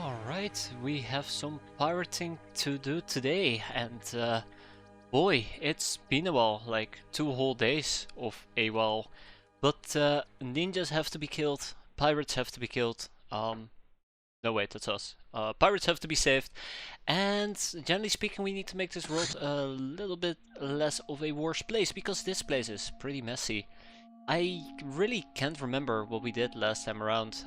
Alright, we have some pirating to do today, and boy, it's been a while, like 2 whole days of a while. But ninjas have to be killed, pirates have to be killed, no wait, that's us. Pirates have to be saved, and generally speaking we need to make this world a little bit less of a worse place, because this place is pretty messy. I really can't remember what we did last time around.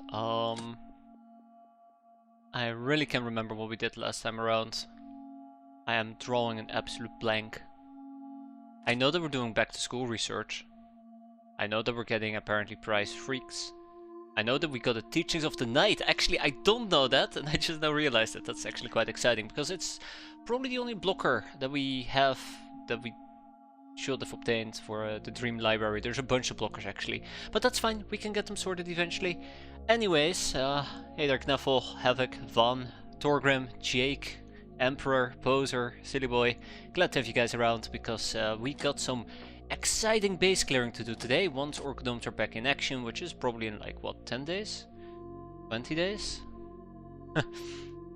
I really can't remember what we did last time around. I am drawing an absolute blank. I know that we're doing back to school research. I know that we're getting apparently prize freaks. I know that we got the teachings of the night. Actually, I don't know that, and I just now realized that. That's actually quite exciting, because it's probably the only blocker that we have that we should have obtained for the Dream Library. There's a bunch of blockers actually, but that's fine. We can get them sorted eventually. Anyways, hey there Knuffle, Havoc, Van, Torgrim, Jake, Emperor, Poser, Silly Boy. Glad to have you guys around, because we got some exciting base clearing to do today once Orkdomes are back in action, which is probably in like, what, 10 days? 20 days?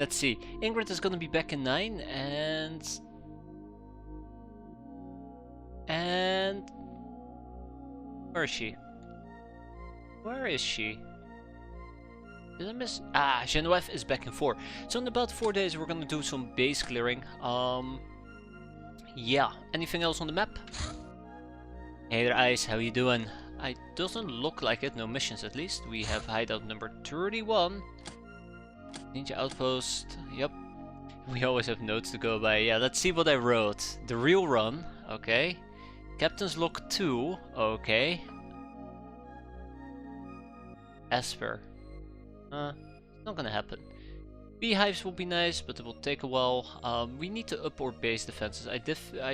Let's see. Ingrid is gonna be back in 9, and where is she? Where is she? Did I miss? Ah, Genevieve is back in 4. So in about 4 days we're gonna do some base clearing. Yeah. Anything else on the map? Hey there, Ice. How you doing? It doesn't look like it. No missions at least. We have hideout number 31. Ninja outpost. Yep. We always have notes to go by. Yeah. Let's see what I wrote. The real run. Okay. Captain's log 2. Okay. Esper. It's not gonna happen. Beehives will be nice, but it will take a while. We need to up our base defenses. I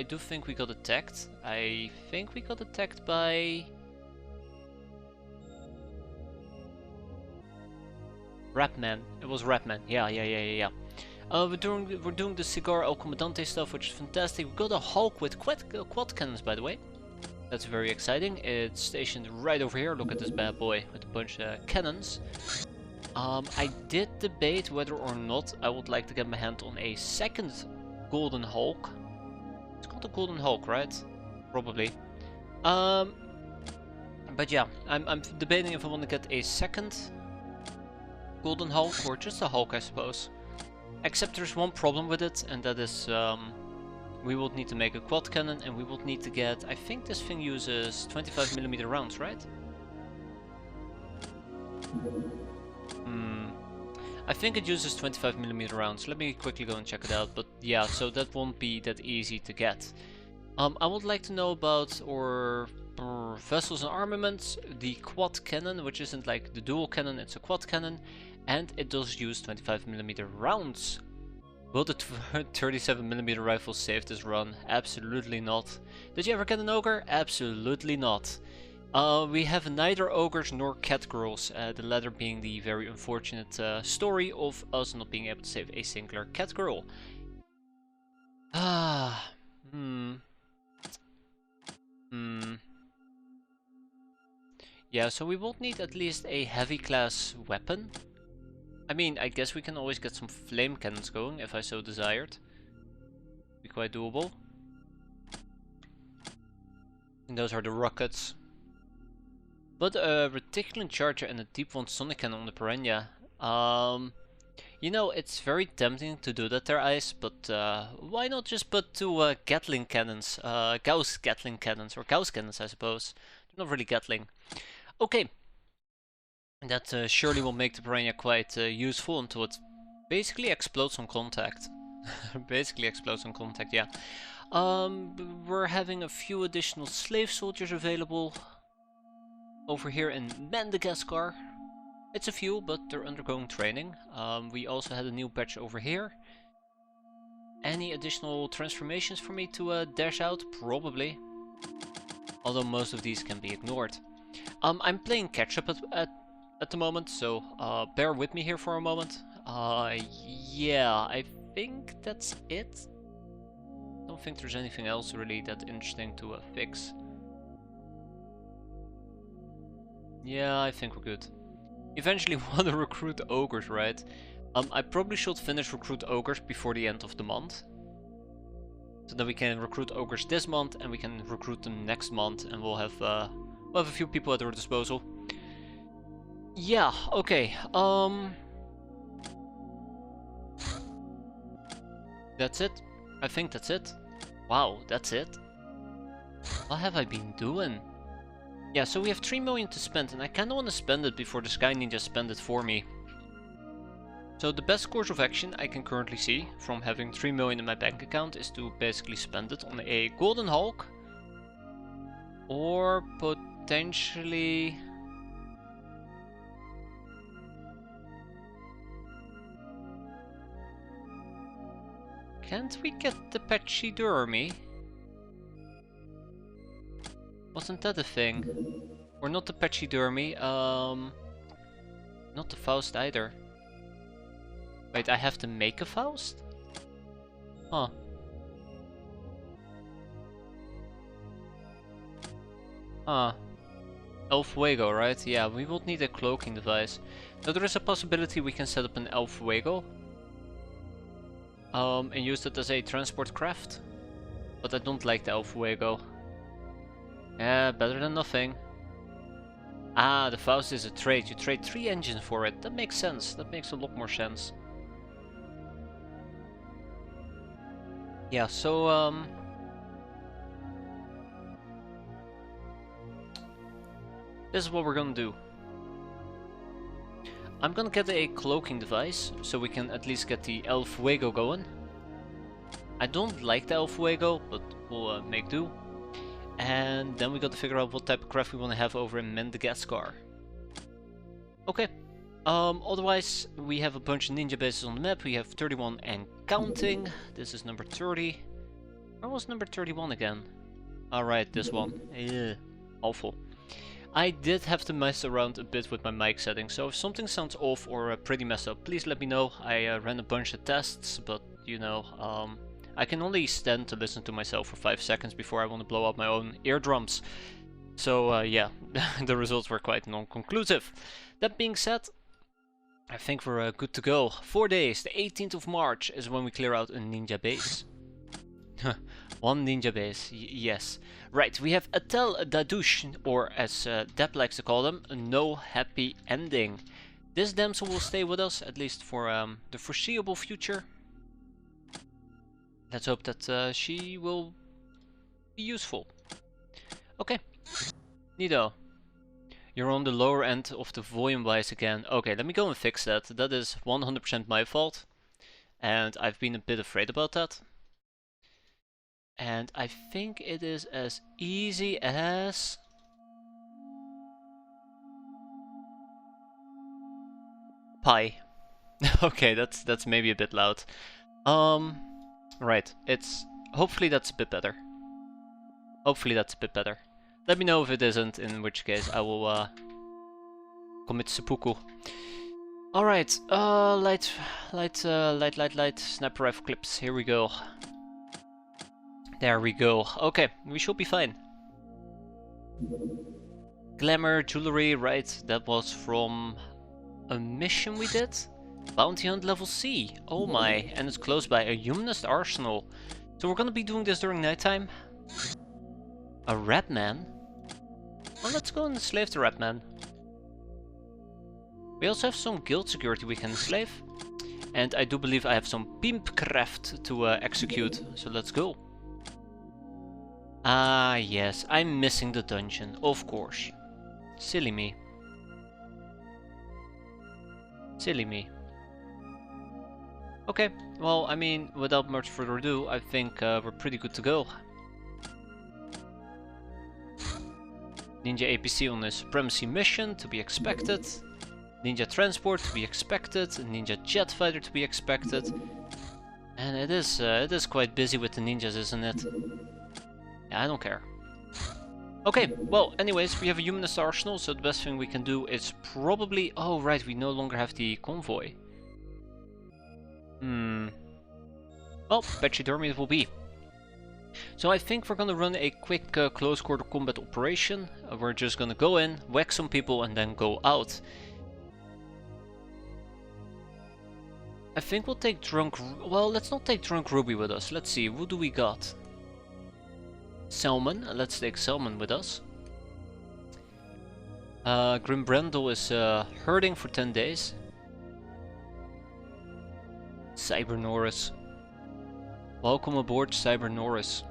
do think we got attacked. I think we got attacked by Rapman. It was Rapman. Yeah. We're doing the Cigar El Comandante stuff, which is fantastic. We got a Hulk with quad cannons, by the way. That's very exciting. It's stationed right over here. Look at this bad boy with a bunch of cannons. I did debate whether or not I would like to get my hand on a second Golden Hulk. It's called the Golden Hulk, right? Probably. But yeah, I'm debating if I want to get a second Golden Hulk or just a Hulk, I suppose. Except there's one problem with it, and that is we will need to make a quad cannon, and we will need to get, I think this thing uses 25mm rounds, right? I think it uses 25mm rounds. Let me quickly go and check it out. But yeah, so that won't be that easy to get. I would like to know about our vessels and armaments. The quad cannon, which isn't like the dual cannon, it's a quad cannon. And it does use 25mm rounds. Will the 37mm rifle save this run? Absolutely not. Did you ever get an ogre? Absolutely not. We have neither ogres nor cat girls, the latter being the very unfortunate story of us not being able to save a singular cat girl. Yeah, so we will need at least a heavy class weapon. I mean, I guess we can always get some flame cannons going if I so desired. Be quite doable. And those are the rockets. But a reticulant charger and a deep one sonic cannon on the Piranha. You know, it's very tempting to do that there, Ice, but why not just put 2 Gatling cannons, Gauss Gatling cannons, or Gauss cannons, I suppose. They're not really Gatling. Okay. That surely will make the Piranha quite useful until it basically explodes on contact. Basically explodes on contact, yeah. We're having a few additional slave soldiers available over here in Madagascar. It's a few, but they're undergoing training. We also had a new batch over here. Any additional transformations for me to dash out? Probably. Although most of these can be ignored. I'm playing catch up at the moment, so bear with me here for a moment. Yeah, I think that's it. Don't think there's anything else really that interesting to fix. Yeah, I think we're good. Eventually want to recruit ogres, right? I probably should finish recruit ogres before the end of the month. So that we can recruit ogres this month and we can recruit them next month, and we'll have a few people at our disposal. Yeah, okay. That's it. I think that's it. Wow, that's it. What have I been doing? Yeah, so we have 3 million to spend, and I kinda wanna spend it before the Sky Ninjas spend it for me. So the best course of action I can currently see from having 3 million in my bank account is to basically spend it on a Golden Hulk. Or potentially... Can't we get the Pachydermy? Wasn't that a thing? Or not the Pachydermy, not the Faust either. Wait, I have to make a Faust? Huh. Huh. El Fuego, right? Yeah, we will need a cloaking device. Now there is a possibility we can set up an El Fuego. And use it as a transport craft. But I don't like the El Fuego. Yeah, better than nothing. Ah, the Faust is a trade. You trade 3 engines for it. That makes sense. That makes a lot more sense. Yeah, so this is what we're gonna do. I'm gonna get a cloaking device, so we can at least get the El Fuego going. I don't like the El Fuego, but we'll make do. And then we got to figure out what type of craft we want to have over in Madagascar. Okay. Otherwise, we have a bunch of ninja bases on the map. We have 31 and counting. This is number 30. Where was number 31 again? Alright, this one. Awful. I did have to mess around a bit with my mic settings, so if something sounds off or pretty messed up, please let me know. I ran a bunch of tests, but you know, I can only stand to listen to myself for 5 seconds before I want to blow out my own eardrums. So yeah, the results were quite non-conclusive. That being said, I think we're good to go. 4 days, the 18th of March is when we clear out a ninja base. One ninja base, yes. Right, we have Atel Dadouche, or as Deb likes to call them, no happy ending. This damsel will stay with us, at least for the foreseeable future. Let's hope that she will be useful. Okay, Nido. You're on the lower end of the volume-wise again. Okay, let me go and fix that. That is 100% my fault. And I've been a bit afraid about that. And I think it is as easy as... pi. Okay, that's maybe a bit loud. Right, hopefully that's a bit better. Hopefully that's a bit better. Let me know if it isn't, in which case I will commit seppuku. Alright, light sniper rifle clips, here we go. There we go. Okay, we should be fine. Glamour, jewelry, right, that was from a mission we did? Bounty hunt level C. Oh my, and it's close by a humanist arsenal. So we're gonna be doing this during nighttime. A rat man? Well, let's go and enslave the rat man. We also have some guild security we can enslave. And I do believe I have some pimp craft to execute, so let's go. Ah yes, I'm missing the dungeon, of course. Silly me. Silly me. Okay, well, I mean, without much further ado, I think we're pretty good to go. Ninja APC on a supremacy mission, to be expected. Ninja transport, to be expected. Ninja jet fighter, to be expected. And it is quite busy with the ninjas, isn't it? Yeah, I don't care. Okay, well, anyways, we have a humanist arsenal, so the best thing we can do is probably... Oh, right, we no longer have the convoy. Well, Pachydermy it will be. So I think we're gonna run a quick close quarter combat operation. We're just gonna go in, whack some people, and then go out. I think we'll take well, let's not take Drunk Ruby with us. Let's see, who do we got? Salmon, let's take Salmon with us. Grim Brendel is hurting for 10 days. Cyber Norris. Welcome aboard, Cyber Norris.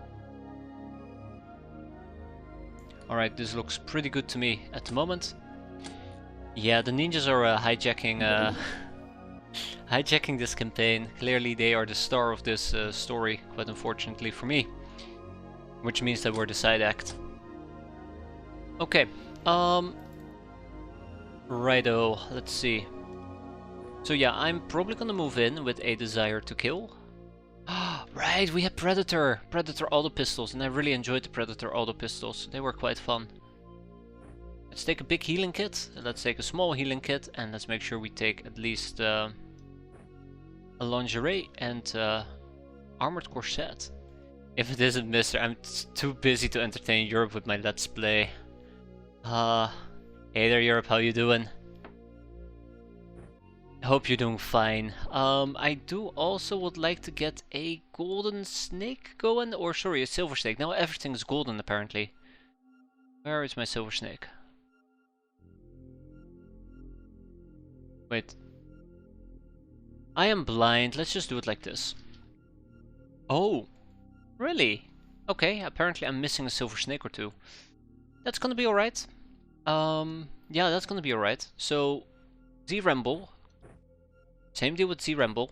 Alright, this looks pretty good to me at the moment. Yeah, the ninjas are hijacking hijacking this campaign. Clearly they are the star of this story, quite unfortunately for me. Which means that we're the side act. Okay, righto, let's see. So yeah, I'm probably gonna move in with a desire to kill. Right, we had Predator auto pistols, and I really enjoyed the Predator auto pistols. They were quite fun. Let's take a big healing kit, let's take a small healing kit, and let's make sure we take at least a lingerie and armored corset. If it isn't Mister, I'm too busy to entertain Europe with my Let's Play. Hey there Europe, how you doing? Hope you're doing fine. I do also would like to get a golden snake going, or sorry, a silver snake. Now everything is golden apparently. Where is my silver snake? Wait. I am blind. Let's just do it like this. Oh, really? Okay, apparently I'm missing a silver snake or two. That's gonna be alright. Yeah, that's gonna be alright. So, Z-Ramble. Same deal with Z-Ramble.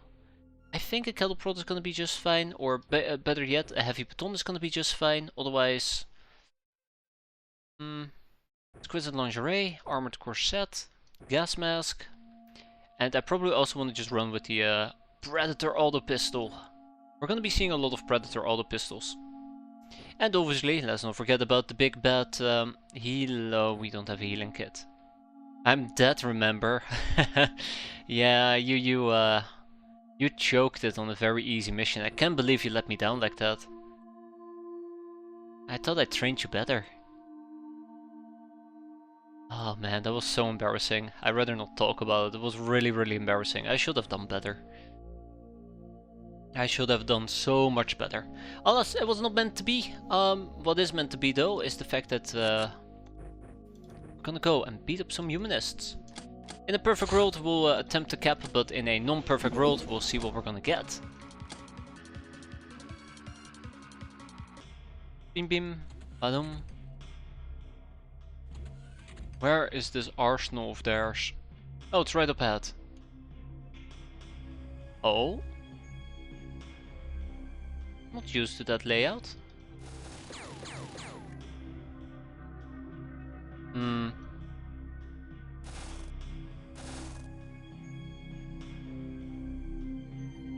I think a cattle prod is gonna be just fine, or better yet, a heavy baton is gonna be just fine. Otherwise, exquisite lingerie, armored corset, gas mask, and I probably also want to just run with the Predator auto pistol. We're gonna be seeing a lot of Predator auto pistols, and obviously, let's not forget about the big bad heal. Oh, we don't have a healing kit. I'm dead, remember? Yeah, you choked it on a very easy mission. I can't believe you let me down like that. I thought I trained you better. Oh man, that was so embarrassing. I'd rather not talk about it. It was really, really embarrassing. I should have done better. I should have done so much better. Alas, it was not meant to be. What is meant to be though is the fact that we're gonna go and beat up some humanists. In a perfect world we'll attempt to cap, but in a non-perfect world we'll see what we're gonna get. Bim bim, badum. Where is this arsenal of theirs? Oh, it's right up ahead. Oh? Not used to that layout.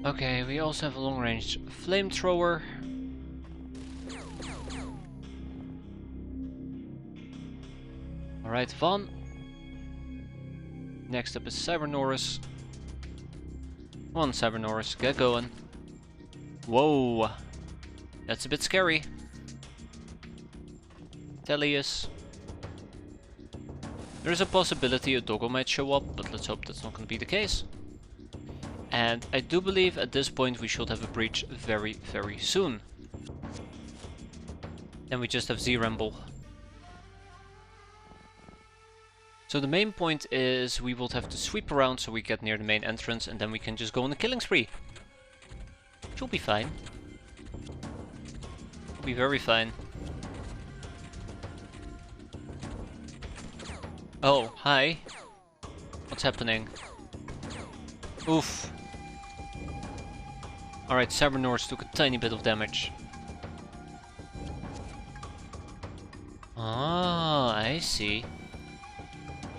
Okay, we also have a long-range flamethrower. Alright, Van. Next up is Cyber Norris. Come on, Cyber Norris, get going. Whoa, that's a bit scary. Tellius. There is a possibility a doggo might show up, but let's hope that's not going to be the case. And I do believe at this point we should have a breach very, very soon. Then we just have Z-Ramble. So the main point is we will have to sweep around so we get near the main entrance, and then we can just go on a killing spree. Should be fine. Should be very fine. Oh, hi. What's happening? Oof. Alright, Cyber Norris took a tiny bit of damage. Ah, I see.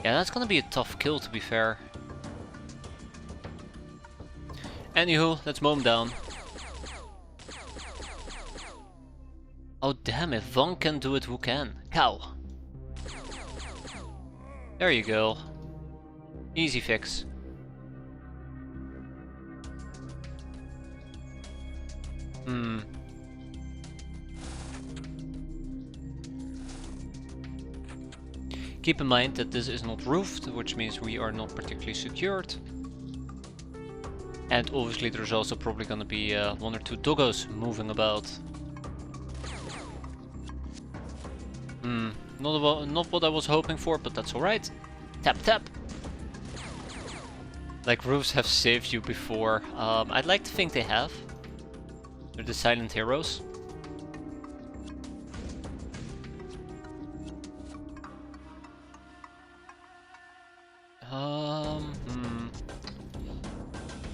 Yeah, that's gonna be a tough kill, to be fair. Anywho, let's mow him down. Oh damn, if Van can do it, who can? Cow. There you go. Easy fix. Keep in mind that this is not roofed, which means we are not particularly secured. And obviously there's also probably gonna be 1 or 2 doggos moving about. Not what I was hoping for, but that's alright. Tap tap. Like roofs have saved you before. I'd like to think they have. They're the silent heroes.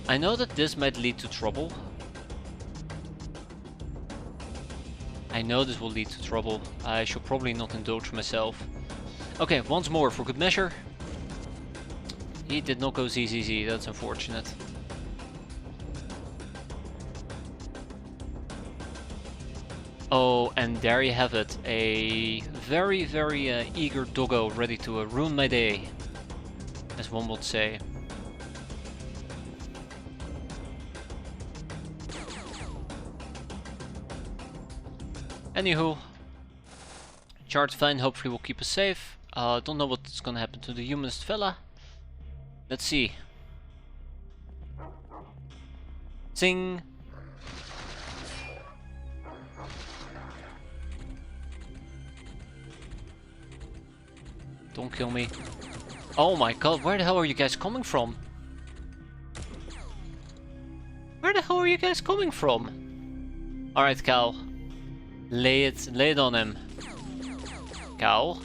I know that this might lead to trouble. I know this will lead to trouble. I should probably not indulge myself. Okay, once more for good measure. He did not go ZZZ, that's unfortunate. Oh, and there you have it. A very, very eager doggo ready to ruin my day, as one would say. Anywho, charge fine, hopefully will keep us safe. Don't know what's gonna happen to the humanist fella. Let's see. Zing! Don't kill me. Oh my god, where the hell are you guys coming from? Where the hell are you guys coming from? Alright, Cal. Lay it on him. Cal.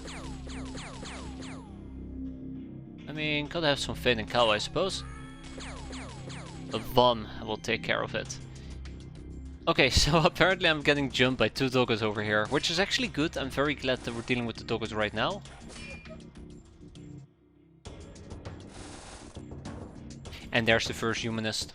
I mean, gotta have some faith in Cal, I suppose. But Von will take care of it. Okay, so apparently I'm getting jumped by 2 doggos over here, which is actually good. I'm very glad that we're dealing with the doggos right now. And there's the first humanist.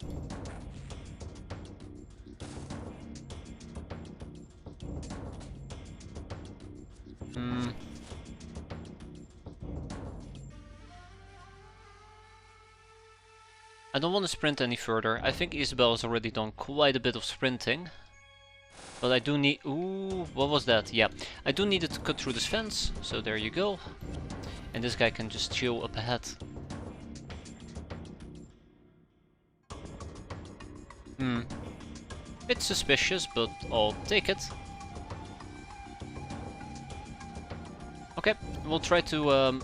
I don't want to sprint any further. I think Isabel has already done quite a bit of sprinting. But I do need... Ooh, what was that? Yeah, I do need it to cut through this fence. So there you go. And this guy can just chill up ahead. Bit suspicious, but I'll take it. Okay, we'll try to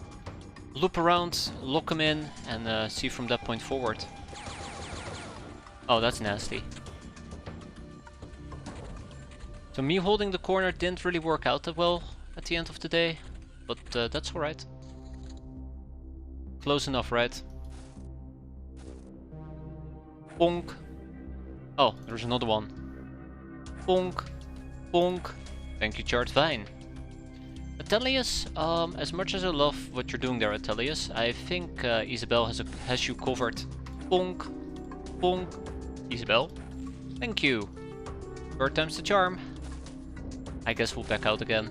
loop around, lock him in, and see from that point forward. Oh, that's nasty. So me holding the corner didn't really work out that well at the end of the day, but that's alright. Close enough, right? Bonk. Oh, there's another one. Bonk. Bonk. Thank you, Chart Vine. Atelius, as much as I love what you're doing there, Atelius, I think Isabel has you covered. Bonk. Bonk. Isabel. Thank you. Third time's the charm. I guess we'll back out again.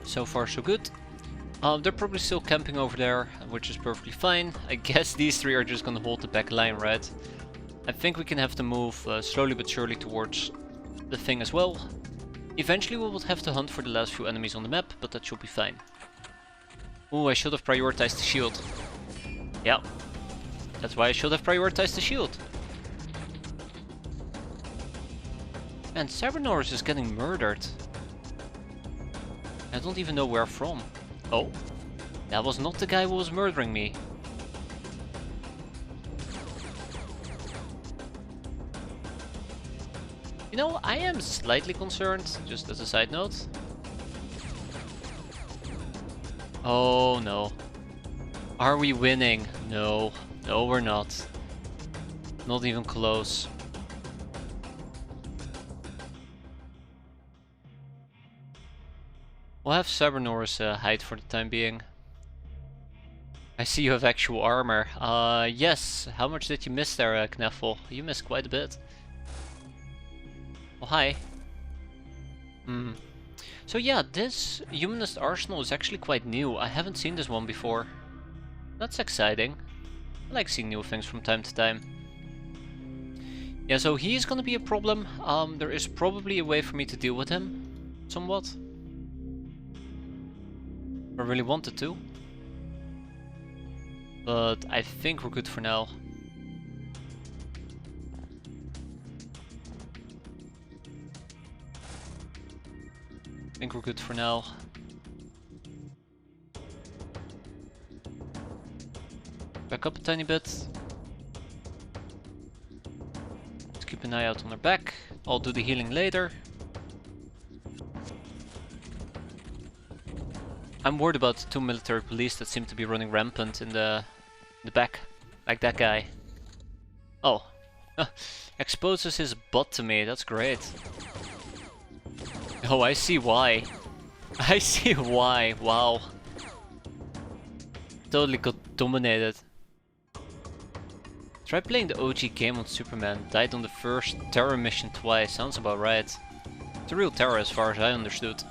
So far so good. They're probably still camping over there, which is perfectly fine. I guess these 3 are just gonna hold the back line, right? I think we can have to move slowly but surely towards the thing as well. Eventually we will have to hunt for the last few enemies on the map, but that should be fine. Ooh, I should have prioritized the shield. Yeah, that's why I should have prioritized the shield. And Cybernorris is getting murdered. I don't even know where from. Oh, that was not the guy who was murdering me. You know, I am slightly concerned, just as a side note. Oh no. Are we winning? No. No, we're not. Not even close. We'll have Cybernorris hide for the time being. I see you have actual armor. Yes. How much did you miss there, Kneffel? You missed quite a bit. Oh, hi. So yeah, this Humanist Arsenal is actually quite new. I haven't seen this one before. That's exciting. I like seeing new things from time to time. Yeah, so he's gonna be a problem. There is probably a way for me to deal with him. Somewhat. I really wanted to. But I think we're good for now. I think we're good for now. Back up a tiny bit. Let's keep an eye out on her back. I'll do the healing later. I'm worried about the 2 military police that seem to be running rampant in the back. Like that guy. Oh. Exposes his butt to me, that's great. Oh, I see why. I see why, wow. Totally got dominated. Try playing the OG game on Superman. Died on the first terror mission twice. Sounds about right. It's a real terror as far as I understood.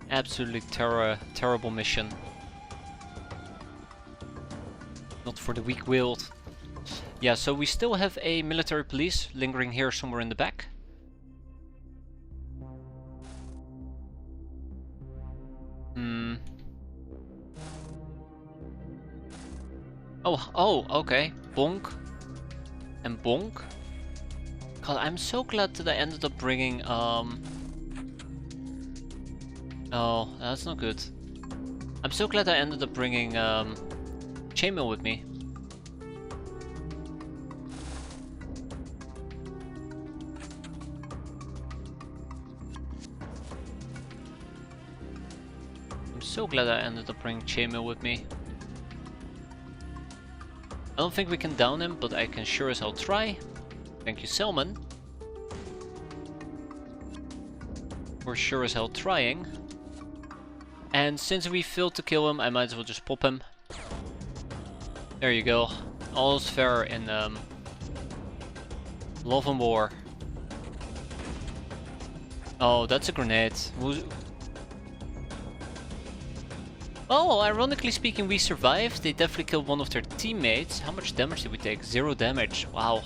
Absolutely terrible mission. Not for the weak-willed. Yeah, so we still have a military police lingering here somewhere in the back. Oh, okay. Bonk. And bonk. God, I'm so glad that I ended up bringing, oh, that's not good. I'm so glad I ended up bringing, chainmail with me. I'm so glad I ended up bringing chainmail with me. I don't think we can down him, but I can sure as hell try. Thank you, Selman. We're sure as hell trying. And since we failed to kill him, I might as well just pop him. There you go. All's fair in love and war. Oh, that's a grenade. Oh, ironically speaking, we survived. They definitely killed one of their teammates. How much damage did we take? 0 damage. Wow.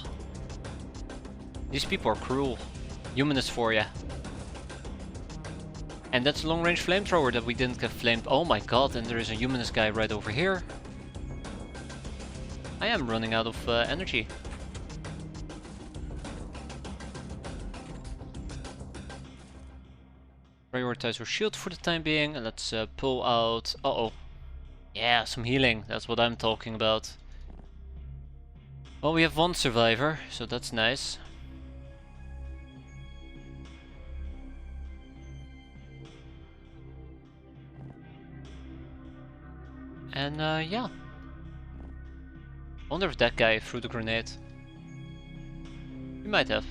These people are cruel. Humanist for ya. And that's a long-range flamethrower that we didn't get flamed. Oh my god, and there is a humanist guy right over here. I am running out of energy. Prioritize our shield for the time being, and let's pull out... Uh-oh. Yeah, some healing. That's what I'm talking about. Well, we have 1 survivor, so that's nice. And yeah. I wonder if that guy threw the grenade. He might have.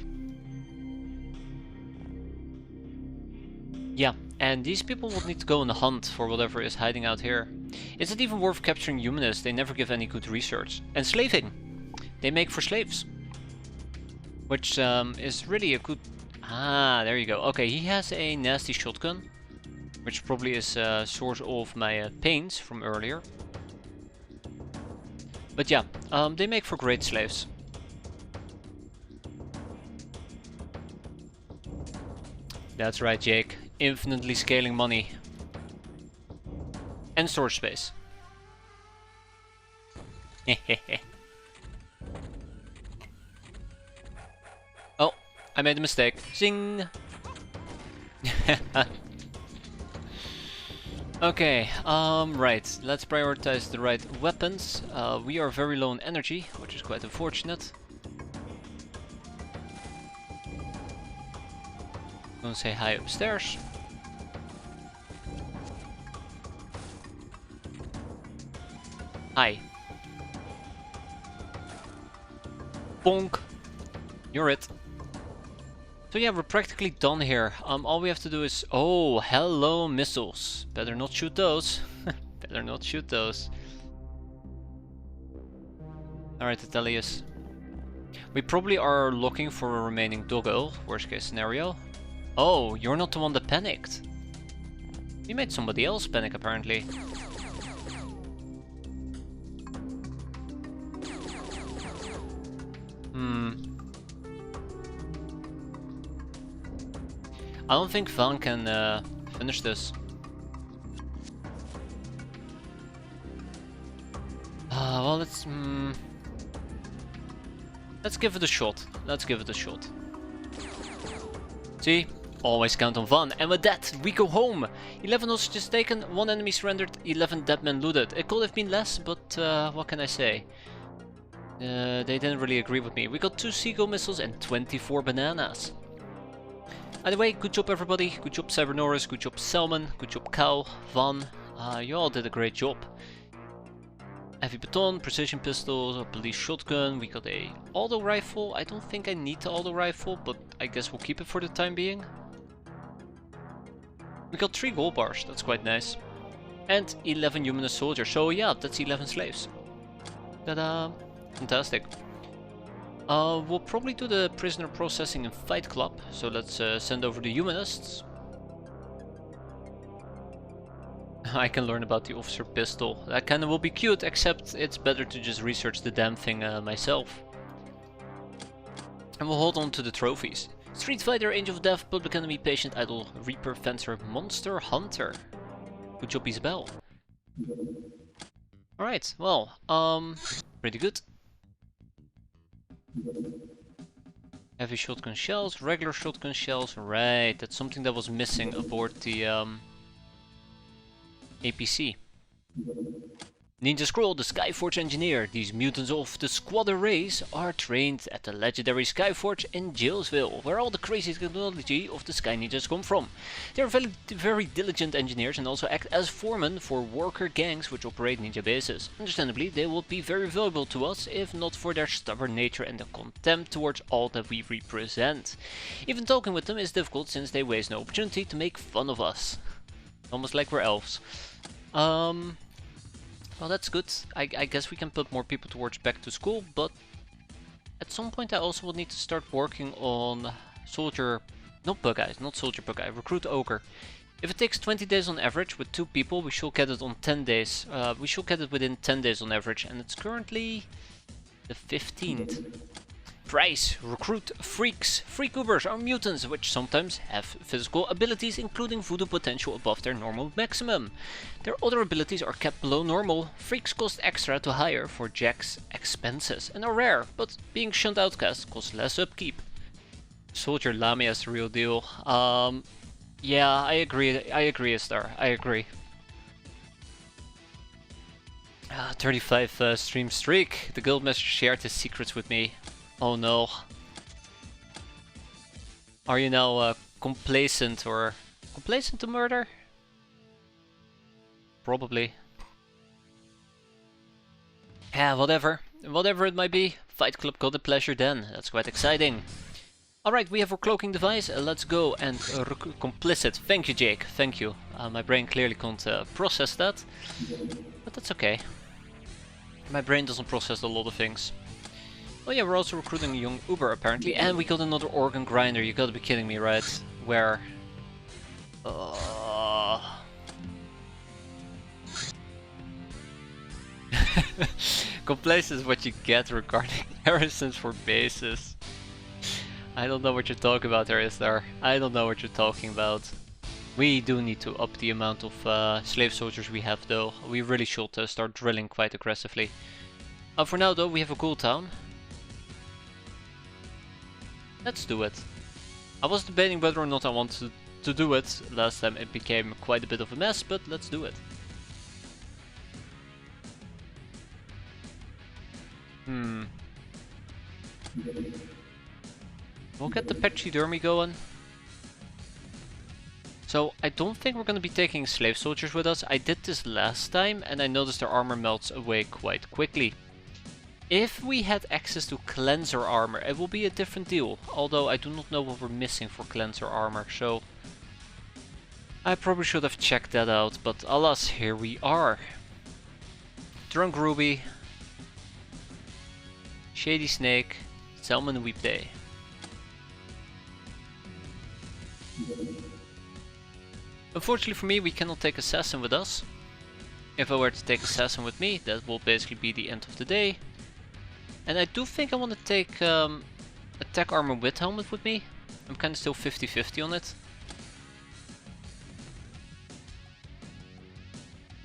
Yeah, and these people will need to go on the hunt for whatever is hiding out here. Is it even worth capturing humanists? They never give any good research. And slaving! They make for slaves. Which is really a good... Ah, there you go. Okay, he has a nasty shotgun. Which probably is a source of my pains from earlier. But yeah, they make for great slaves. That's right, Jake. Infinitely scaling money. And storage space. Oh, I made a mistake. Zing! Okay, right. Let's prioritize the right weapons. We are very low on energy, which is quite unfortunate. Gonna say hi upstairs. Hi. Bonk. You're it. So yeah, we're practically done here. All we have to do is... Oh, hello missiles. Better not shoot those. Better not shoot those. Alright, Atelius. We probably are looking for a remaining doggo, worst case scenario. Oh, you're not the one that panicked. You made somebody else panic, apparently. I don't think Van can finish this. Well, let's give it a shot. Let's give it a shot. See? Always count on one. And with that, we go home. 11 hostages taken, 1 enemy surrendered, 11 dead men looted. It could have been less, but what can I say? They didn't really agree with me. We got 2 seagull missiles and 24 bananas. Either way, good job everybody. Good job Cybernorus, good job Salmon, good job Cal, Van. You all did a great job. Heavy baton, precision pistols, a police shotgun. We got a auto rifle. I don't think I need the auto rifle, but I guess we'll keep it for the time being. We got 3 gold bars, that's quite nice. And 11 humanist soldiers, so yeah, that's 11 slaves. Ta-da! Fantastic. We'll probably do the prisoner processing in Fight Club, so let's send over the humanists. I can learn about the officer pistol. That kinda will be cute, except it's better to just research the damn thing myself. And we'll hold on to the trophies. Street Fighter, Angel of Death, Public Enemy, Patient Idol, Reaper, Fencer, Monster Hunter. Good job, Isabel. Alright, well, pretty good. Heavy shotgun shells, regular shotgun shells, right, that's something that was missing aboard the APC. Ninja Scroll, the Skyforge engineer. These mutants of the Squadder race are trained at the legendary Skyforge in Jailsville, where all the crazy technology of the Sky Ninjas come from. They are very diligent engineers and also act as foremen for worker gangs which operate ninja bases. Understandably, they will be very valuable to us if not for their stubborn nature and the contempt towards all that we represent. Even talking with them is difficult since they waste no opportunity to make fun of us. Almost like we're elves. Well, that's good. I guess we can put more people towards back to school, but at some point I also will need to start working on soldier, not soldier bug guy, recruit ogre. If it takes 20 days on average with 2 people, we should get it on 10 days. We should get it within 10 days on average, and it's currently the 15th. Price: recruit freaks. Freak Ubers are mutants which sometimes have physical abilities including voodoo potential above their normal maximum. Their other abilities are kept below normal. Freaks cost extra to hire for Jack's expenses and are rare, but being shunned outcast costs less upkeep. Soldier Lamia is the real deal. Yeah, I agree, Star. I agree. 35 stream streak. The guildmaster shared his secrets with me. Oh no. Are you now complacent or complacent to murder? Probably. Yeah, whatever. Whatever it might be. Fight Club got a pleasure then. That's quite exciting. Alright, we have our cloaking device. Let's go and complicit. Thank you, Jake. Thank you. My brain clearly can't process that. But that's okay. My brain doesn't process a lot of things. Oh yeah, we're also recruiting a young Uber apparently, and we got another organ grinder. You gotta be kidding me, right? Where? Complacency is what you get regarding Harrisons for bases. I don't know what you're talking about there, is there? I don't know what you're talking about. We do need to up the amount of slave soldiers we have though. We really should start drilling quite aggressively. For now though, we have a cool town. Let's do it. I was debating whether or not I wanted to do it. Last time it became quite a bit of a mess, but let's do it. We'll get the pachydermy going. So I don't think we're going to be taking slave soldiers with us. I did this last time and I noticed their armor melts away quite quickly. If we had access to cleanser armor, it will be a different deal. Although I do not know what we're missing for cleanser armor, so I probably should have checked that out, but alas, here we are. Drunk Ruby, Shady Snake, Salmon Weepday. Unfortunately for me, we cannot take Assassin with us. If I were to take Assassin with me, that will basically be the end of the day. And I do think I want to take attack armor with helmet with me. I'm kind of still 50-50 on it.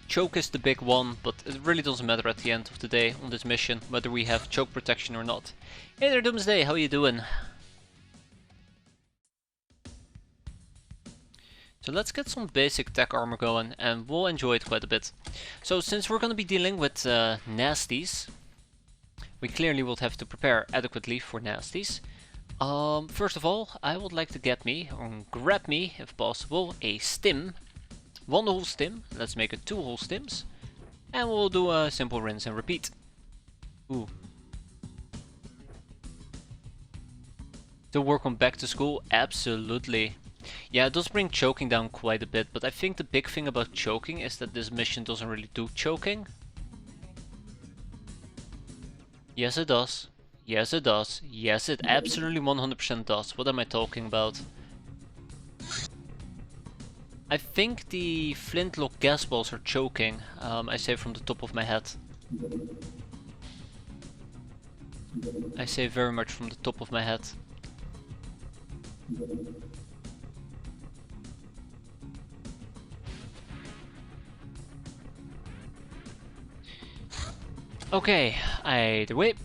Choke is the big one, but it really doesn't matter at the end of the day on this mission whether we have choke protection or not. Hey there Doomsday, how you doing? So let's get some basic tech armor going and we'll enjoy it quite a bit. So since we're going to be dealing with nasties, we clearly will have to prepare adequately for nasties. First of all, I would like to get me, or grab me if possible, a stim. One whole stim, let's make it 2 whole stims. And we'll do a simple rinse and repeat. Ooh. To work on back to school? Absolutely. Yeah, it does bring choking down quite a bit, but I think the big thing about choking is that this mission doesn't really do choking. Yes it does. Yes it does. Yes it absolutely 100% does. What am I talking about? I think the flintlock gas balls are choking, I say from the top of my head. I say very much from the top of my head. Okay, either way.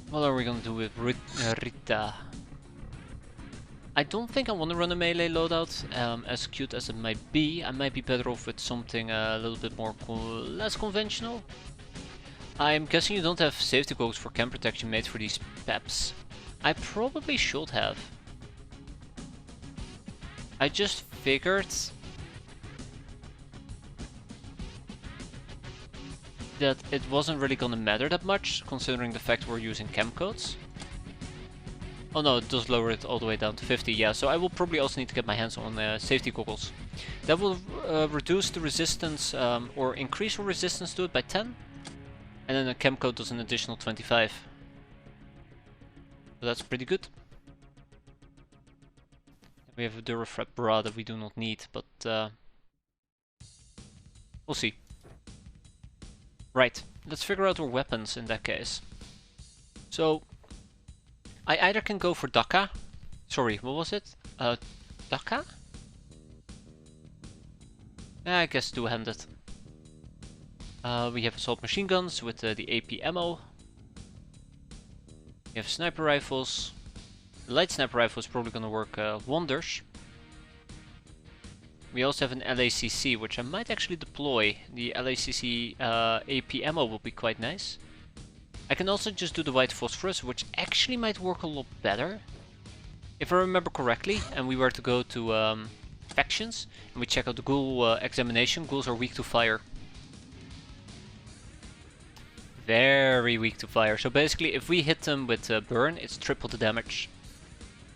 What are we gonna do with Rita? I don't think I want to run a melee loadout, as cute as it might be. I might be better off with something a little bit more less conventional. I'm guessing you don't have safety goggles for chem protection made for these peps. I probably should have. I just figured that it wasn't really gonna matter that much, considering the fact we're using chem codes. Oh no, it does lower it all the way down to 50, yeah, so I will probably also need to get my hands on safety goggles. That will reduce the resistance, or increase our resistance to it by 10. And then a chem code does an additional 25. So that's pretty good. We have a Durafrap bra that we do not need, but we'll see. Right, let's figure out our weapons in that case. So, I either can go for Daka. Sorry, what was it? Daka? Yeah, I guess two-handed. We have assault machine guns with the AP ammo. We have sniper rifles. The light sniper rifle is probably gonna work wonders. We also have an LACC, which I might actually deploy. The LACC AP ammo will be quite nice. I can also just do the white phosphorus, which actually might work a lot better. If I remember correctly, and we were to go to factions, and we check out the ghoul examination, ghouls are weak to fire. Very weak to fire. So basically, if we hit them with burn, it's triple the damage.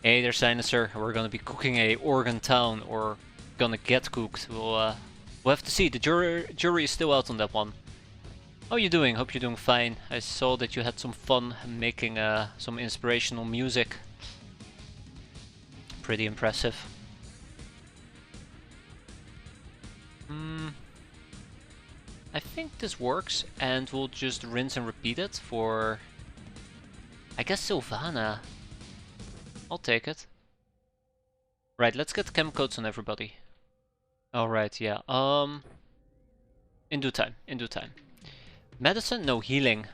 Hey there, Sinuser. We're gonna be cooking a Oregon town, or gonna get cooked. We'll have to see. The jury is still out on that one. How are you doing? Hope you're doing fine. I saw that you had some fun making some inspirational music. Pretty impressive. I think this works, and we'll just rinse and repeat it for, I guess, Sylvana. I'll take it. Right, let's get chem codes on everybody. Alright, yeah. In due time, in due time. Medicine? No, healing.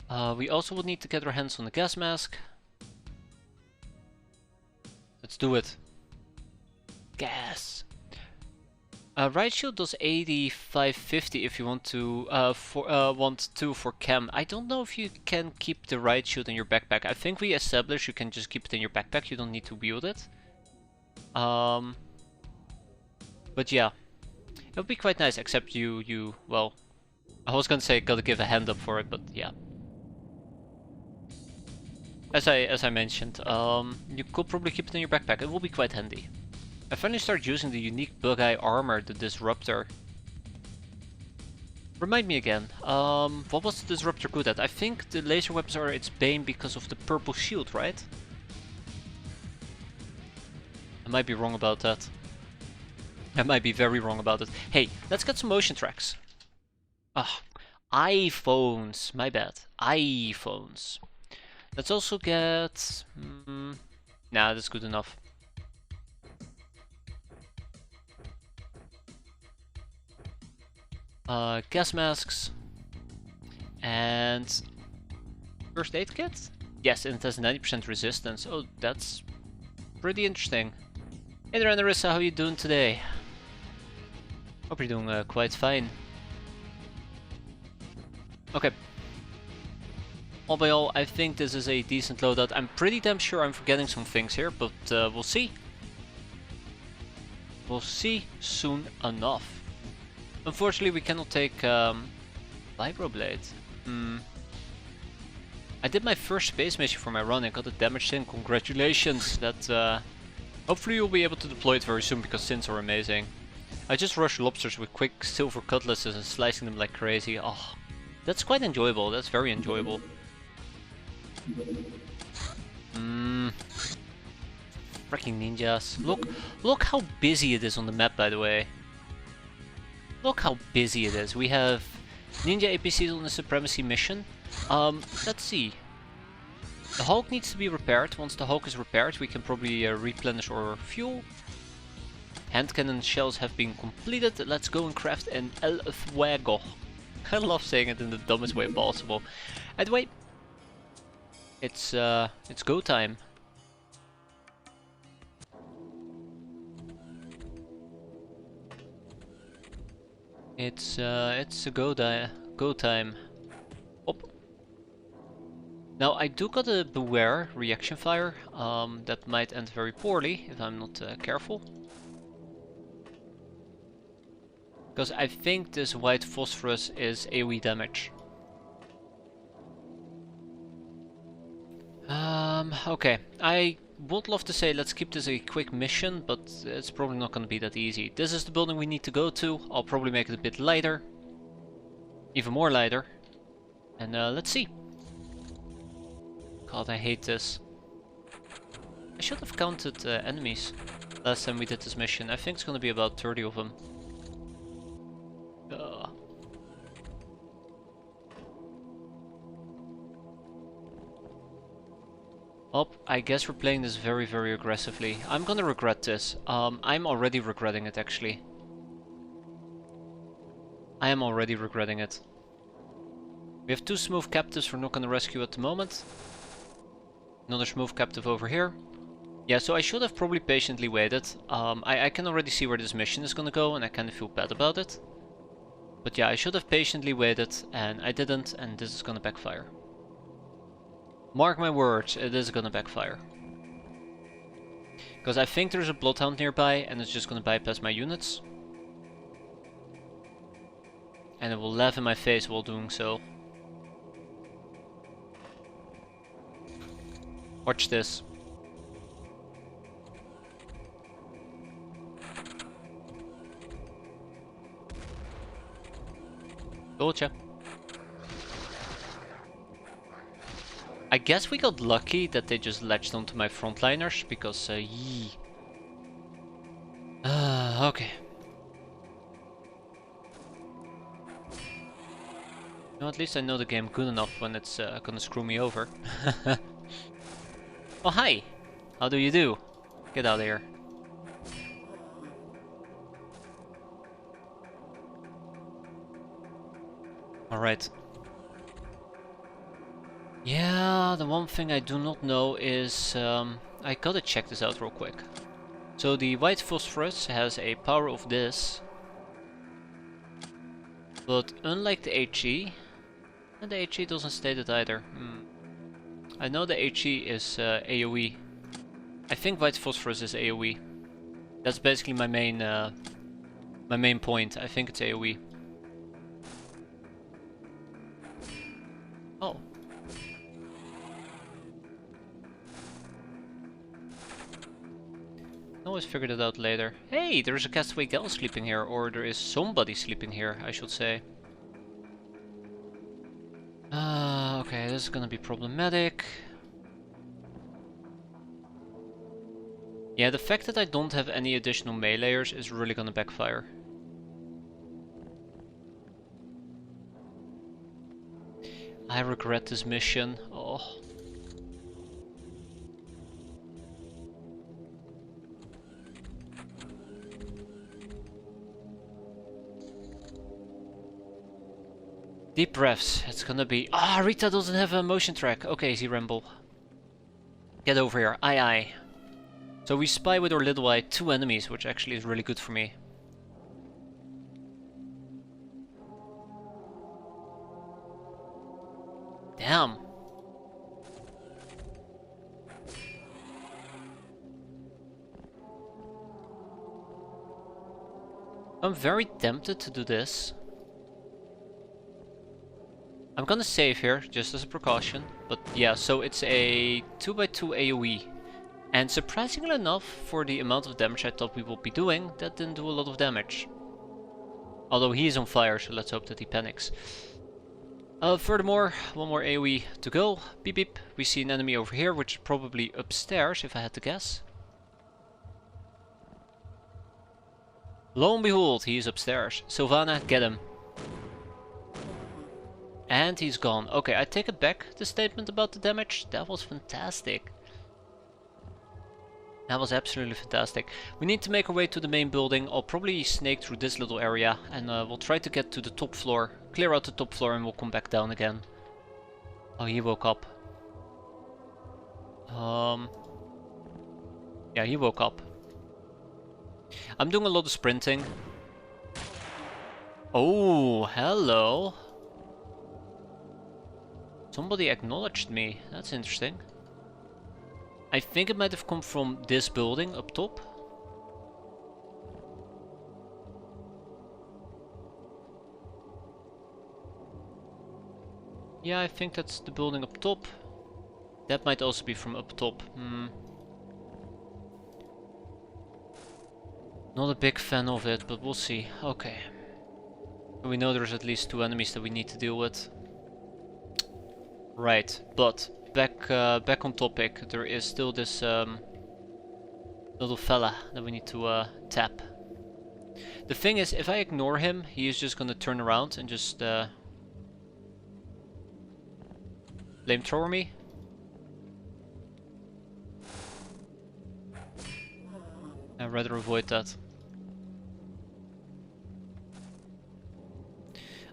We also would need to get our hands on the gas mask. Let's do it. Gas. Right shield does 8550 if you want to for chem. I don't know if you can keep the right shield in your backpack. I think we established you can just keep it in your backpack. You don't need to wield it. But yeah. It would be quite nice, except well, I was gonna say gotta give a hand up for it, but yeah. As I mentioned, you could probably keep it in your backpack. It will be quite handy. I finally started using the unique bug-eye armor, the Disruptor. Remind me again, what was the Disruptor good at? I think the laser weapons are its bane because of the purple shield, right? I might be wrong about that. I might be very wrong about it. Hey, let's get some motion tracks. Ah, iPhones. My bad. iPhones. Let's also get... nah, that's good enough. gas masks, and first aid kit? Yes, and it has 90% resistance. Oh, that's pretty interesting. Hey there, Narissa, how you doing today? Hope you're doing quite fine. Okay. All by all, I think this is a decent loadout. I'm pretty damn sure I'm forgetting some things here, but we'll see. We'll see soon enough. Unfortunately, we cannot take Vibroblade. I did my first space mission for my run and got the damage in. Congratulations! That hopefully you'll be able to deploy it very soon because synths are amazing. I just rush lobsters with quick silver cutlasses and slicing them like crazy. Oh, that's quite enjoyable. That's very enjoyable. Freaking ninjas. Look how busy it is on the map, by the way. Look how busy it is. We have ninja APCs on the Supremacy mission. Let's see. The Hulk needs to be repaired. Once the Hulk is repaired, we can probably replenish our fuel. Hand cannon shells have been completed. Let's go and craft an El Fuego. I love saying it in the dumbest way possible. Anyway, it's go time. It's a go time. Op. Now I do gotta beware reaction fire. That might end very poorly if I'm not careful. Because I think this white phosphorus is AoE damage. Okay, I would love to say let's keep this a quick mission, but it's probably not going to be that easy. This is the building we need to go to. I'll probably make it a bit lighter. Even more lighter. And let's see. God, I hate this. I should have counted enemies last time we did this mission. I think it's going to be about 30 of them. Oh, I guess we're playing this very, very aggressively. I'm gonna regret this. I'm already regretting it, actually. I am already regretting it. We have two smooth captives we're not gonna rescue at the moment. Another smooth captive over here. Yeah, so I should have probably patiently waited. I can already see where this mission is gonna go and I kinda feel bad about it. But yeah, I should have patiently waited and I didn't, and this is gonna backfire. Mark my words, it is gonna backfire. Because I think there's a Bloodhound nearby and it's just gonna bypass my units. And it will laugh in my face while doing so. Watch this. Gotcha. I guess we got lucky that they just latched onto my frontliners, because yee. Okay. No, at least I know the game good enough when it's gonna screw me over. Oh, hi! How do you do? Get out of here. Alright. Yeah, the one thing I do not know is... I gotta check this out real quick. So the white phosphorus has a power of this. But unlike the HE... And the HE doesn't state it either. I know the HE is AoE. I think white phosphorus is AoE. That's basically my main point. I think it's AoE. Oh. I always figured it out later. Hey, there's a castaway gal sleeping here, or there is somebody sleeping here, I should say. Okay, this is gonna be problematic. Yeah, the fact that I don't have any additional meleeers is really gonna backfire. I regret this mission. Oh. Deep breaths. It's gonna be... Ah, Rita doesn't have a motion track. Okay, Z-Ramble. Get over here. Aye, aye. So we spy with our little eye 2 enemies, which actually is really good for me. Damn. I'm very tempted to do this. I'm gonna save here, just as a precaution. But yeah, so it's a 2x2 AoE. And surprisingly enough, for the amount of damage I thought we would be doing, that didn't do a lot of damage. Although he is on fire, so let's hope that he panics. Furthermore, one more AoE to go. Beep beep. We see an enemy over here, which is probably upstairs, if I had to guess. Lo and behold, he is upstairs. Sylvana, get him. And he's gone. Okay, I take it back, the statement about the damage. That was fantastic. That was absolutely fantastic. We need to make our way to the main building. I'll probably snake through this little area and we'll try to get to the top floor. Clear out the top floor and we'll come back down again. Oh, he woke up. Yeah, he woke up. I'm doing a lot of sprinting. Oh, hello. Somebody acknowledged me. That's interesting. I think it might have come from this building up top. Yeah, I think that's the building up top. That might also be from up top. Not a big fan of it, but we'll see. Okay. We know there's at least 2 enemies that we need to deal with. Right, but back on topic. There is still this little fella that we need to tap. The thing is, if I ignore him, he is just gonna turn around and just flamethrower me. I'd rather avoid that.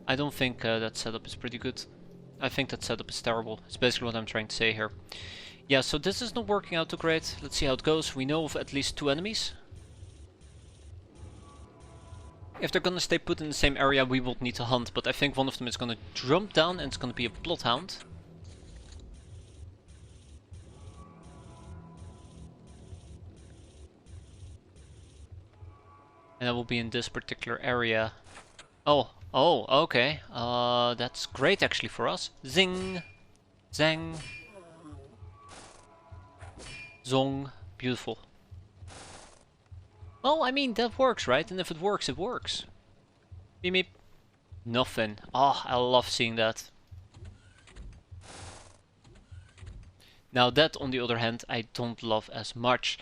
I don't think that setup is pretty good. I think that setup is terrible. It's basically what I'm trying to say here. Yeah, so this is not working out too great. Let's see how it goes. We know of at least 2 enemies. If they're gonna stay put in the same area, we will need to hunt. But I think one of them is gonna jump down and it's gonna be a bloodhound. And that will be in this particular area. Oh, okay. That's great actually for us. Zing! Zang! Zong! Beautiful. Well, I mean, that works, right? And if it works, it works. Beep beep. Nothing. Oh, I love seeing that. Now that, on the other hand, I don't love as much.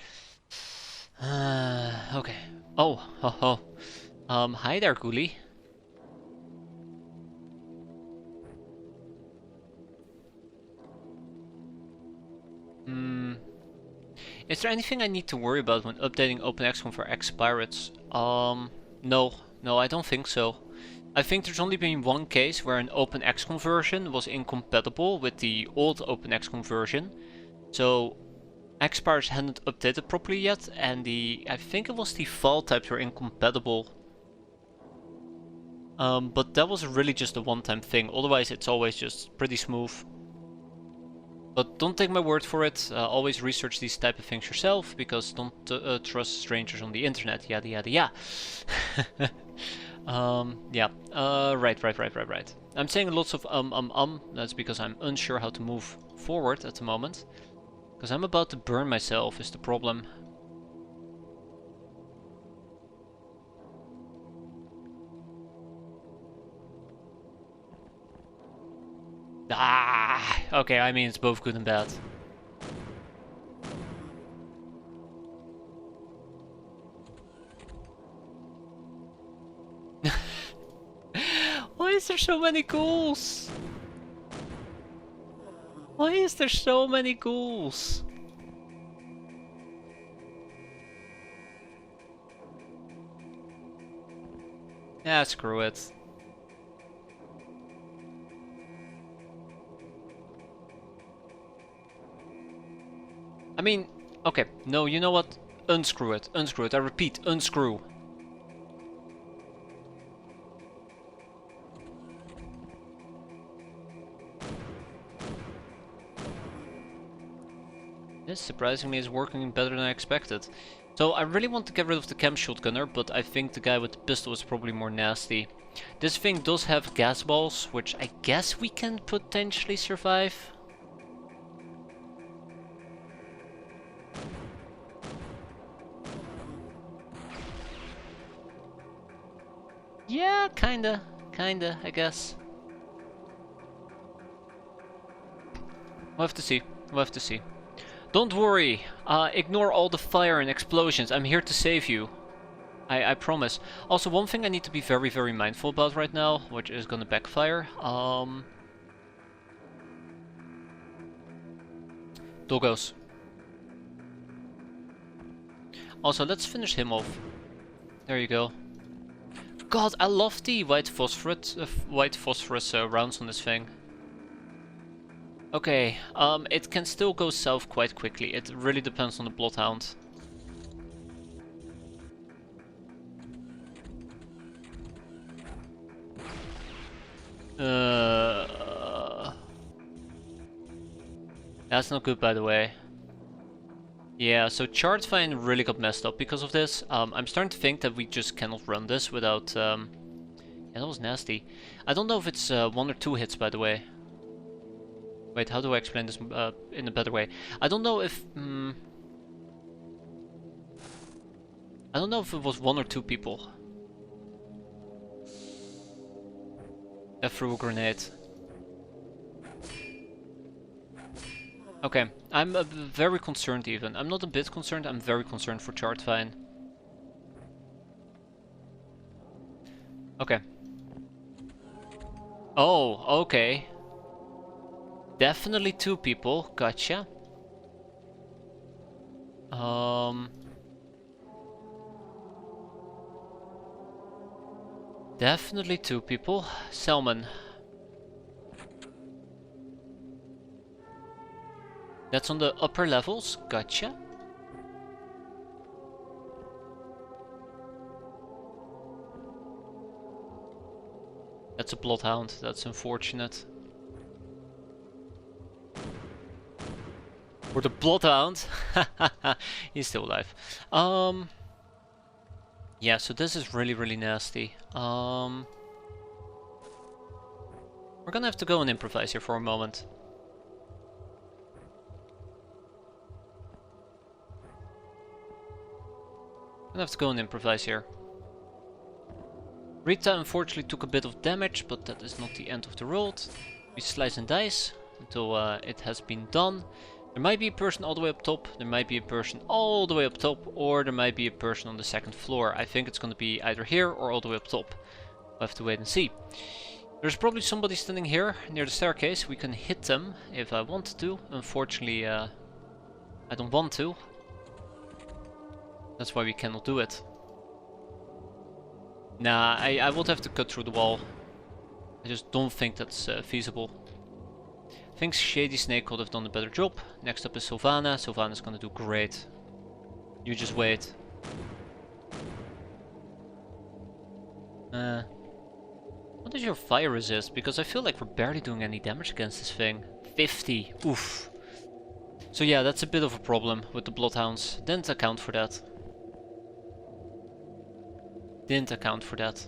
Okay. Oh, ho ho. Hi there, Ghoulie. Is there anything I need to worry about when updating OpenXCon for X-piratez? No, I don't think so. I think there's only been one case where an OpenXCon version was incompatible with the old OpenXCon version. So X-piratez hadn't updated properly yet, and I think it was the file types were incompatible. But that was really just a one-time thing. Otherwise, it's always just pretty smooth. But don't take my word for it. Always research these type of things yourself, because don't trust strangers on the internet. Yada yada yeah. Yeah. Right. I'm saying lots of That's because I'm unsure how to move forward at the moment. Because I'm about to burn myself is the problem. Ah, okay, I mean it's both good and bad. Why is there so many ghouls? Why is there so many ghouls? Yeah, screw it. mean, okay, no, you know what? Unscrew it, unscrew it. I repeat, unscrew. This surprisingly is working better than I expected. So I really want to get rid of the chem shotgunner, but I think the guy with the pistol is probably more nasty. This thing does have gas balls, which I guess we can potentially survive. Yeah, kinda, I guess. We'll have to see, we'll have to see. Don't worry, ignore all the fire and explosions, I'm here to save you. I promise. Also, one thing I need to be very, very mindful about right now, which is gonna backfire. Doggos. Also, let's finish him off. There you go. God, I love the white phosphorus rounds on this thing. Okay, it can still go south quite quickly. It really depends on the Bloodhound. That's not good, by the way. Yeah, so Chartvine really got messed up because of this. I'm starting to think that we just cannot run this without... Yeah, that was nasty. I don't know if it's 1 or 2 hits, by the way. Wait, how do I explain this in a better way? I don't know if... I don't know if it was 1 or 2 people that threw a grenade. Okay, I'm very concerned even. I'm not a bit concerned, I'm very concerned for Chartvine. Okay. Oh, okay. Definitely 2 people, gotcha. Definitely 2 people. Salmon. That's on the upper levels, gotcha. That's a Bloodhound, that's unfortunate. Or the Bloodhound. He's still alive. Yeah, so this is really, really nasty. We're gonna have to go and improvise here for a moment. Gonna have to go and improvise here. Rita unfortunately took a bit of damage, but that is not the end of the world. We slice and dice until it has been done. There might be a person all the way up top, there might be a person all the way up top, or there might be a person on the 2nd floor. I think it's gonna be either here or all the way up top. We'll have to wait and see. There's probably somebody standing here near the staircase. We can hit them if I want to. Unfortunately, I don't want to. That's why we cannot do it. Nah, I would have to cut through the wall. I just don't think that's feasible. I think Shady Snake could have done a better job. Next up is Sylvana. Sylvana's gonna do great. You just wait. What is your fire resist? Because I feel like we're barely doing any damage against this thing. 50. Oof. So yeah, that's a bit of a problem with the Bloodhounds. Didn't account for that. Didn't account for that.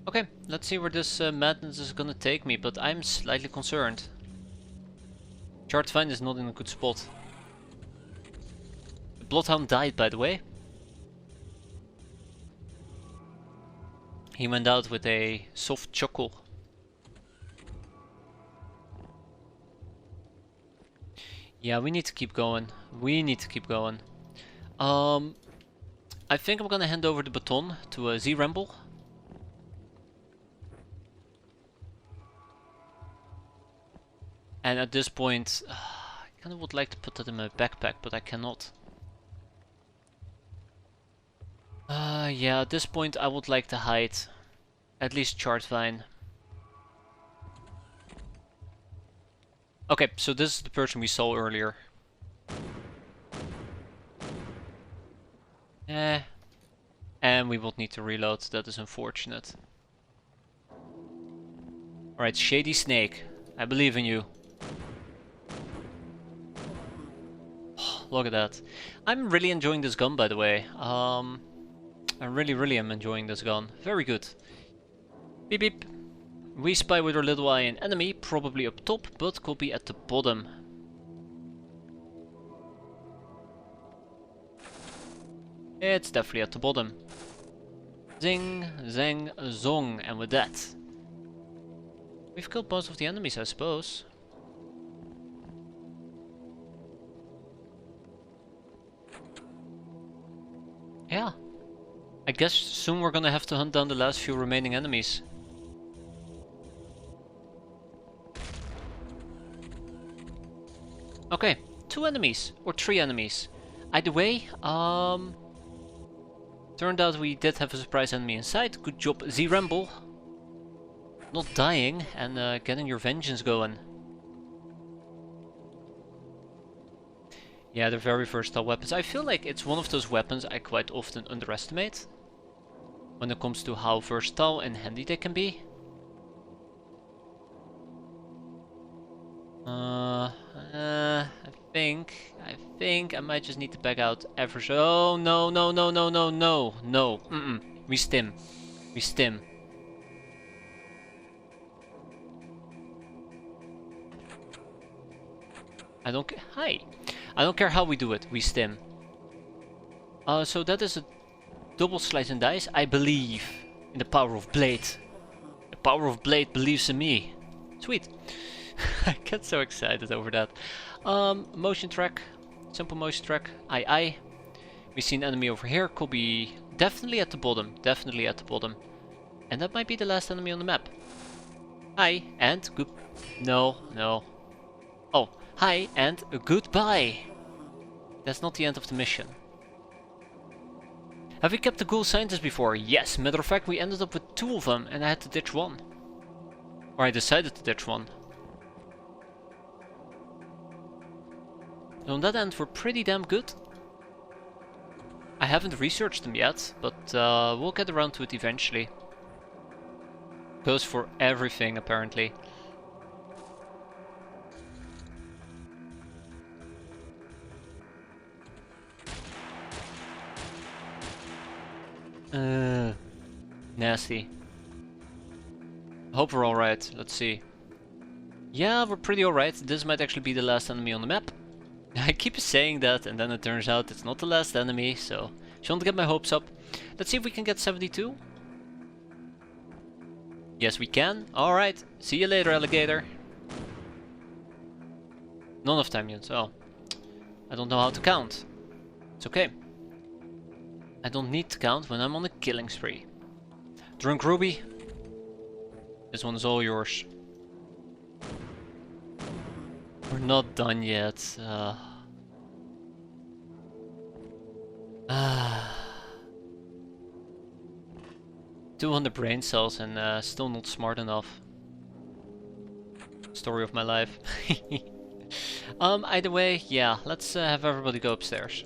Okay, let's see where this madness is gonna take me, but I'm slightly concerned. Chartvine is not in a good spot. The Bloodhound died, by the way. He went out with a soft chuckle. Yeah, we need to keep going. We need to keep going. I think I'm gonna hand over the baton to Z-Ramble. And at this point, I kind of would like to put that in my backpack, but I cannot. Yeah, at this point I would like to hide. At least Chartvine. Okay, so this is the person we saw earlier. And we will need to reload, that is unfortunate. Alright, Shady Snake. I believe in you. Look at that. I'm really enjoying this gun, by the way. I really am enjoying this gun. Very good. Beep beep. We spy with our little eye an enemy, probably up top, but could be at the bottom. It's definitely at the bottom. Zing, zang, zong, and with that, we've killed most of the enemies, I suppose. Yeah. I guess soon we're gonna have to hunt down the last few remaining enemies. Okay, 2 enemies, or 3 enemies. Either way, turned out we did have a surprise enemy inside. Good job, Z-Ramble. Not dying and getting your vengeance going. Yeah, they're very versatile weapons. I feel like it's one of those weapons I quite often underestimate when it comes to how versatile and handy they can be. I think I might just need to back out ever so. Oh, no. We stim. I don't care. Hi. I don't care how we do it. We stim. So that is a double slice and dice. I believe in the power of Blade. The power of Blade believes in me. Sweet. I get so excited over that. Motion track. Simple motion track. Aye. We see an enemy over here. Could be definitely at the bottom. And that might be the last enemy on the map. Hi, and good. No. Oh, hi, and goodbye. That's not the end of the mission. Have we kept the ghoul scientist before? Yes, matter of fact, we ended up with 2 of them, and I had to ditch one. Or I decided to ditch one. So on that end, we're pretty damn good. I haven't researched them yet, but we'll get around to it eventually. Goes for everything, apparently. Nasty. Hope we're alright. Let's see. Yeah, we're pretty alright. This might actually be the last enemy on the map. I keep saying that, and then it turns out it's not the last enemy, so shouldn't get my hopes up. Let's see if we can get 72. Yes, we can. Alright. See you later, alligator. None of time units. Oh. I don't know how to count. It's okay. I don't need to count when I'm on a killing spree. Drunk Ruby. This one is all yours. We're not done yet. 200 brain cells and still not smart enough. Story of my life. Either way, yeah, let's have everybody go upstairs.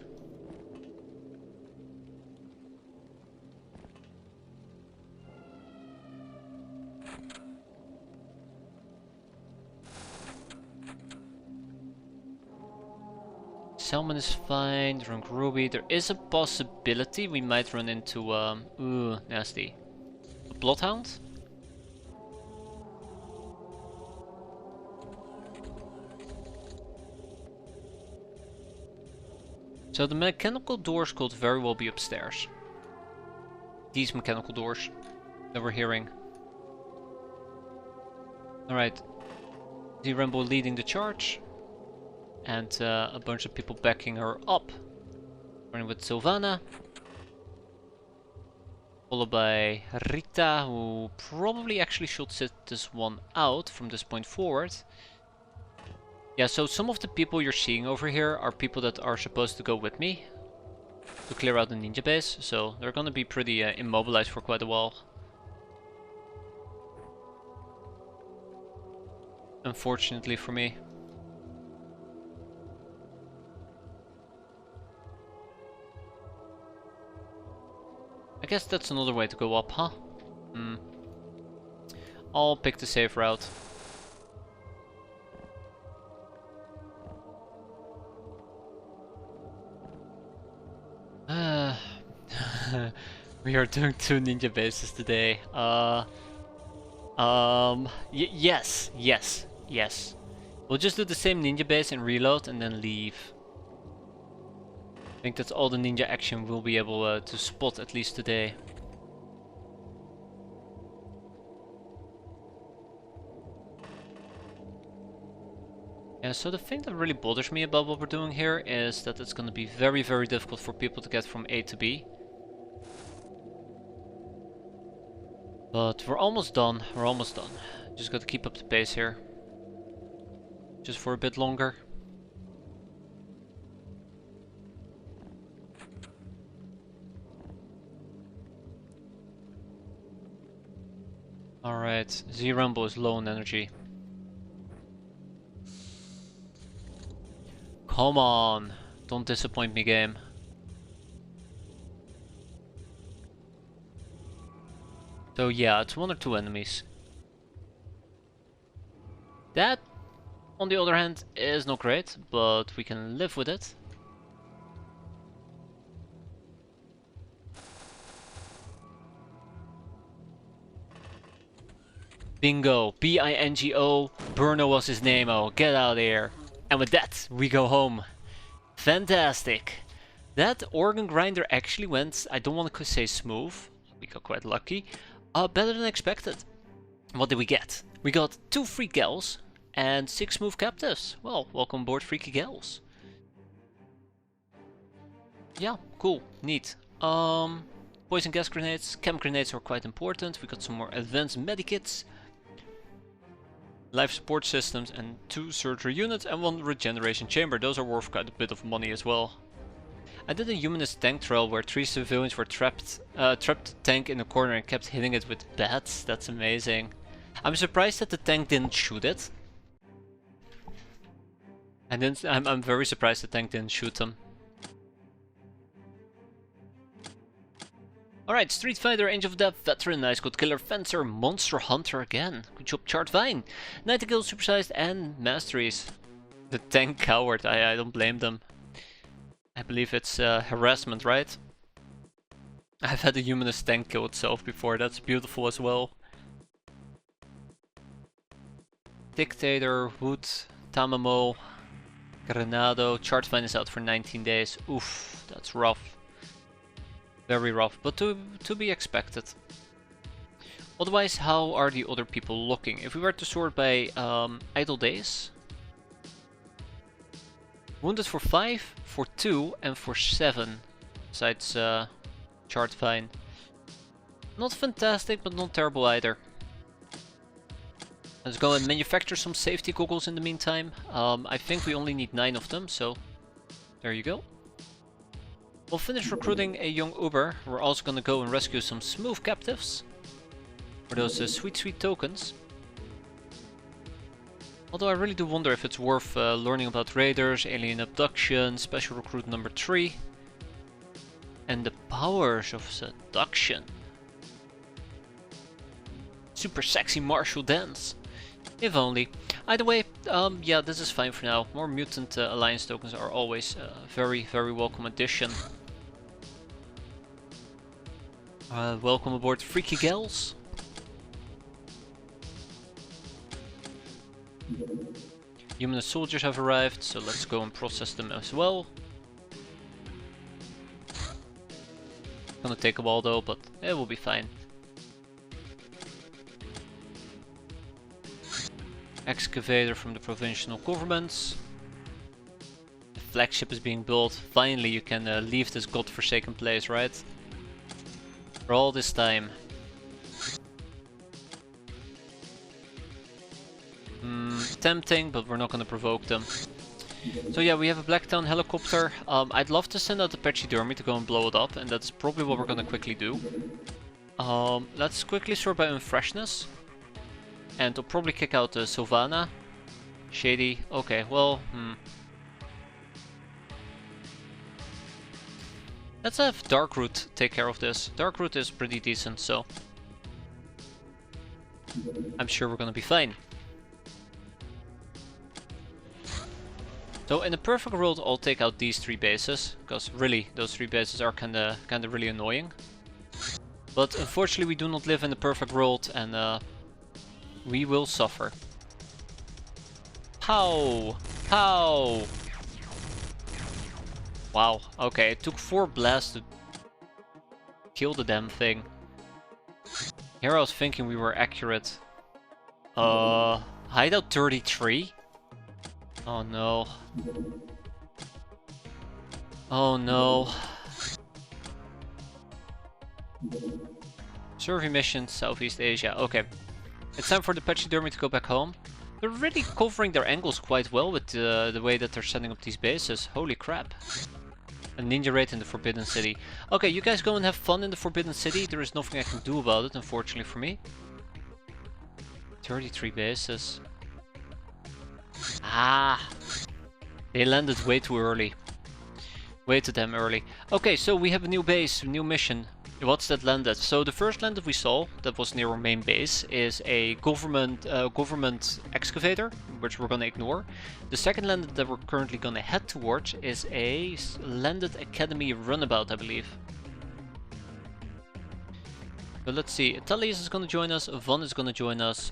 Salmon is fine, Drunk Ruby. There is a possibility we might run into, ooh, nasty. A Bloodhound? So the mechanical doors could very well be upstairs. These mechanical doors that we're hearing. Alright. Z-Rambo leading the charge. And a bunch of people backing her up. Running with Sylvana. Followed by Rita, who probably actually should sit this one out from this point forward. Yeah, so some of the people you're seeing over here are people that are supposed to go with me. to clear out the ninja base, so they're gonna be pretty immobilized for quite a while. Unfortunately for me. I guess that's another way to go up, huh? I'll pick the safe route. We are doing 2 ninja bases today. Yes. We'll just do the same ninja base and reload and then leave. I think that's all the ninja action we'll be able to spot at least today. Yeah, so the thing that really bothers me about what we're doing here is that it's going to be very, very difficult for people to get from A to B. But we're almost done, Just got to keep up the pace here. Just for a bit longer. Alright, Z-Rumble is low on energy. Come on, don't disappoint me, game. So yeah, it's 1 or 2 enemies. That, on the other hand, is not great, but we can live with it. Bingo, B-I-N-G-O, Burno was his name, oh, get out of here. And with that, we go home. Fantastic. That organ grinder actually went, I don't want to say smooth, we got quite lucky, better than expected. What did we get? We got 2 free gals and 6 smooth captives. Well, welcome aboard, freaky gals. Yeah, cool, neat. Poison gas grenades, chem grenades are quite important. We got some more advanced medikits. Life support systems and 2 surgery units and 1 regeneration chamber. Those are worth quite a bit of money as well. I did a humanist tank trial where 3 civilians were trapped the tank in a corner and kept hitting it with bats. That's amazing. I'm surprised that the tank didn't shoot it. I'm very surprised the tank didn't shoot them. Alright, Street Fighter, Angel of Death, Veteran, Ice Cold Killer, Fencer, Monster Hunter again. Good job, Chart Vine. Nightingale, Supersized, and Masteries. The tank coward, I don't blame them. I believe it's harassment, right? I've had a humanist tank kill itself before, that's beautiful as well. Dictator, Wood, Tamamo, Granado. Chart Vine is out for 19 days. Oof, that's rough. Very rough, but to be expected. Otherwise, how are the other people looking? If we were to sort by idle days. Wounded for 5, for 2 and for 7. Besides Chart Vine. Not fantastic, but not terrible either. Let's go and manufacture some safety goggles in the meantime. I think we only need 9 of them, so there you go. We'll finish recruiting a young Uber. We're also gonna go and rescue some smooth captives. For those sweet tokens. Although I really do wonder if it's worth learning about raiders, alien abduction, special recruit number 3. And the powers of seduction. Super sexy martial dance. If only. Either way, yeah, this is fine for now. More mutant alliance tokens are always a very, very welcome addition. Welcome aboard, freaky gals. Human soldiers have arrived, so let's go and process them as well. Gonna take a while though, but it will be fine. Excavator from the provincial governments. The flagship is being built. Finally you can leave this godforsaken place, right? For all this time. Tempting, but we're not gonna provoke them. So yeah, we have a Blacktown helicopter. I'd love to send out the Pachydermy to go and blow it up, and that's probably what we're gonna quickly do. Let's quickly sort by unfreshness. And we'll probably kick out the Sylvana. Shady. Okay, well, let's have Darkroot take care of this. Darkroot is pretty decent, so I'm sure we're gonna be fine. So in a perfect world, I'll take out these 3 bases, because really, those 3 bases are kinda really annoying. But unfortunately, we do not live in a perfect world, and we will suffer. Pow! Pow! Wow, okay, it took 4 blasts to kill the damn thing. Here I was thinking we were accurate. Hideout 33? Oh no. Oh no. Survey mission, Southeast Asia. Okay. It's time for the Pachydermy to go back home. They're really covering their angles quite well with the way that they're setting up these bases. Holy crap. A ninja raid in the Forbidden City. Okay, you guys go and have fun in the Forbidden City. There is nothing I can do about it, unfortunately for me. 33 bases. Ah! They landed way too early. Way too damn early. Okay, so we have a new base, a new mission. What's that landed? So the first land that we saw, that was near our main base, is a government excavator, which we're gonna ignore. The second land that we're currently gonna head towards is a landed academy runabout, I believe. So let's see, Italius is gonna join us, Van is gonna join us,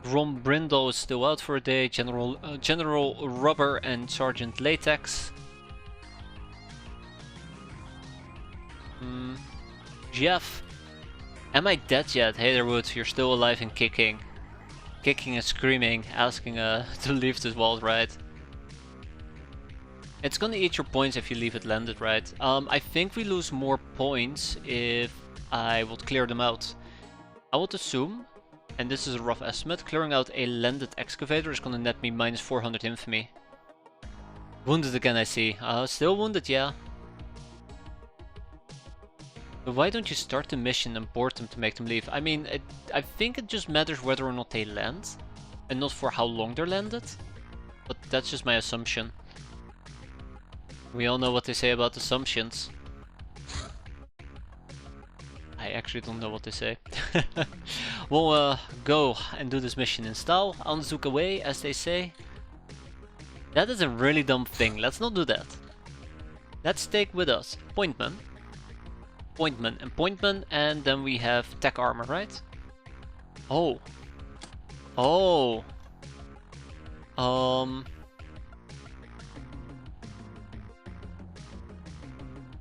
Ron Brindle is still out for a day, General Rubber and Sergeant Latex. Jeff, am I dead yet? Hey there, Woods, you're still alive and kicking. Kicking and screaming, asking to leave this world, right? It's gonna eat your points if you leave it landed, right? I think we lose more points if I would clear them out. I would assume, and this is a rough estimate, clearing out a landed excavator is gonna net me minus 400 infamy. Wounded again, I see. Still wounded, yeah. But why don't you start the mission and board them to make them leave? I mean, I think it just matters whether or not they land, and not for how long they're landed. But that's just my assumption. We all know what they say about assumptions. I actually don't know what they say. We'll go and do this mission in style. Anzook away, as they say. That is a really dumb thing. Let's not do that. Let's take with us Pointman. Pointman, and then we have tech armor, right? Oh. Oh.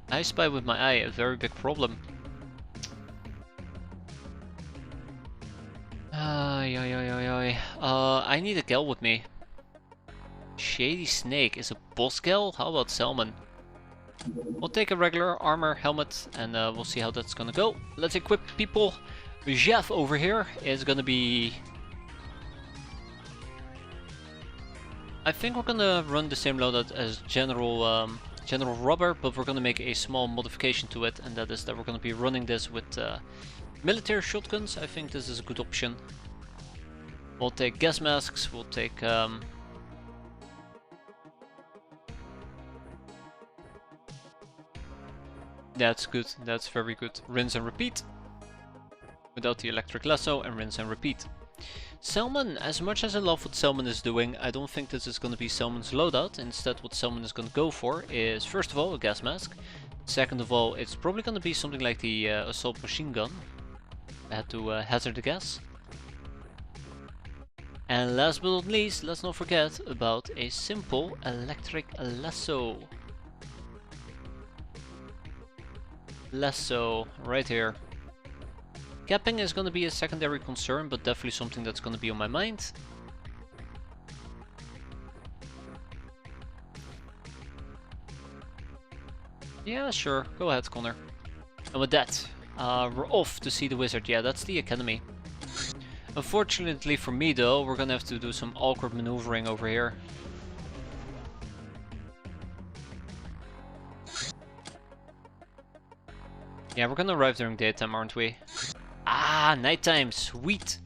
I spy with my eye, a very big problem. I need a gal with me. Shady Snake is a boss gal? How about Salmon? We'll take a regular armor helmet and we'll see how that's gonna go. Let's equip people. Jeff over here is gonna be... I think we're gonna run the same loadout as General Rubber, but we're gonna make a small modification to it, and that is that we're gonna be running this with military shotguns. I think this is a good option. We'll take gas masks, we'll take... That's good, that's very good. Rinse and repeat. Without the electric lasso, and rinse and repeat. Salmon, as much as I love what Salmon is doing, I don't think this is going to be Salmon's loadout. Instead, what Salmon is going to go for is, first of all, a gas mask. Second of all, it's probably going to be something like the assault machine gun. I had to hazard a guess. And last but not least, let's not forget about a simple electric lasso. Lasso, right here. Capping is going to be a secondary concern, but definitely something that's going to be on my mind. Yeah, sure. Go ahead, Connor. And with that, we're off to see the wizard. Yeah, that's the academy. Unfortunately for me though, we're gonna have to do some awkward maneuvering over here. Yeah, we're gonna arrive during daytime, aren't we? Ah, nighttime, sweet!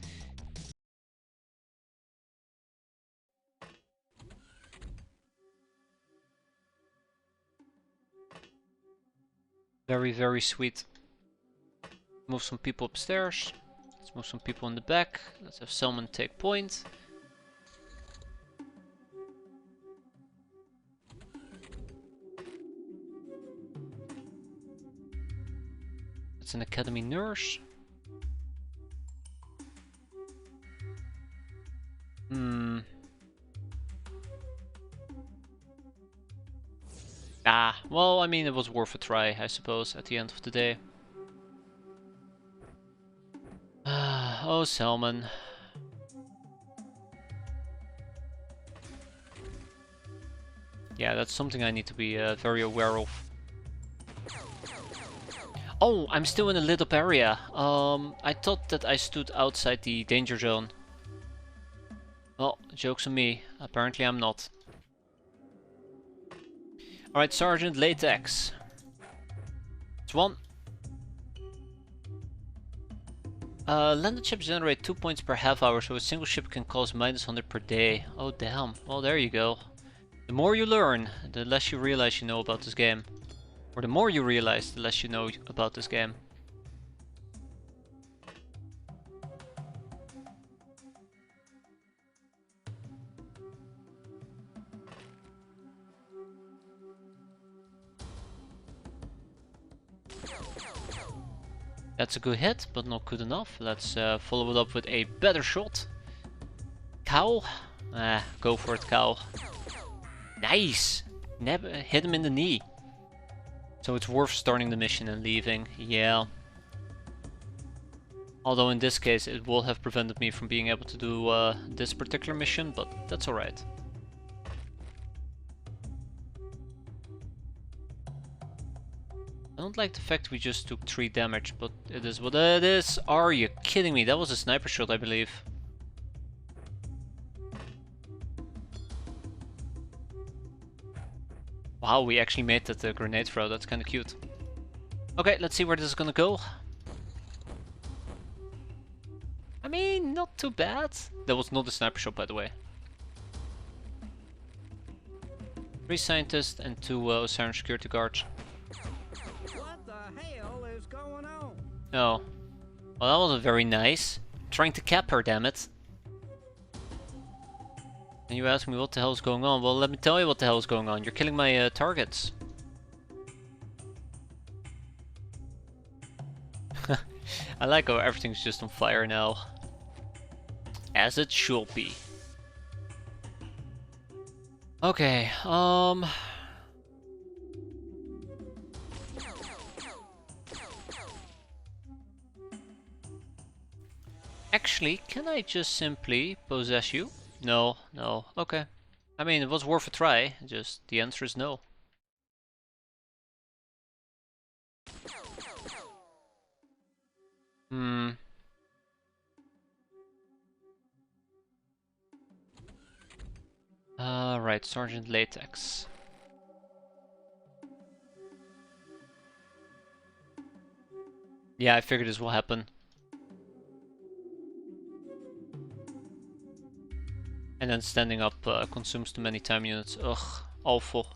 Very, very sweet. Move some people upstairs. Let's move some people in the back. Let's have Selman take point. It's an academy nurse. Ah, well, I mean, it was worth a try, I suppose, at the end of the day. Oh, Selman. Yeah, that's something I need to be very aware of. Oh, I'm still in a lit up area. I thought that I stood outside the danger zone. Well, joke's on me. Apparently I'm not. Alright, Sergeant Latex. It's one. Landed ships generate 2 points per half hour, so a single ship can cost -100 per day. Oh damn. Well, there you go. The more you learn, the less you realize you know about this game. Or the more you realize, the less you know about this game. That's a good hit, but not good enough. Let's follow it up with a better shot. Cow? Go for it, Cow. Nice! Hit him in the knee. So it's worth starting the mission and leaving. Yeah. Although in this case it will have prevented me from being able to do this particular mission, but that's alright. I don't like the fact we just took 3 damage, but it is what it is. Are you kidding me? That was a sniper shot, I believe. Wow, we actually made that grenade throw. That's kind of cute. Okay, let's see where this is gonna go. I mean, not too bad. That was not a sniper shot, by the way. 3 scientists and 2 Osiris security guards. What the hell is going on? Oh. Well, that wasn't very nice. I'm trying to cap her, damn it. And you ask me what the hell is going on? Well, let me tell you what the hell is going on. You're killing my targets. I like how everything's just on fire now. As it should be. Okay, actually, can I just simply possess you? No, no, okay. I mean, it was worth a try, just the answer is no. Right, Sergeant Latex. Yeah, I figured this will happen. And then standing up consumes too many time units. Ugh, awful.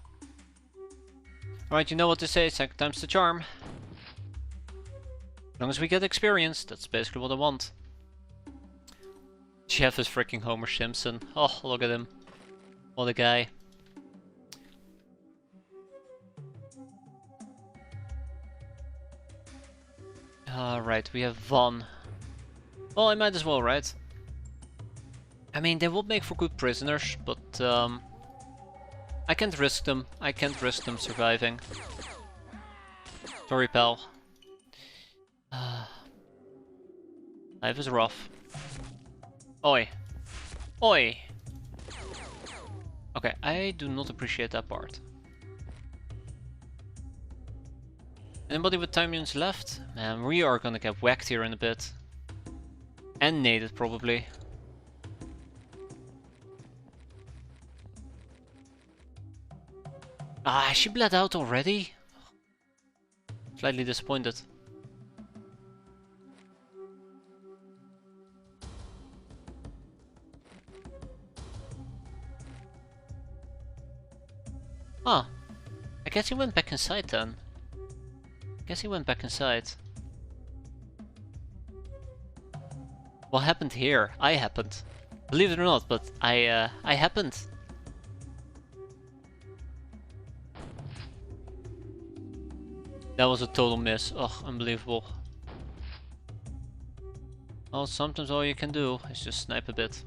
Alright, you know what to say, second time's the charm. As long as we get experience, that's basically what I want. Jeff is freaking Homer Simpson. Oh, look at him. What a guy. Alright, we have Von. Well, I might as well, right? I mean, they would make for good prisoners, but I can't risk them. I can't risk them surviving. Sorry, pal. Life is rough. Oi. Oi! Okay, I do not appreciate that part. Anybody with time units left? Man, we are gonna get whacked here in a bit. And naded probably. Ah, she bled out already? Slightly disappointed. Huh. I guess he went back inside then. Guess he went back inside. What happened here? I happened. Believe it or not, but I happened. That was a total miss. Ugh, unbelievable. Well, sometimes all you can do is just snipe a bit.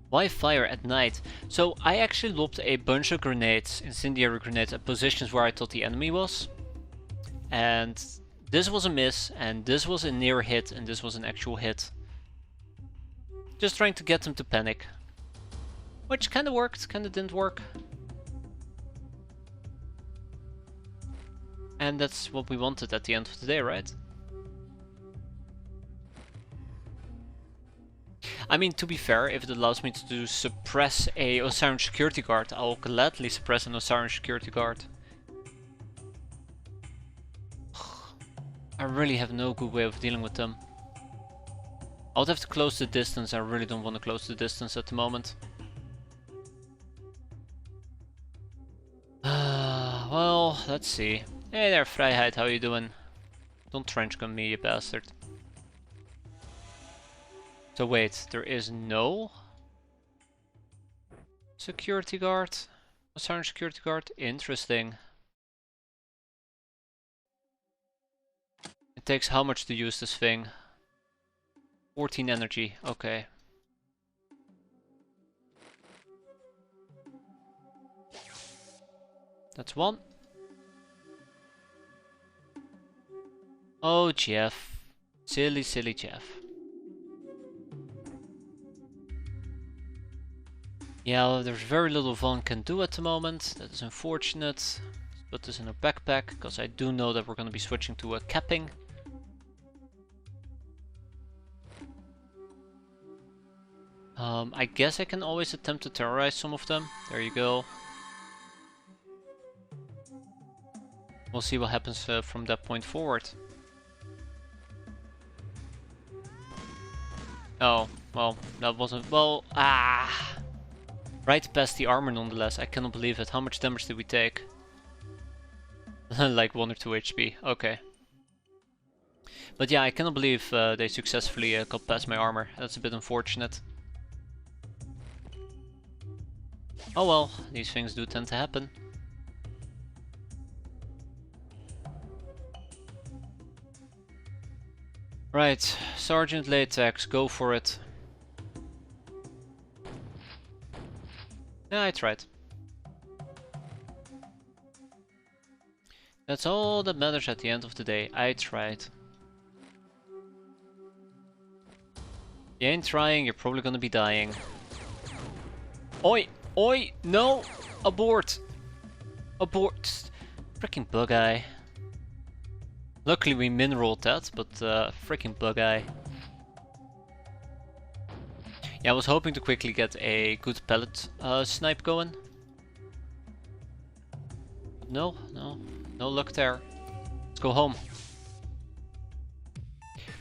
Why fire at night? So I actually lobbed a bunch of grenades, incendiary grenades, at positions where I thought the enemy was. And this was a miss, and this was a near hit, and this was an actual hit. Just trying to get them to panic. Which kinda worked, kinda didn't work. And that's what we wanted at the end of the day, right? I mean, to be fair, if it allows me to suppress a Osiris security guard, I'll gladly suppress an Osiris security guard. I really have no good way of dealing with them. I would have to close the distance. I really don't want to close the distance at the moment. Well, let's see. Hey there, Vrijheid, how you doing? Don't trench gun me, you bastard. So wait, there is no security guard? Osiris security guard? Interesting. It takes how much to use this thing? 14 energy, okay. That's one. Oh, Jeff. Silly, silly Jeff. Yeah, well, there's very little Vaughn can do at the moment. That is unfortunate. Let's put this in our backpack, because I do know that we're going to be switching to a capping. I guess I can always attempt to terrorize some of them. There you go. We'll see what happens from that point forward. Oh, well, that wasn't... Well, right past the armor nonetheless. I cannot believe it. How much damage did we take? Like 1 or 2 HP. Okay. But yeah, I cannot believe they successfully got past my armor. That's a bit unfortunate. Oh well, these things do tend to happen. Right, Sergeant Latex, go for it. Yeah, I tried. That's all that matters at the end of the day. I tried. You ain't trying, you're probably gonna be dying. Oi! Oi! No! Abort! Abort! Freaking bug eye. Luckily we mineraled that, but freaking bug eye. Yeah, I was hoping to quickly get a good pellet snipe going. No luck there. Let's go home.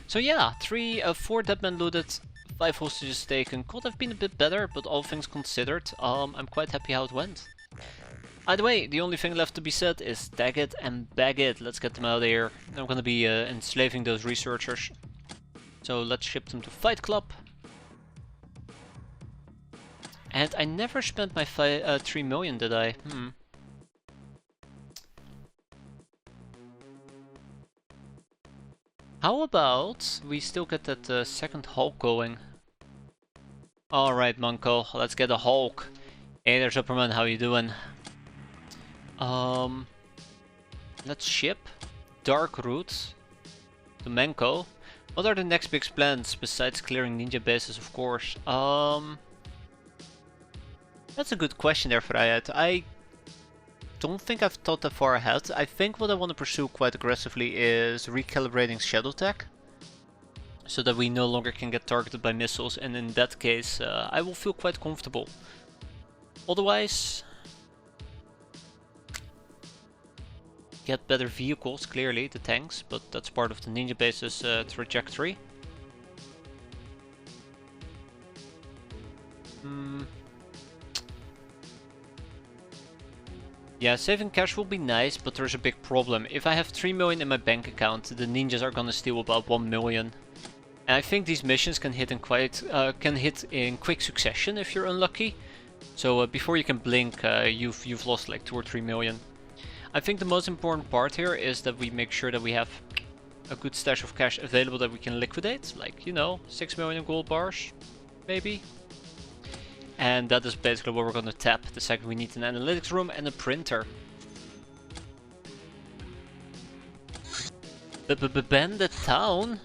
So yeah, 4 deadmen looted, 5 hostages taken. Could have been a bit better, but all things considered, I'm quite happy how it went. Either way, the only thing left to be said is tag it and bag it. Let's get them out of here. I'm gonna be enslaving those researchers. So let's ship them to Fight Club. And I never spent my 3 million, did I? How about we still get that second Hulk going? Alright, Monko, let's get a Hulk. Hey there, Superman, how you doing? Let's ship Dark Route to Menko. What are the next big plans besides clearing ninja bases, of course? That's a good question there, Vrijheid. don't think I've thought that far ahead. I think what I want to pursue quite aggressively is recalibrating Shadow Tech, so that we no longer can get targeted by missiles, and in that case I will feel quite comfortable. Otherwise, get better vehicles, clearly, the tanks, but that's part of the ninja base's trajectory. Yeah, saving cash will be nice, but there's a big problem. If I have 3 million in my bank account, the ninjas are gonna steal about 1 million. And I think these missions can hit in quick succession if you're unlucky. So before you can blink, you've lost like 2 or 3 million. I think the most important part here is that we make sure that we have a good stash of cash available that we can liquidate. Like, you know, 6 million gold bars, maybe. And that is basically what we're going to tap. The second we need an analytics room and a printer. Bandit town?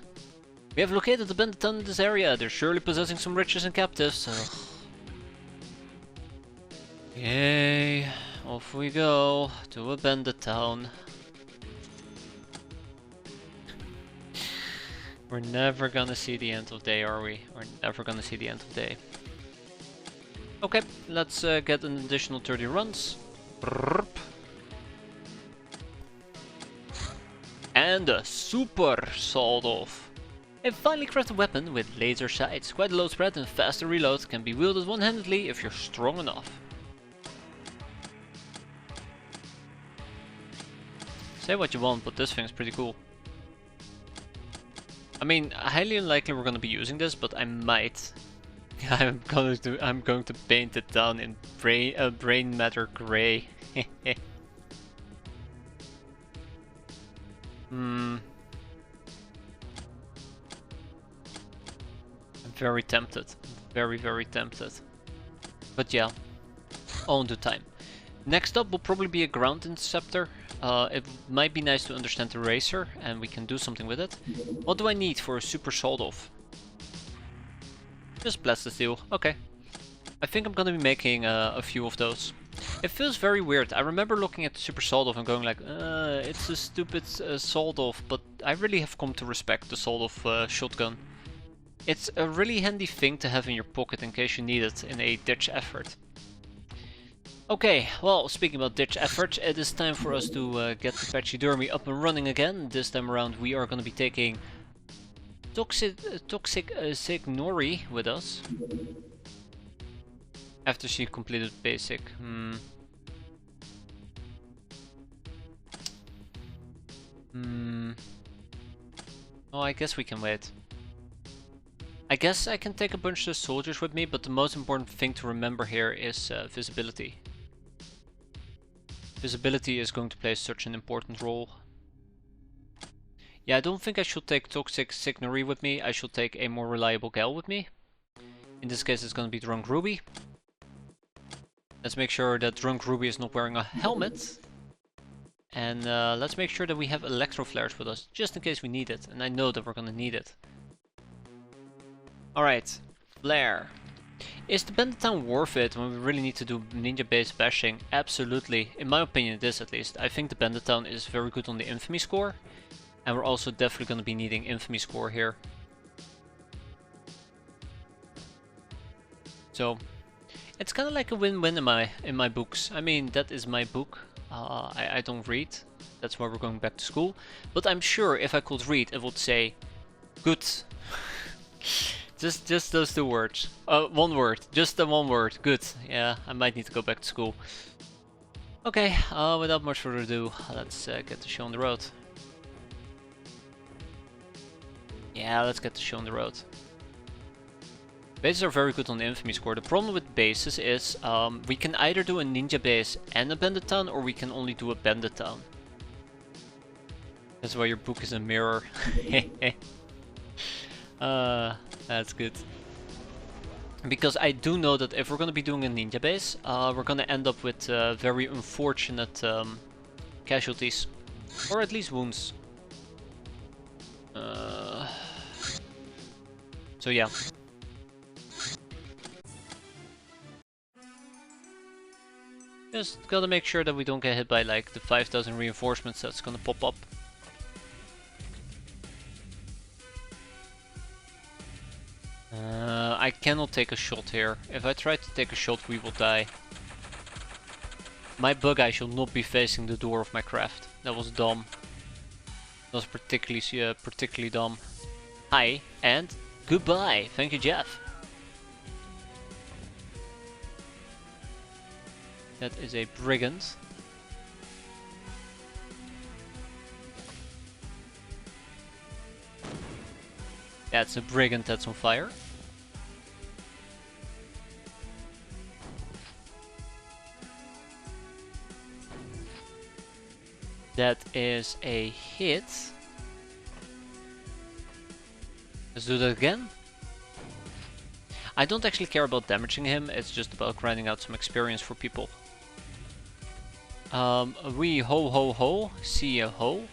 We have located the bandit town in this area. They're surely possessing some riches and captives. Yay, off we go to a bandit town. We're never gonna see the end of day, are we? We're never gonna see the end of day. Okay, let's get an additional 30 runs. And a super sawed-off. A finely crafted weapon with laser sights, quite a low spread and faster reload, can be wielded one-handedly if you're strong enough. Say what you want, but this thing's pretty cool. I mean, highly unlikely we're gonna be using this, but I might. I'm going to paint it down in brain matter gray. I'm very tempted. Very, very tempted. But yeah, all in due time. Next up will probably be a ground interceptor. It might be nice to understand the racer, and we can do something with it. What do I need for a super sawed-off? Just blast the steel. Okay. I think I'm gonna be making a few of those. It feels very weird. I remember looking at the super sawed-off and going like, it's a stupid sawed-off, but I really have come to respect the sawed-off shotgun. It's a really handy thing to have in your pocket in case you need it in a ditch effort. Okay, well, speaking about ditch efforts, it is time for us to get the Pachydermy up and running again. This time around we are going to be taking Toxic Signori with us. After she completed basic. Oh, I guess we can wait. I guess I can take a bunch of soldiers with me, but the most important thing to remember here is visibility. Visibility is going to play such an important role. Yeah, I don't think I should take Toxic Signori with me. I should take a more reliable gal with me. In this case it's going to be Drunk Ruby. Let's make sure that Drunk Ruby is not wearing a helmet. And let's make sure that we have electro flares with us, just in case we need it. And I know that we're going to need it. Alright, flare. Is the Bandit Town worth it when we really need to do ninja based bashing? Absolutely. In my opinion it is, at least. I think the Bandit Town is very good on the infamy score. And we're also definitely going to be needing infamy score here. So it's kind of like a win-win in my books. I mean, that is my book. I don't read. That's why we're going back to school. But I'm sure if I could read, it would say good. Just those two words. One word. Just the one word. Good. Yeah, I might need to go back to school. Okay, without much further ado, let's get the show on the road. Yeah, let's get the show on the road. Bases are very good on the infamy score. The problem with bases is we can either do a ninja base and a bandit town, or we can only do a bandit town. That's why your book is a mirror. That's good. Because I do know that if we're going to be doing a ninja base, we're going to end up with very unfortunate casualties. Or at least wounds. So yeah. Just gotta make sure that we don't get hit by like the 5,000 reinforcements that's gonna pop up. I cannot take a shot here. If I try to take a shot, we will die. My bug eye should not be facing the door of my craft. That was dumb. That was particularly dumb. Hi, and goodbye. Thank you, Jeff. That is a brigand. That's a brigand that's on fire. That is a hit. Let's do that again. I don't actually care about damaging him, it's just about grinding out some experience for people. We ho ho ho, see a ho.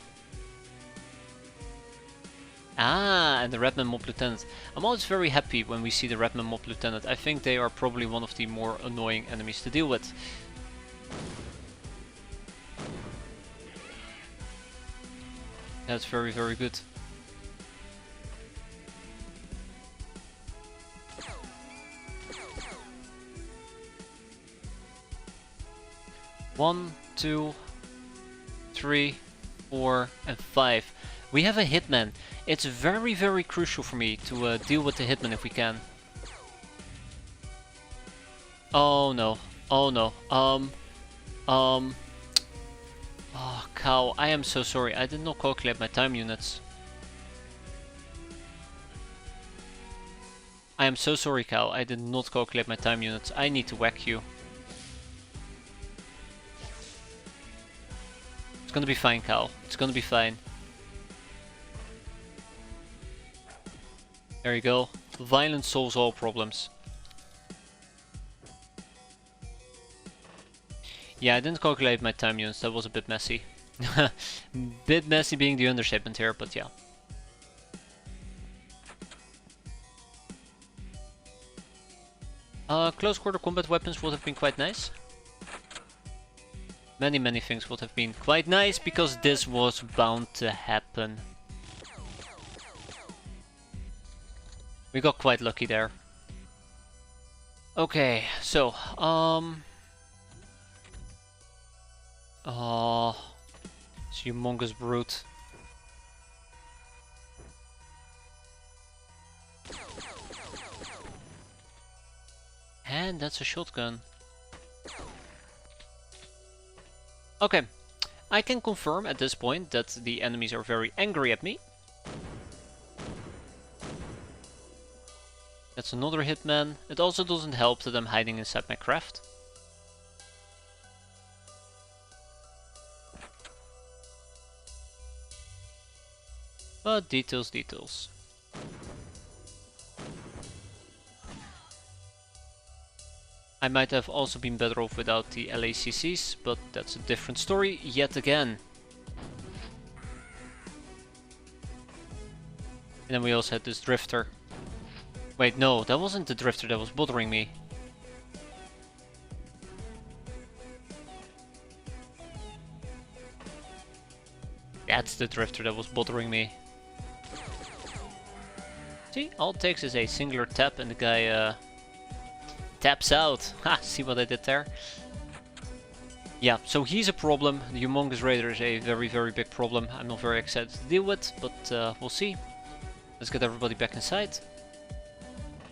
Ah, and the Redman Mob Lieutenant. I'm always very happy when we see the Redman Mob Lieutenant. I think they are probably one of the more annoying enemies to deal with. That's very, very good. One, 2, 3, 4, and 5. We have a hitman. It's very, very crucial for me to deal with the hitman if we can. Oh no. Oh no. Oh, cow. I am so sorry. I did not calculate my time units. I am so sorry, cow. I did not calculate my time units. I need to whack you. It's gonna be fine, cow. It's gonna be fine. There you go. Violence solves all problems. Yeah, I didn't calculate my time units. That was a bit messy. Bit messy being the understatement here, but yeah. Close quarter combat weapons would have been quite nice. Many things would have been quite nice, because this was bound to happen. We got quite lucky there. Okay, so, it's humongous brute. And that's a shotgun. Okay, I can confirm at this point that the enemies are very angry at me. That's another hitman. It also doesn't help that I'm hiding inside my craft. But details, details. I might have also been better off without the LACCs, but that's a different story yet again. And then we also had this drifter. Wait, no, that wasn't the drifter that was bothering me. That's the drifter that was bothering me. See, all it takes is a singular tap and the guy taps out. Ha, see what I did there? Yeah, so he's a problem. The Humongous Raider is a very, very big problem. I'm not very excited to deal with, but we'll see. Let's get everybody back inside.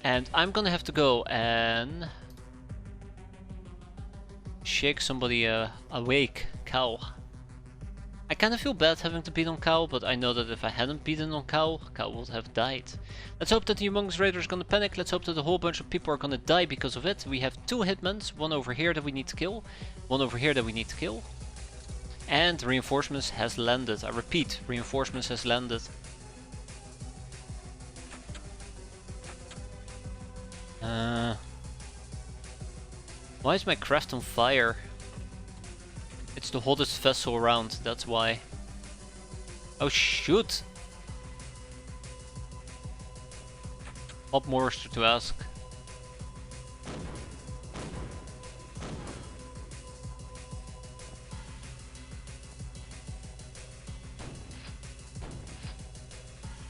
And I'm gonna have to go and shake somebody awake. Cow. I kinda feel bad having to beat on Cow, but I know that if I hadn't beaten on Cow, Cow would have died. Let's hope that the Humongous Raider is gonna panic. Let's hope that a whole bunch of people are gonna die because of it. We have two hitmans, one over here that we need to kill, one over here that we need to kill. And reinforcements has landed. I repeat, reinforcements has landed. Why is my craft on fire? It's the hottest vessel around, that's why. Oh shoot! What more is there to ask?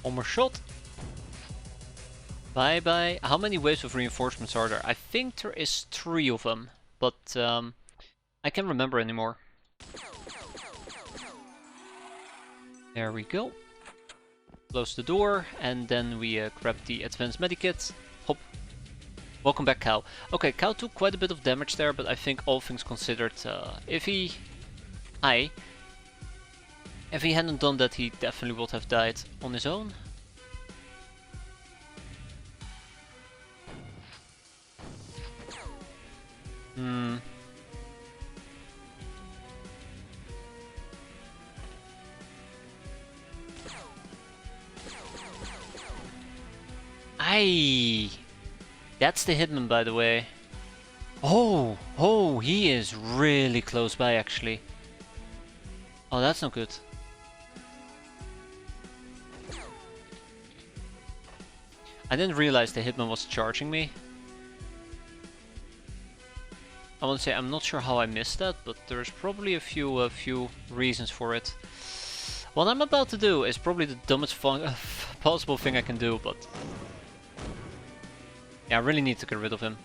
One more shot. Bye bye. How many waves of reinforcements are there? I think there is 3 of them, but I can't remember anymore. There we go. Close the door, and then we grab the advanced medikit. Hop. Welcome back, Cow. Okay, Cow took quite a bit of damage there, but I think all things considered, if he hadn't done that, he definitely would have died on his own. Aye! That's the hitman, by the way. Oh, he is really close by, actually. Oh, that's not good. I didn't realize the hitman was charging me. I want to say I'm not sure how I missed that, but there's probably a few reasons for it. What I'm about to do is probably the dumbest possible thing I can do, but yeah, I really need to get rid of him.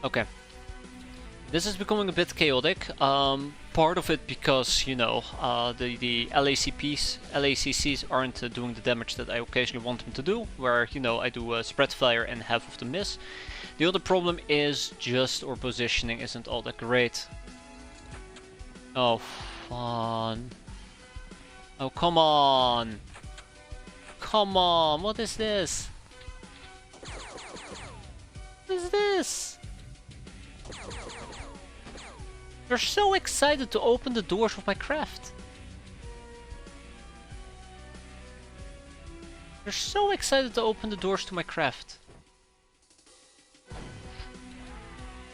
Okay. This is becoming a bit chaotic. Part of it because, you know, the LACCs aren't doing the damage that I occasionally want them to do, where, you know, I do spread fire and half of them miss. The other problem is just our positioning isn't all that great. Oh, fun. Oh, come on. Come on, what is this? What is this? They're so excited to open the doors of my craft. They're so excited to open the doors to my craft.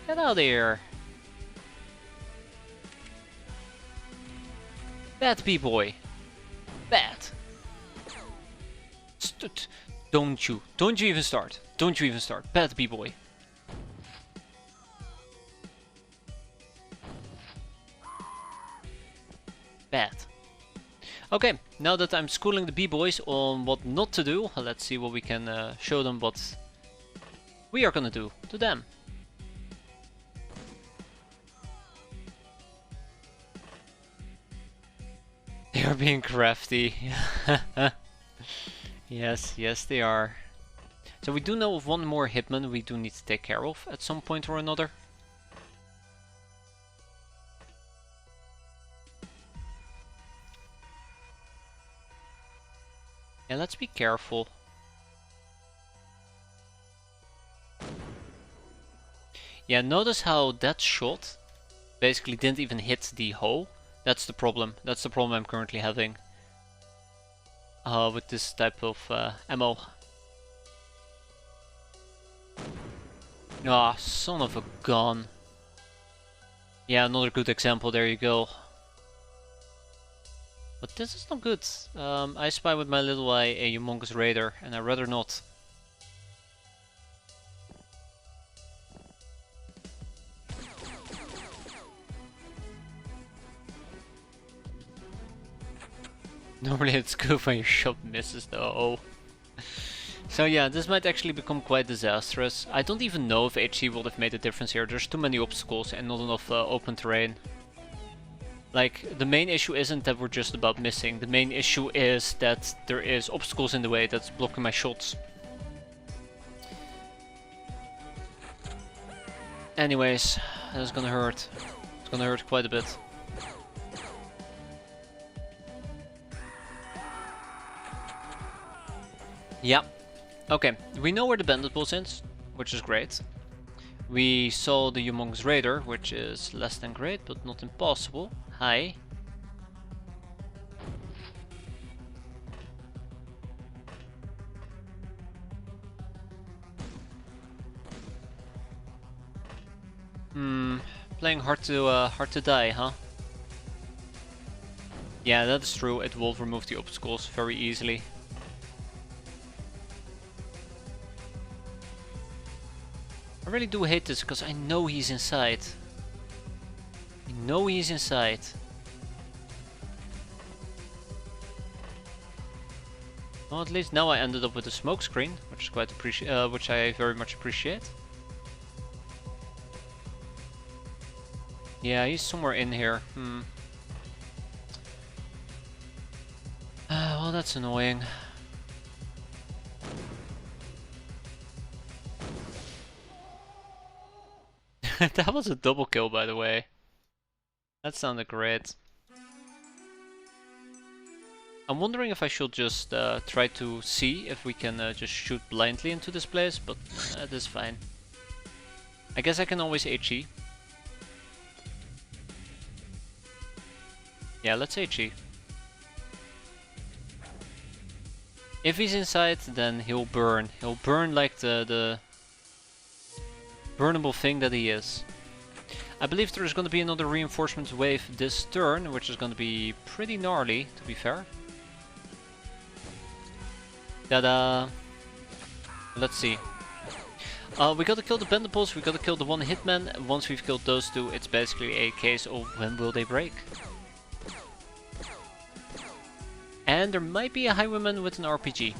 Get out of here. Bad B-boy. Bad. Don't you even start. Don't you even start. Bad B-boy. Bad. Okay, now that I'm schooling the B-boys on what not to do, let's see what we can show them what we are gonna do to them. They are being crafty. Yes, they are. So we do know of one more hitman we do need to take care of at some point or another. Yeah, let's be careful. Yeah, notice how that shot basically didn't even hit the hole. That's the problem. That's the problem I'm currently having with this type of ammo. Ah, son of a gun. Yeah, another good example, there you go. But this is not good. I spy with my little eye a humongous raider, and I'd rather not. Normally it's good when your shot misses though. So yeah, this might actually become quite disastrous. I don't even know if HC would have made a difference here. There's too many obstacles and not enough open terrain. Like, the main issue isn't that we're just about missing. The main issue is that there is obstacles in the way that's blocking my shots. Anyways, that's gonna hurt. It's gonna hurt quite a bit. Yeah. Okay, we know where the bandit boss is, which is great. We saw the humongous raider, which is less than great, but not impossible. Hi. Playing hard to die, huh? Yeah, that is true. It will remove the obstacles very easily. I really do hate this because I know he's inside. I No, he's inside. Well, at least now I ended up with a smoke screen, which is quite which I very much appreciate. Yeah, he's somewhere in here. Well, that's annoying. That was a double kill, by the way. That sounded great. I'm wondering if I should just try to see if we can just shoot blindly into this place, but that is fine. I guess I can always HE. Yeah, let's HE. If he's inside, then he'll burn. He'll burn like the burnable thing that he is. I believe there's going to be another reinforcement wave this turn, which is going to be pretty gnarly, to be fair. Let's see. We gotta kill the Bendables, we gotta kill the one hitman. Once we've killed those two, it's basically a case of when will they break. And there might be a highwayman with an RPG.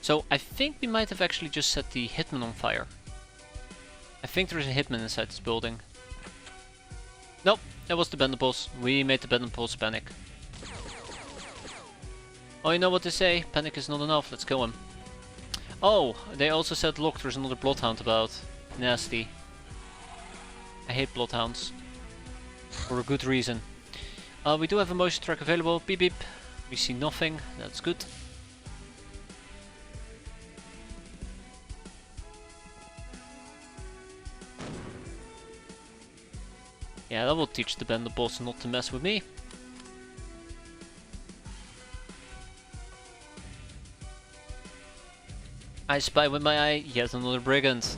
So I think we might have actually just set the hitman on fire. I think there is a hitman inside this building. Nope, that was the Bendables. We made the Bendables panic. Oh, you know what they say? Panic is not enough, let's kill him. Oh, they also said, look, there's another Bloodhound about. Nasty. I hate Bloodhounds. For a good reason. We do have a motion track available. Beep beep. We see nothing, that's good. Yeah, that will teach the Bendables not to mess with me. I spy with my eye yet another brigand.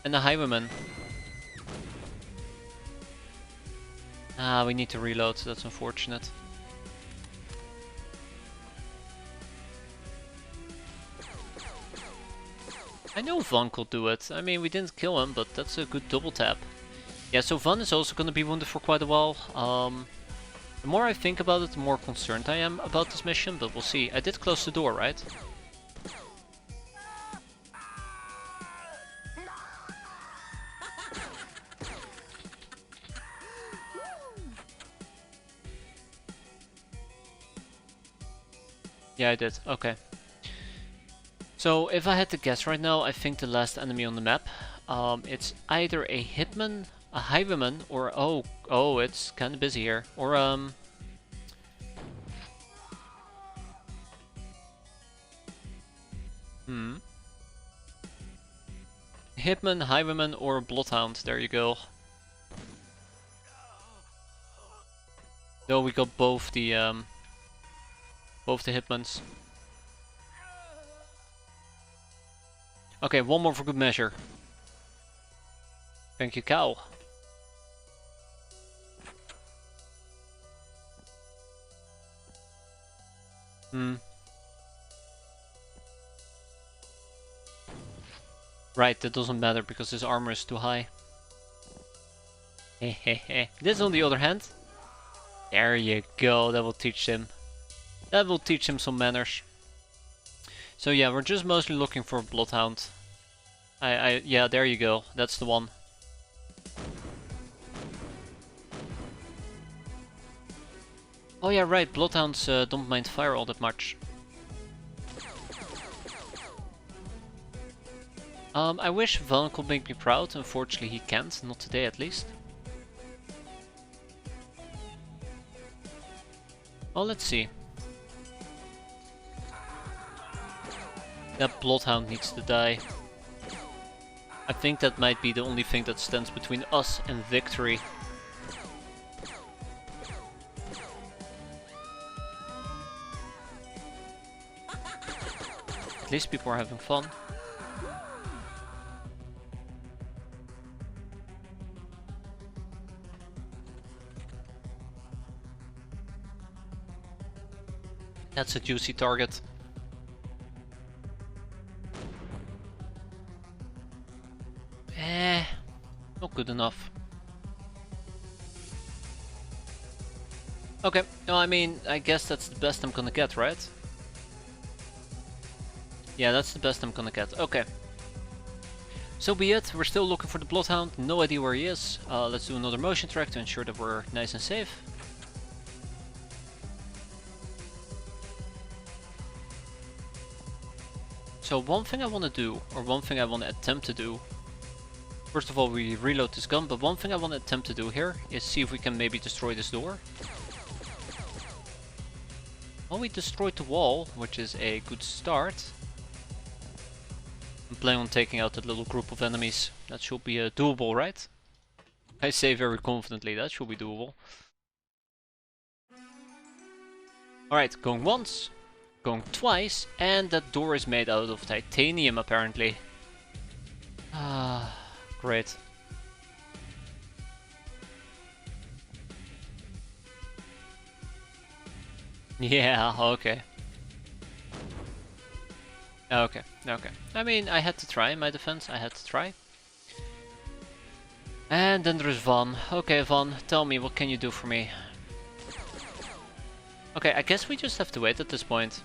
And a highwayman. Ah, we need to reload, so that's unfortunate. I know Van could do it. I mean, we didn't kill him, but that's a good double tap. Yeah, so Van is also going to be wounded for quite a while. The more I think about it, the more concerned I am about this mission, but we'll see. I did close the door, right? Yeah, I did. Okay. So, if I had to guess right now, I think the last enemy on the map, it's either a hitman, a highwayman, or oh, it's kind of busy here, or hitman, highwayman, or bloodhound. There you go. No, we got both the hitmans. Okay, one more for good measure. Thank you, cow. Right, that doesn't matter because his armor is too high. Hehehe. This on the other hand. There you go, that will teach him. That will teach him some manners. So yeah, we're just mostly looking for a Bloodhound. Yeah, there you go. That's the one. Oh yeah, right. Bloodhounds don't mind fire all that much. I wish Van could make me proud. Unfortunately, he can't. Not today, at least. Well, let's see. That Bloodhound needs to die. I think that might be the only thing that stands between us and victory. At least people are having fun. That's a juicy target. Not good enough. Okay, no, I mean, I guess that's the best I'm gonna get, right? Yeah, that's the best I'm gonna get. Okay. So be it, we're still looking for the Bloodhound, no idea where he is. Let's do another motion track to ensure that we're nice and safe. So one thing I want to do, or one thing I want to attempt to do, first of all we reload this gun, but one thing I want to attempt to do here is see if we can maybe destroy this door. Well, we destroyed the wall, which is a good start. I'm planning on taking out that little group of enemies. That should be doable, right? I say very confidently, that should be doable. Alright, going once, going twice, and that door is made out of titanium apparently. Ah, great. Yeah, okay. Okay. I mean, I had to try in my defense, I had to try. And then there's Van. Okay, Van, tell me, what can you do for me? Okay, I guess we just have to wait at this point.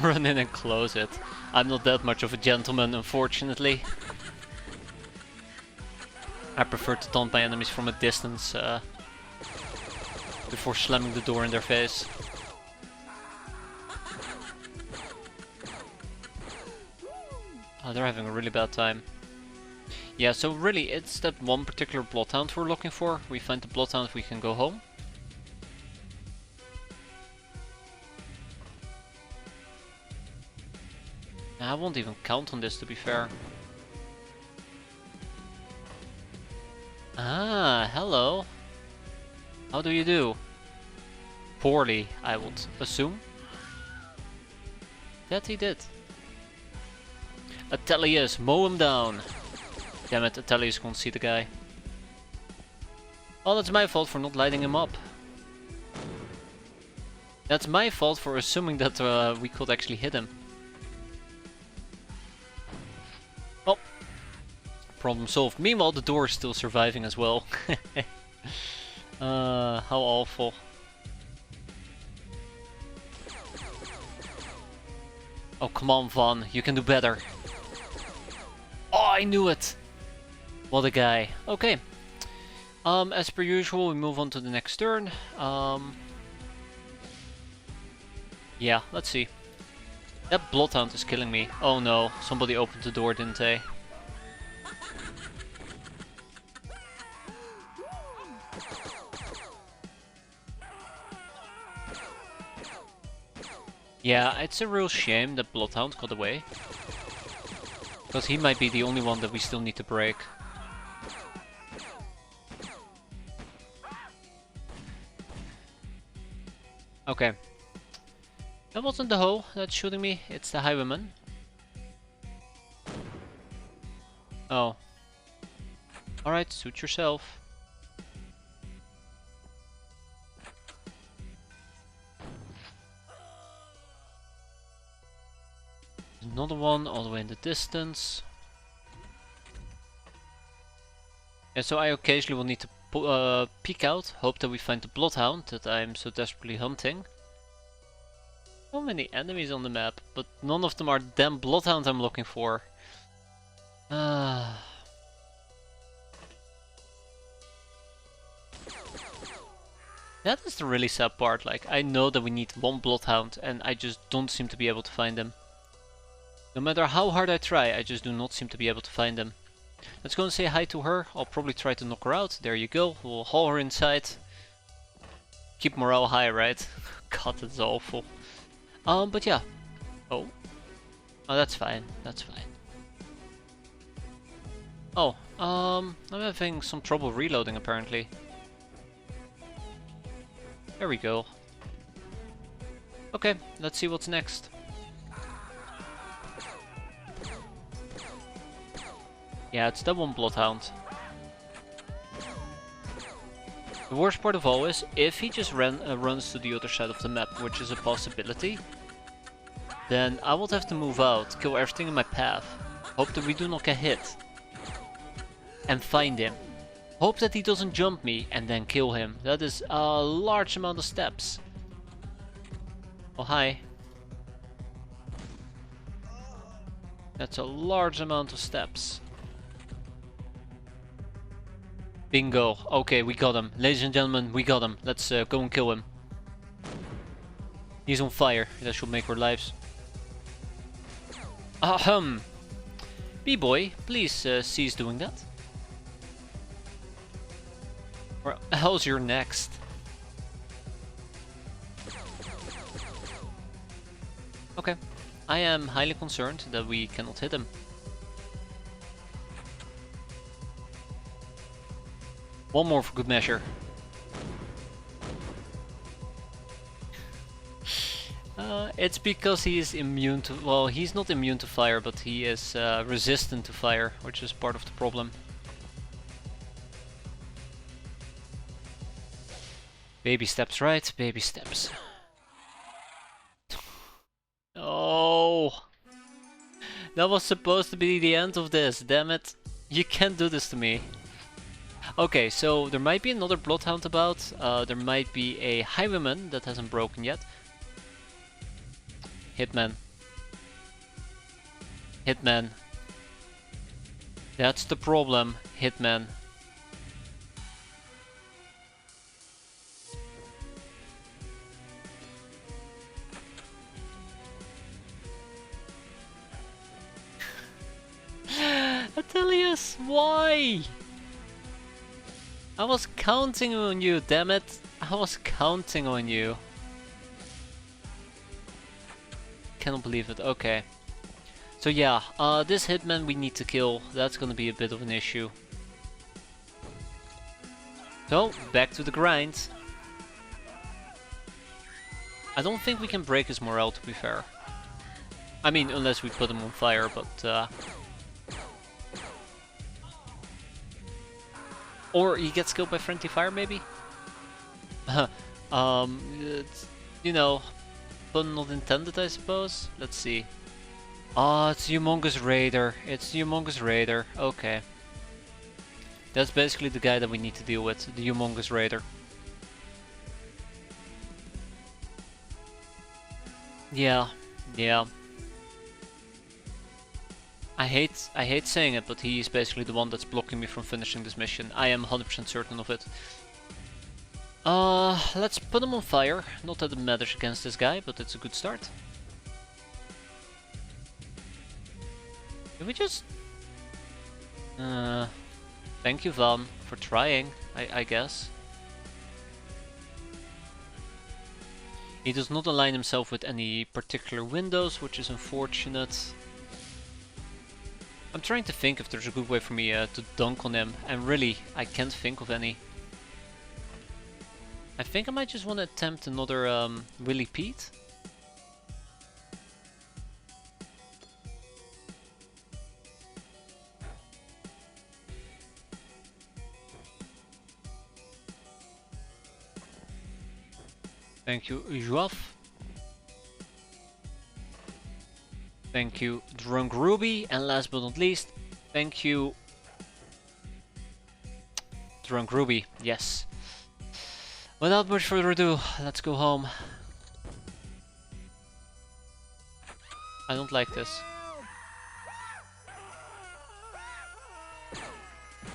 Run in and close it. I'm not that much of a gentleman, unfortunately. I prefer to taunt my enemies from a distance before slamming the door in their face. Oh, they're having a really bad time. Yeah, so really it's that one particular Bloodhound we're looking for. We find the Bloodhound, we can go home. I won't even count on this, to be fair. Ah, hello. How do you do? Poorly, I would assume. That he did. Atelius, mow him down. Damn it, Atelius can't see the guy. Oh, that's my fault for not lighting him up. That's my fault for assuming that we could actually hit him. Oh, problem solved. Meanwhile, the door is still surviving as well. How awful. Oh, come on, Van, you can do better. Oh, I knew it! What a guy. Okay. As per usual, we move on to the next turn. Yeah, let's see. That Bloodhound is killing me. Oh no, somebody opened the door, didn't they? Yeah, it's a real shame that Bloodhound got away. Because he might be the only one that we still need to break. Okay. That wasn't the hoe that's shooting me, it's the highwayman. Oh. Alright, suit yourself. Another one all the way in the distance. Yeah, so I occasionally will need to peek out, hope that we find the Bloodhound that I'm so desperately hunting. So many enemies on the map, but none of them are the damn Bloodhound I'm looking for. That is the really sad part, like I know that we need one Bloodhound and I just don't seem to be able to find him. No matter how hard I try, I just do not seem to be able to find him. Let's go and say hi to her. I'll probably try to knock her out. There you go. We'll haul her inside. Keep morale high, right? God, that's awful. But yeah. Oh. Oh, that's fine. That's fine. Oh, I'm having some trouble reloading apparently. There we go. Okay, let's see what's next. Yeah, it's that one Bloodhound. The worst part of all is, if he just runs to the other side of the map, which is a possibility, then I would have to move out, kill everything in my path, hope that we do not get hit. and find him. Hope that he doesn't jump me and then kill him. That is a large amount of steps. Oh, hi. That's a large amount of steps. Bingo. Okay, we got him. Ladies and gentlemen, we got him. Let's go and kill him. He's on fire. That should make our lives. Ahem. B-boy, please cease doing that. Or else you're next. Okay. I am highly concerned that we cannot hit him. One more for good measure. It's because he is immune to... Well, he's not immune to fire, but he is resistant to fire, which is part of the problem. Baby steps, right? Baby steps. Oh! That was supposed to be the end of this, damn it. You can't do this to me. Okay, so there might be another Bloodhound about. There might be a Highwayman that hasn't broken yet. Hitman. Hitman. That's the problem, Hitman. Atelius, why? I was counting on you, damn it. I was counting on you. Cannot believe it. Okay. So yeah, this Hitman we need to kill. That's gonna be a bit of an issue. So, back to the grind. I don't think we can break his morale, to be fair. I mean, unless we put him on fire, but... Or he gets killed by friendly fire, maybe? It's, you know, pun not intended, I suppose. Let's see. Ah, it's Humongous Raider. It's Humongous Raider. Okay. That's basically the guy that we need to deal with, the Humongous Raider. Yeah, yeah. I hate saying it, but he is basically the one that's blocking me from finishing this mission. I am 100% certain of it. Let's put him on fire. Not that it matters against this guy, but it's a good start. Can we just... thank you, Van, for trying, I guess. He does not align himself with any particular windows, which is unfortunate. I'm trying to think if there's a good way for me to dunk on him, and really, I can't think of any. I think I might just want to attempt another Willy Pete. Thank you, Joaf. Thank you, Drunk Ruby, and last but not least, thank you, Drunk Ruby. Yes. Without much further ado, let's go home. I don't like this.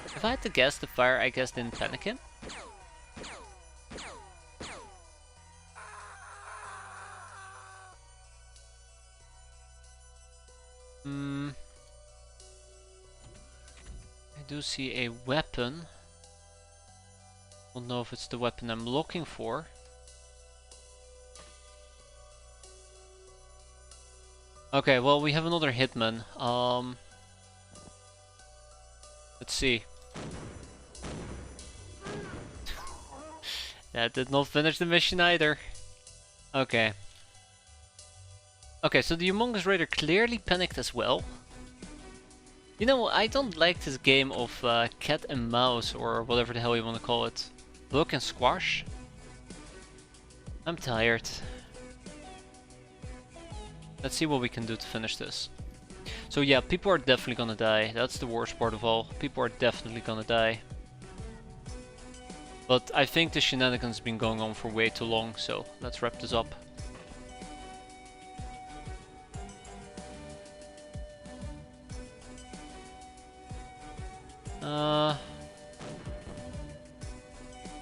If I had to guess, the fire, I guess, didn't panic him. I do see a weapon. Don't know if it's the weapon I'm looking for. Okay, well, we have another Hitman. Let's see. That did not finish the mission either. Okay. Okay, so the Humongous Raider clearly panicked as well. You know, I don't like this game of cat and mouse, or whatever the hell you want to call it. Bug and squash. I'm tired. Let's see what we can do to finish this. So yeah, people are definitely gonna die. That's the worst part of all. People are definitely gonna die. But I think the shenanigans have been going on for way too long, so let's wrap this up.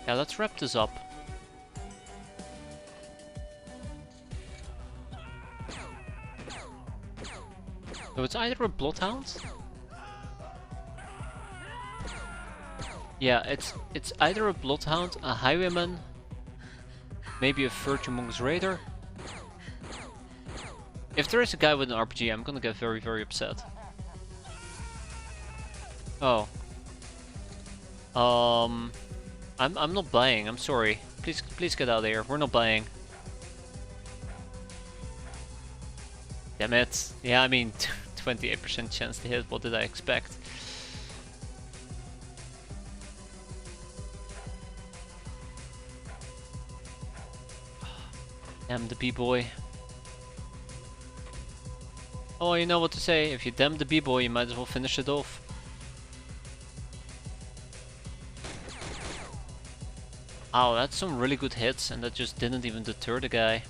Yeah, let's wrap this up. So it's either a bloodhound. Yeah, it's either a bloodhound, a highwayman, maybe a Virgin Monk's Raider. If there is a guy with an RPG, I'm gonna get very, very upset. Oh. I'm not buying. I'm sorry. Please get out of here. We're not buying. Damn it. Yeah, I mean, 28% chance to hit. What did I expect? Damn the B-boy. Oh, you know what to say. If you damn the B-boy, you might as well finish it off. Oh, that's some really good hits, and that just didn't even deter the guy.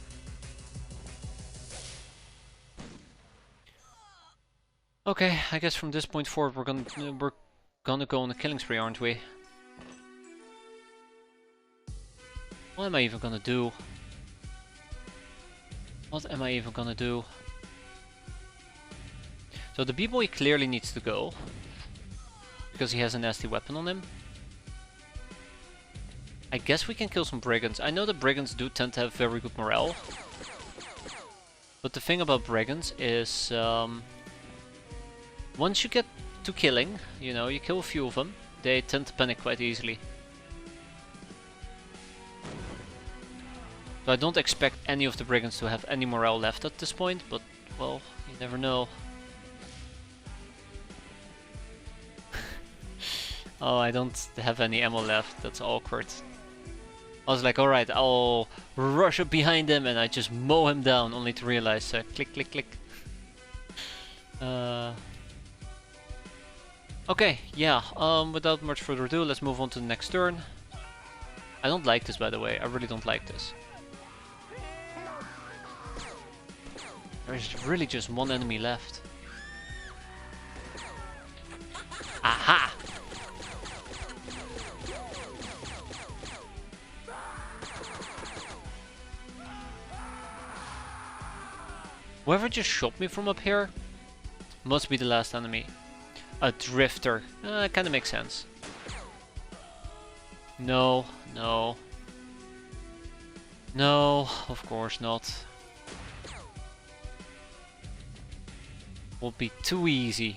Okay, I guess from this point forward we're gonna go on a killing spree, aren't we? What am I even gonna do? What am I even gonna do? So the B-boy clearly needs to go, because he has a nasty weapon on him. I guess we can kill some brigands. I know the brigands do tend to have very good morale. But the thing about brigands is, once you get to killing, you know, you kill a few of them, they tend to panic quite easily. So I don't expect any of the brigands to have any morale left at this point, but, well, you never know. Oh, I don't have any ammo left, that's awkward. I was like, alright, I'll rush up behind him and I just mow him down, only to realize, click, click, click. Okay, yeah, without much further ado, let's move on to the next turn. I don't like this, by the way, I really don't like this. There's really just one enemy left. Aha! Whoever just shot me from up here must be the last enemy. A drifter. Kinda makes sense. No, no. No, of course not. Will be too easy.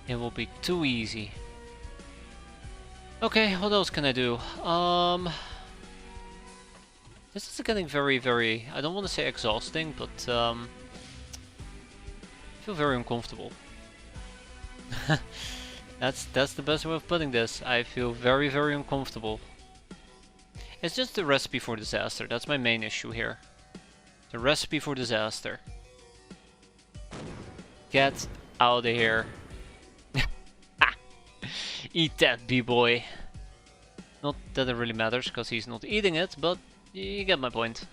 It will be too easy. Okay, what else can I do? This is getting very, very, I don't want to say exhausting, but I feel very uncomfortable. That's the best way of putting this. I feel very, very uncomfortable. It's just the recipe for disaster. That's my main issue here. The recipe for disaster. Get out of here. Eat that, B-boy. Not that it really matters, because he's not eating it, but you get my point.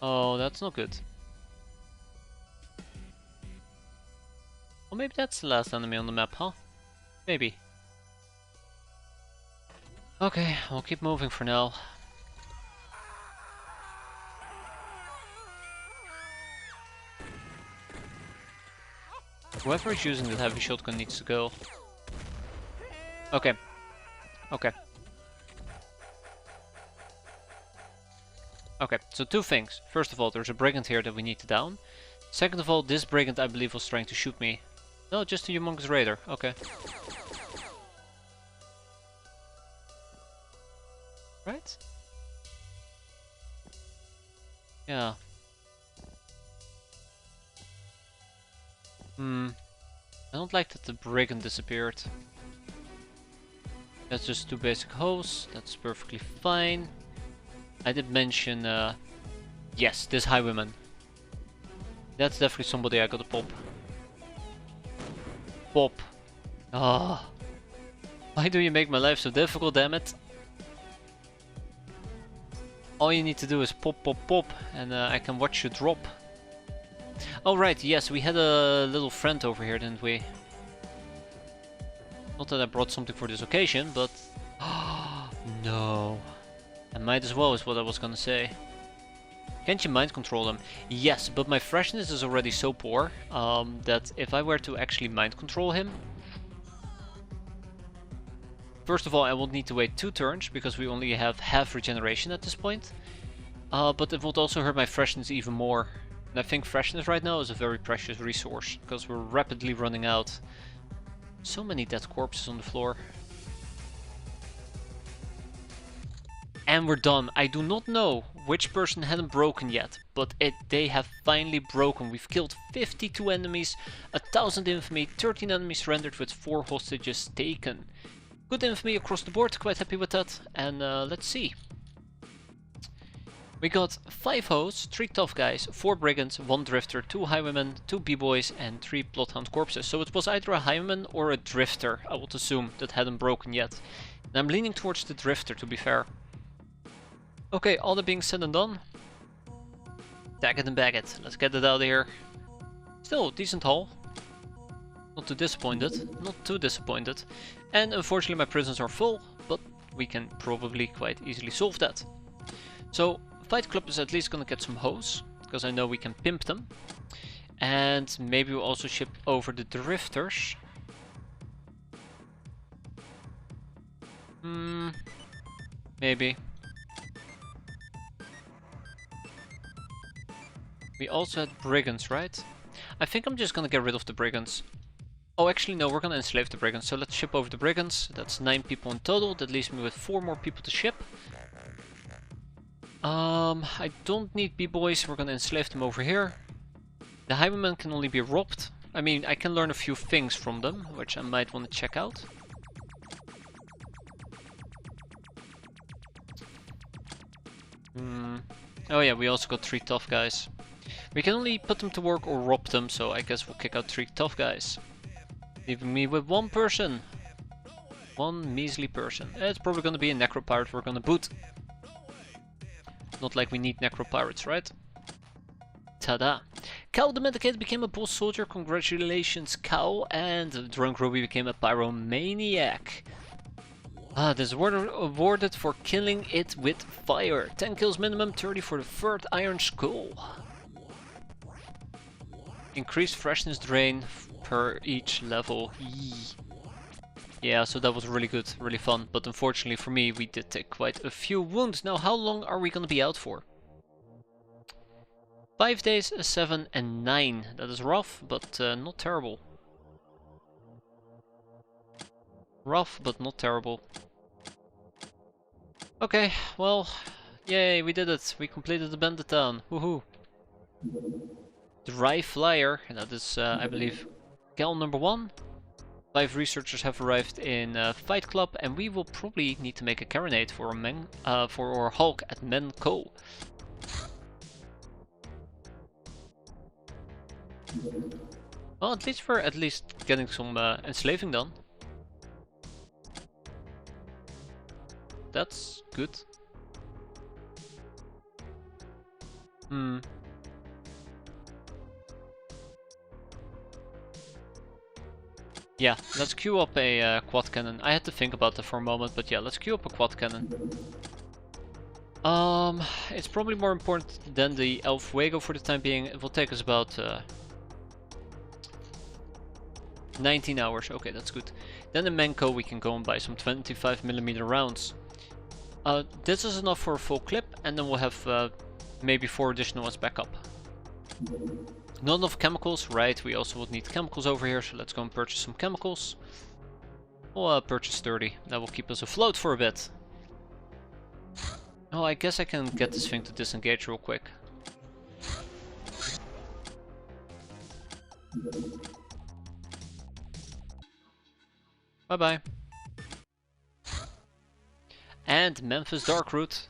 Oh, that's not good. Well, maybe that's the last enemy on the map, huh? Maybe. Okay, I'll keep moving for now. Whoever is using the heavy shotgun needs to go. Okay. Okay. Okay, so two things. First of all, there's a brigand here that we need to down. Second of all, this brigand I believe was trying to shoot me. No, just a humongous raider. Okay. Right? I don't like that the brigand disappeared. That's just 2 basic hosts. That's perfectly fine. I did mention, yes, this highwayman. That's definitely somebody I gotta pop. Pop. Ah. Why do you make my life so difficult, damn it? All you need to do is pop, pop, pop, and I can watch you drop. Oh right, yes, we had a little friend over here, didn't we? Not that I brought something for this occasion, but... no. I might as well, is what I was gonna say. Can't you mind control him? Yes, but my freshness is already so poor that if I were to actually mind control him... First of all, I will need to wait 2 turns, because we only have half regeneration at this point. But it would also hurt my freshness even more. And I think freshness right now is a very precious resource, because we're rapidly running out. So many dead corpses on the floor. And we're done. I do not know which person hadn't broken yet, but they have finally broken. We've killed 52 enemies, 1000 infamy, 13 enemies surrendered with 4 hostages taken. Good infamy across the board, quite happy with that. And let's see. We got 5 hosts, 3 tough guys, 4 brigands, 1 drifter, 2 highwaymen, 2 b-boys and 3 bloodhound corpses. So it was either a highwayman or a drifter, I would assume, that hadn't broken yet. And I'm leaning towards the drifter, to be fair. Okay, all that being said and done. Tag it and bag it. Let's get it out of here. Still, decent haul. Not too disappointed. Not too disappointed. And unfortunately my prisons are full, but we can probably quite easily solve that. So, Fight Club is at least gonna get some hoes, because I know we can pimp them. And maybe we'll also ship over the drifters. Maybe. We also had brigands, right? I think I'm just gonna get rid of the brigands. Oh, actually no, we're gonna enslave the brigands. So let's ship over the brigands. That's 9 people in total. That leaves me with 4 more people to ship. I don't need b-boys. We're gonna enslave them over here. The highwaymen can only be robbed. I mean, I can learn a few things from them, which I might want to check out. Oh yeah, we also got 3 tough guys. We can only put them to work or rob them, so I guess we'll kick out 3 tough guys. Leaving me with 1 person. 1 measly person. It's probably gonna be a necropirate we're gonna boot. Not like we need necropirates, right? Ta-da! Cow Domesticated became a boss soldier, congratulations Cow, and Drunk Ruby became a pyromaniac. This award awarded for killing it with fire. 10 kills minimum, 30 for the 3rd Iron Skull. Increased freshness drain per each level. Yee. Yeah, so that was really good, really fun, but unfortunately for me we did take quite a few wounds. Now how long are we gonna be out for? 5 days, 7 and 9. That is rough, but not terrible. Rough, but not terrible. Okay, well, yay, we did it. We completed the bandit town. Woohoo! Dry Flyer, and that is, I believe, gal number 1. 5 researchers have arrived in Fight Club, and we will probably need to make a carronade for our Hulk at Menko. Well, at least we're getting some enslaving done. That's good. Yeah, let's queue up a quad cannon. I had to think about that for a moment, but yeah, let's queue up a quad cannon. It's probably more important than the El Fuego for the time being. It will take us about 19 hours. Okay, that's good. Then in Menko we can go and buy some 25mm rounds. This is enough for a full clip, and then we'll have maybe 4 additional ones back up. Not enough chemicals, right? We also would need chemicals over here, so let's go and purchase some chemicals. We'll purchase 30. That will keep us afloat for a bit. Oh, I guess I can get this thing to disengage real quick. Bye bye. And Memphis Darkroot.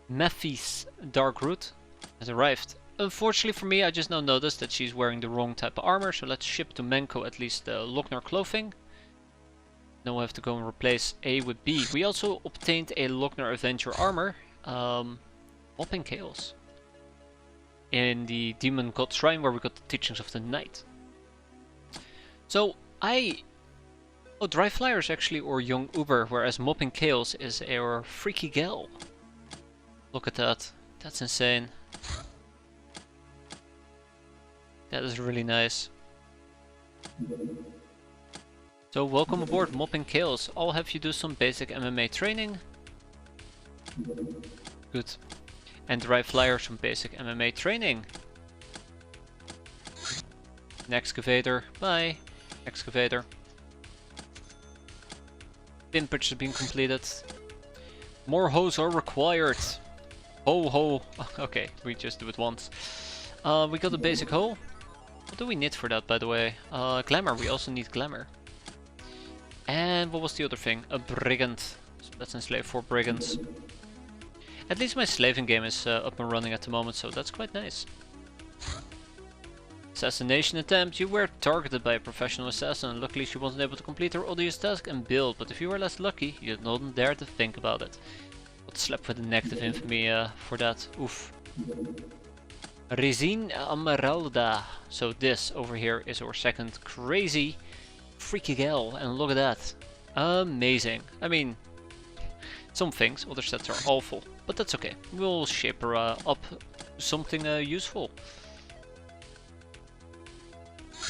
Memphis Darkroot has arrived. Unfortunately for me, I just now noticed that she's wearing the wrong type of armor, so let's ship to Menko at least the Lochner clothing. Now we have to go and replace A with B. We also obtained a Lochner Adventure armor, Mopping Chaos, in the Demon God Shrine where we got the teachings of the night. So oh, Dry Flyers actually, or Young Uber, whereas Mopping Chaos is our freaky gal. Look at that, that's insane. That is really nice. So welcome aboard Mopping Chaos. I'll have you do some basic MMA training. Good. And Dry Flyer some basic MMA training. An excavator. Bye. Excavator. Pimpage has been completed. More hoes are required. Ho ho. Okay, we just do it once. We got a basic hoe. What do we need for that, by the way? Glamour. We also need glamour. And what was the other thing? A brigand. So let's enslave 4 brigands. At least my slaving game is up and running at the moment, so that's quite nice. Assassination attempt. You were targeted by a professional assassin. Luckily she wasn't able to complete her odious task and build, but if you were less lucky, you didn't dare to think about it. Got slapped with a negative infamy for that. Oof. Resine Amaralda. So this over here is our second crazy freaky gal, and look at that. Amazing. I mean, some things, other sets are awful, but that's okay. We'll shape her up to something useful.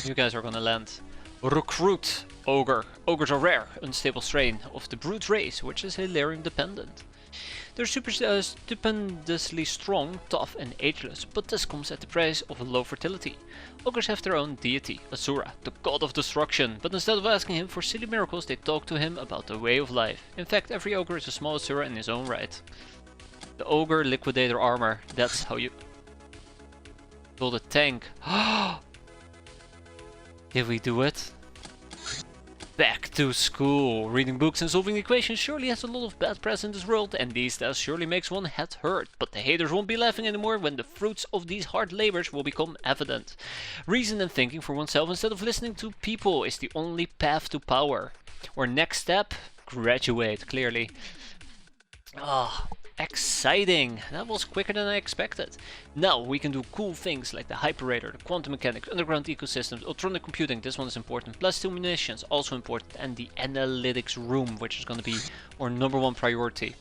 You guys are gonna land. Recruit Ogre. Ogres are rare, unstable strain of the brute race, which is Hilarion dependent. They're stupendously strong, tough and ageless, but this comes at the price of a low fertility. Ogres have their own deity, Asura, the god of destruction, but instead of asking him for silly miracles, they talk to him about the way of life. In fact, every ogre is a small Asura in his own right. The Ogre Liquidator armor, that's how you build a tank. Did we do it? Back to school. Reading books and solving equations surely has a lot of bad press in this world, and these tests surely makes one head hurt. But the haters won't be laughing anymore when the fruits of these hard labors will become evident. Reason and thinking for oneself instead of listening to people is the only path to power. Or next step, graduate, clearly. Ah, exciting! That was quicker than I expected. Now we can do cool things like the Hyperator, the quantum mechanics, underground ecosystems, ultronic computing, this one is important, plus 2 munitions, also important, and the analytics room, which is going to be our #1 priority.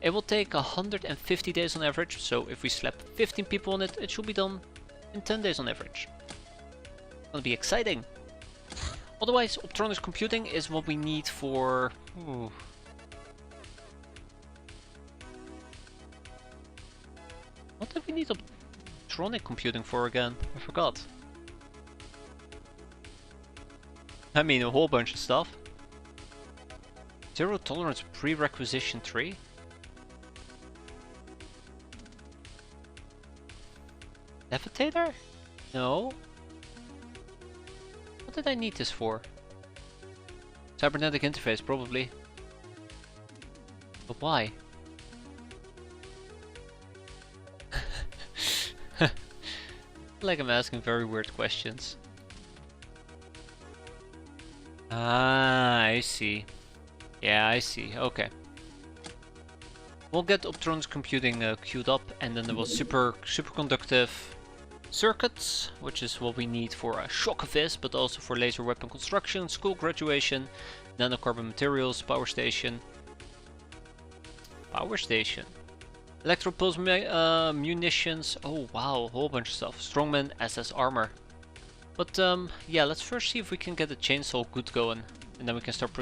It will take 150 days on average, so if we slap 15 people on it, it should be done in 10 days on average. It's going to be exciting. Otherwise, ultronic computing is what we need for... Ooh. What did we need electronic computing for again? I forgot. I mean, a whole bunch of stuff. Zero tolerance pre-requisition tree? Levitator? No. What did I need this for? Cybernetic interface, probably. But why? Like I'm asking very weird questions. Ah, I see. Yeah, I see. Okay. We'll get Optronics computing queued up, and then there was superconductive circuits, which is what we need for a Shockfist, but also for laser weapon construction, school graduation, nanocarbon materials, power station. Power station. Electropulse munitions, oh wow, a whole bunch of stuff. Strongman, SS armor. But yeah, let's first see if we can get the chainsaw good going, and then we can start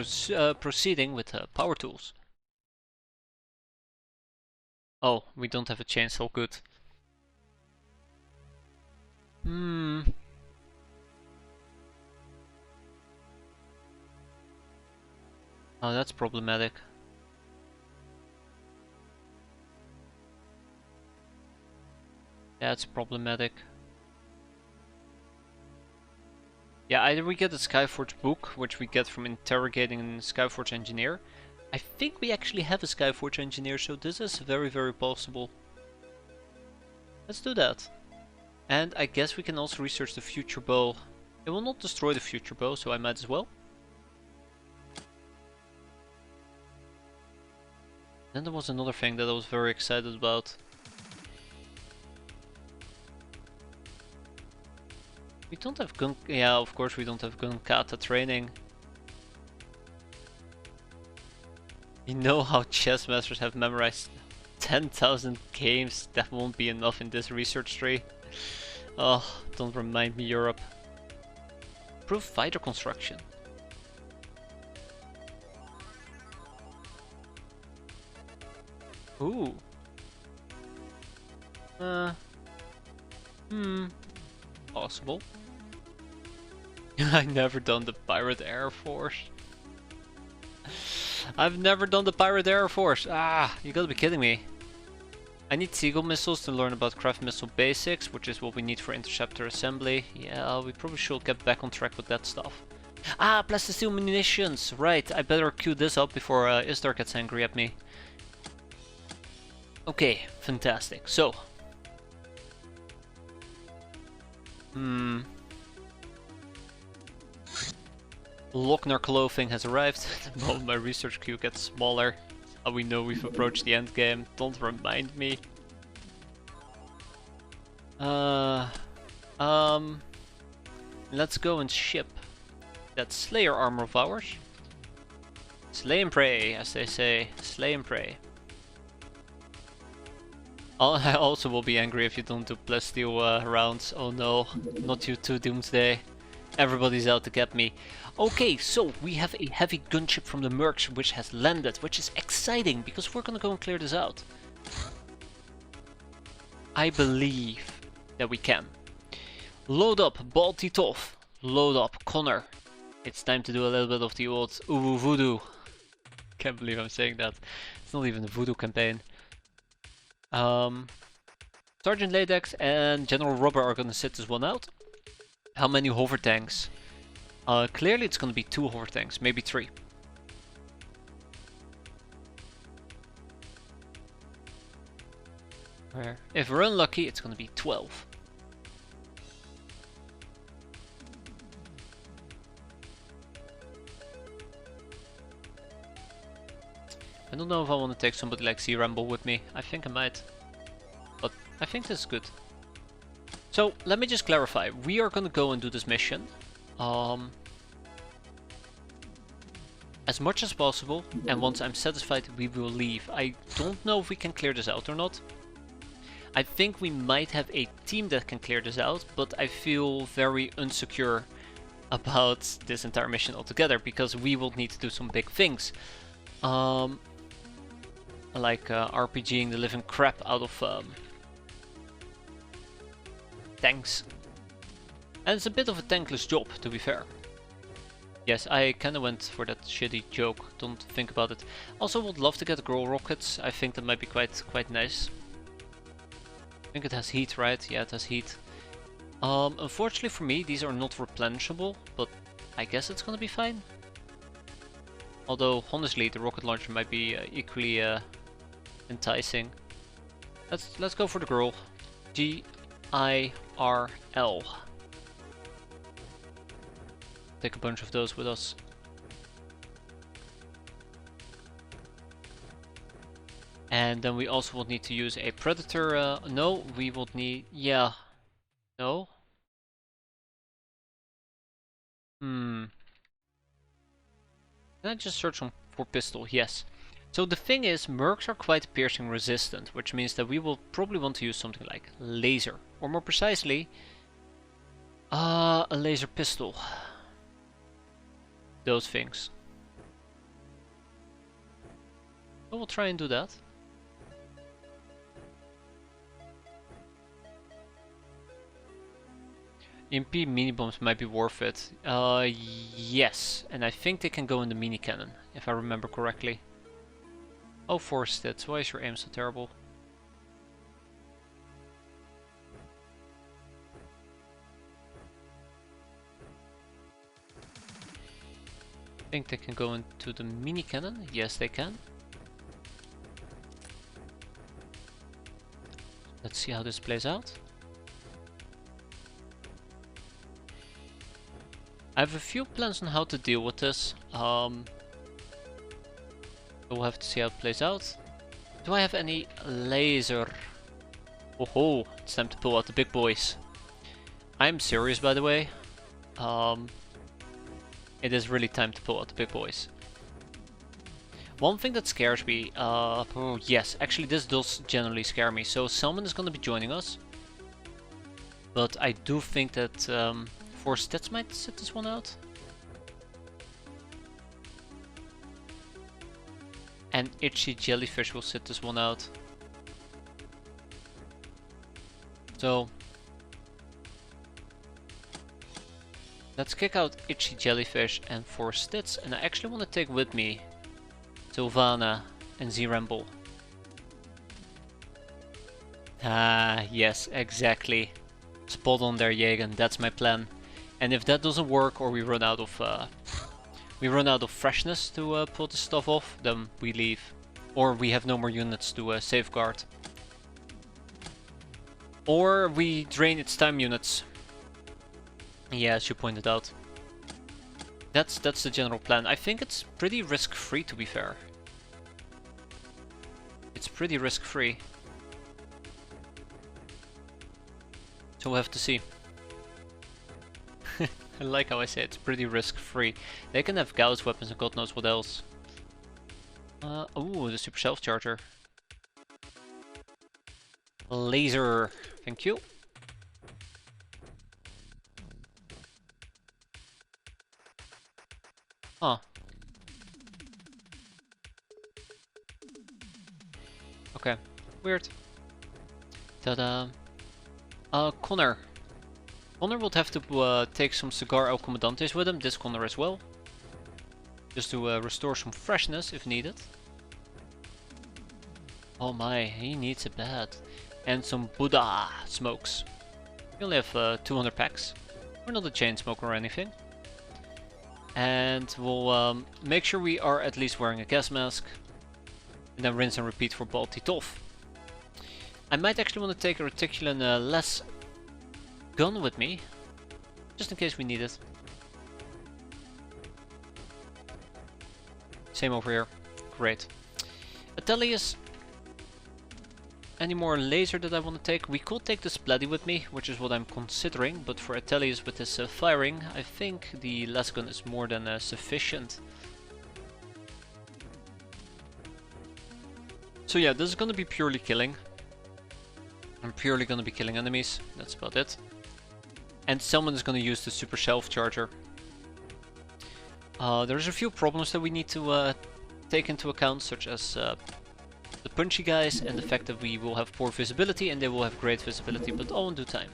proceeding with power tools. Oh, we don't have a chainsaw good. Oh, that's problematic. That's problematic. Yeah, either we get the Skyforge book, which we get from interrogating a Skyforge engineer. I think we actually have a Skyforge engineer, so this is very, very possible. Let's do that. And I guess we can also research the future bow. It will not destroy the future bow, so I might as well. Then there was another thing that I was very excited about. We don't have gun... Yeah, of course we don't have gun kata training. You know how chess masters have memorized 10,000 games? That won't be enough in this research tree. Oh, don't remind me, Europe. Improve fighter construction. Ooh. Possible. I've never done the Pirate Air Force. I've never done the Pirate Air Force. Ah, you gotta be kidding me. I need Seagull missiles to learn about craft missile basics, which is what we need for interceptor assembly. Yeah, we probably should get back on track with that stuff. Ah, plasteel munitions! Right, I better queue this up before Isdar gets angry at me. Okay, fantastic. So. Lochner clothing has arrived. The moment my research queue gets smaller, we know we've approached the end game. Don't remind me. Let's go and ship that Slayer armor of ours. Slay and pray, as they say. Slay and pray. I also will be angry if you don't do plasteel rounds. Oh no, not you too, Doomsday. Everybody's out to get me. Okay, so we have a heavy gunship from the Mercs which has landed, which is exciting because we're gonna go and clear this out. I believe that we can. Load up, Bal Titov. Load up, Connor. It's time to do a little bit of the old Uwu Voodoo. Can't believe I'm saying that. It's not even a voodoo campaign. Sergeant Ladex and General Rubber are gonna sit this one out. How many hover tanks? Clearly it's gonna be 2 hover tanks, maybe 3. Where? If we're unlucky, it's gonna be 12. I don't know if I want to take somebody like Sea Ramble with me. I think I might. But I think this is good. So, let me just clarify. We are gonna go and do this mission. As much as possible. And once I'm satisfied, we will leave. I don't know if we can clear this out or not. I think we might have a team that can clear this out. But I feel very unsecure about this entire mission altogether. Because we will need to do some big things. Like RPGing the living crap out of tanks. And it's a bit of a tankless job, to be fair. Yes, I kinda went for that shitty joke, don't think about it. Also would love to get girl rockets, I think that might be quite nice. I think it has heat, right? Yeah, it has heat. Unfortunately for me, these are not replenishable, but I guess it's gonna be fine. Although, honestly, the rocket launcher might be equally enticing. Let's go for the girl. G-I-R-L. Take a bunch of those with us. And then we also will need to use a predator. No, we will need... Yeah. No. Can I just search on for pistol? Yes. So the thing is, mercs are quite piercing resistant, which means that we will probably want to use something like laser. Or more precisely, a laser pistol. Those things. So we'll try and do that. MP mini bombs might be worth it. Yes, and I think they can go in the mini cannon, if I remember correctly. Oh, Forsted, why is your aim so terrible? think they can go into the mini cannon. Yes, they can. Let's see how this plays out. I have a few plans on how to deal with this. We'll have to see how it plays out. Do I have any laser? Oh ho, it's time to pull out the big boys. I'm serious, by the way. It is really time to pull out the big boys. One thing that scares me, oh yes, actually this does generally scare me. So Salmon is going to be joining us. But I do think that 4 stats might sit this one out. And Itchy Jellyfish will sit this one out. So let's kick out Itchy Jellyfish and 4 Stits, and I actually want to take with me Sylvana and Z-Ramble. Ah, yes, exactly. Spot on there, Jagen. That's my plan. And if that doesn't work, or we run out of freshness to pull this stuff off, then we leave. Or we have no more units to safeguard. Or we drain its time units. Yeah, as you pointed out. That's the general plan. I think it's pretty risk-free, to be fair. It's pretty risk-free. So we'll have to see. I like how I say it's pretty risk-free. They can have Gauss weapons and God knows what else. Ooh, the super self-charger. Laser. Thank you. Huh. Okay. Weird. Ta-da. Connor. Connor would have to take some Cigar El Comandantes with him, this Connor as well. Just to restore some freshness if needed. Oh my, he needs it bad. And some Buddha smokes. We only have 200 packs. We're not a chain smoker or anything. And we'll make sure we are at least wearing a gas mask. And then rinse and repeat for Bal Titov. I might actually want to take a Reticulan less gun with me. Just in case we need it. Same over here. Great. Atelius. Any more laser that I want to take? We could take the Splatty with me, which is what I'm considering. But for Atelius with his firing, I think the las gun is more than sufficient. So yeah, this is going to be purely killing. I'm purely going to be killing enemies. That's about it. And someone is going to use the super self-charger. There's a few problems that we need to take into account, such as the punchy guys and the fact that we will have poor visibility and they will have great visibility, but all in due time.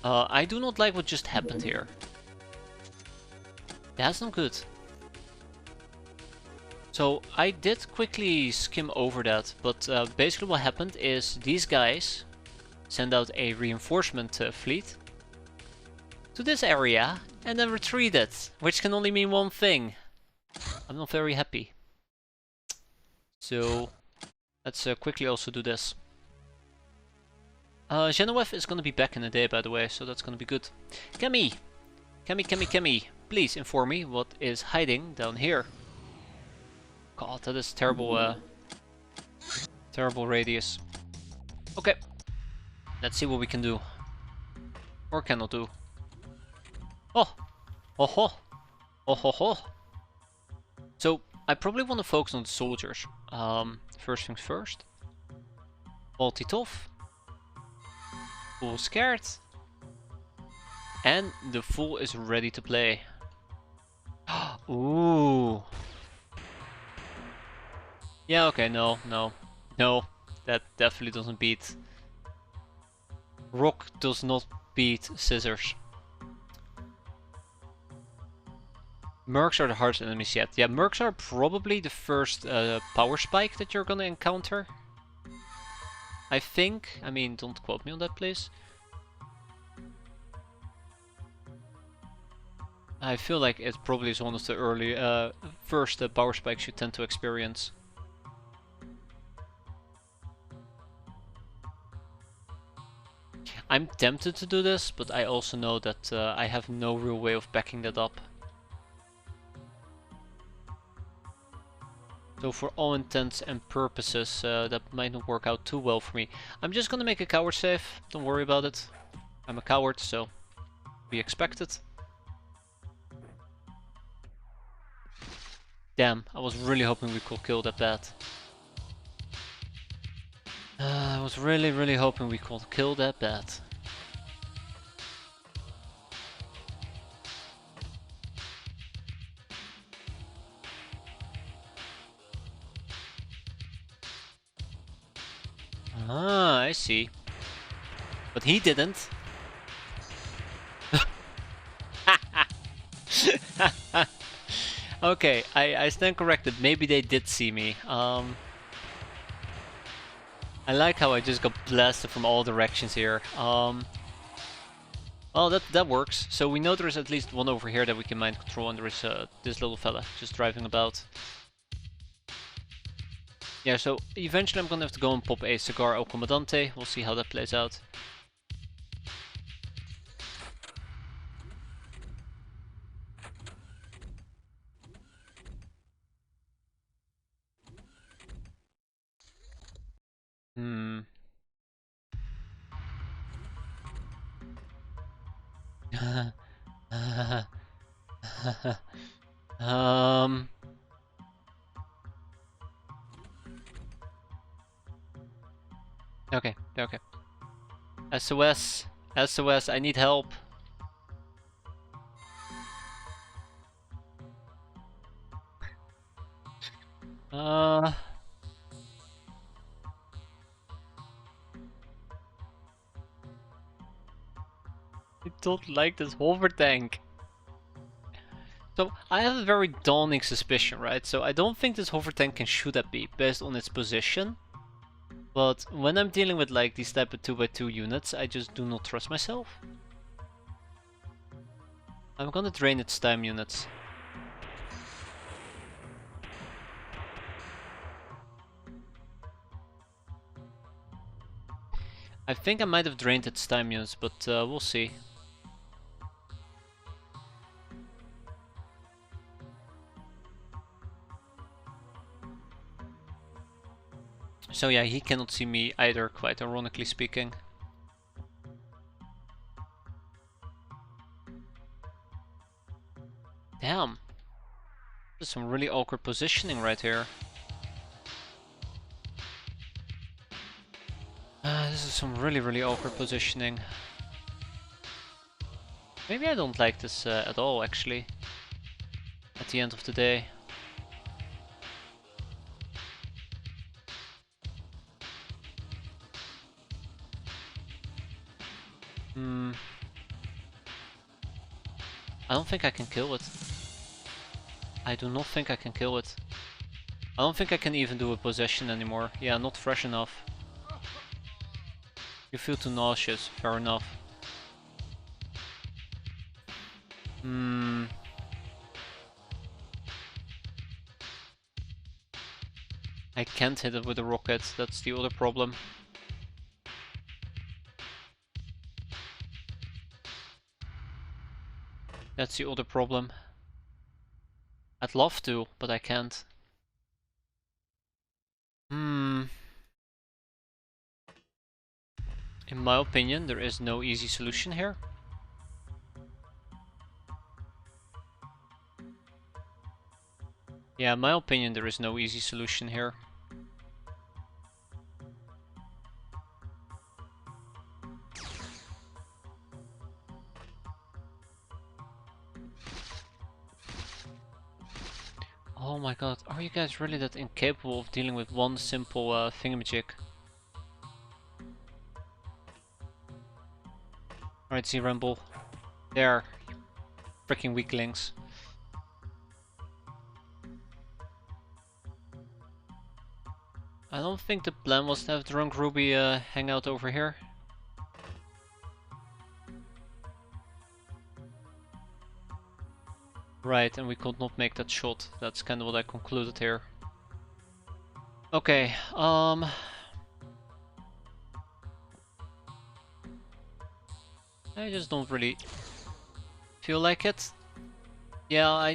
I do not like what just happened here. That's not good. So I did quickly skim over that, but basically what happened is these guys send out a reinforcement fleet to this area and then retreated, which can only mean one thing. I'm not very happy. So let's quickly also do this. Genevieve is going to be back in a day, by the way, so that's going to be good. Kemi! Kemi, please inform me what is hiding down here. God, that is terrible, terrible radius. Okay, let's see what we can do. Or cannot do. Oh! Oh ho! Oh ho ho! So, I probably want to focus on the soldiers. First things first. Bal Titov. Fool scared. And the fool is ready to play. Ooh. Yeah, okay, no. That definitely doesn't beat. Rock does not beat scissors. Mercs are the hardest enemies yet. Yeah, Mercs are probably the first power spike that you're gonna encounter. I think. I mean, don't quote me on that, please. I feel like it probably is one of the early, first power spikes you tend to experience. I'm tempted to do this, but I also know that I have no real way of backing that up. So for all intents and purposes, that might not work out too well for me. I'm just gonna make a coward save, don't worry about it. I'm a coward, so be expected. Damn, I was really hoping we could kill that bat. I was really hoping we could kill that bat. Ah, I see. But he didn't. Okay, I stand corrected. Maybe they did see me. I like how I just got blasted from all directions here. Well, that works. So we know there is at least one over here that we can mind control, and there is this little fella just driving about. Yeah, so eventually I'm gonna have to go and pop a cigar al comandante. We'll see how that plays out. Hmm. um. Okay, okay. SOS, SOS, I need help. I don't like this hover tank. So I have a very dawning suspicion, right? So I don't think this hover tank can shoot at me based on its position. But when I'm dealing with like these type of 2x2 units, I just do not trust myself. I'm gonna drain its time units. I think I might have drained its time units, but we'll see. So yeah, he cannot see me either, quite ironically speaking. Damn. There's some really awkward positioning right here. This is some really awkward positioning. Maybe I don't like this at all, actually. At the end of the day. I don't think I can kill it. I do not think I can kill it. I don't think I can even do a possession anymore. Yeah, not fresh enough. You feel too nauseous, fair enough. I can't hit it with a rocket, that's the other problem. That's the other problem. I'd love to, but I can't. In my opinion, there is no easy solution here. Yeah, in my opinion, there is no easy solution here. Oh my god, are you guys really that incapable of dealing with one simple thingamajig? Alright, Z-Rumble. There. Freaking weaklings. I don't think the plan was to have Drunk Ruby hang out over here. Right, and we could not make that shot. That's kind of what I concluded here. Okay, I just don't really feel like it. Yeah,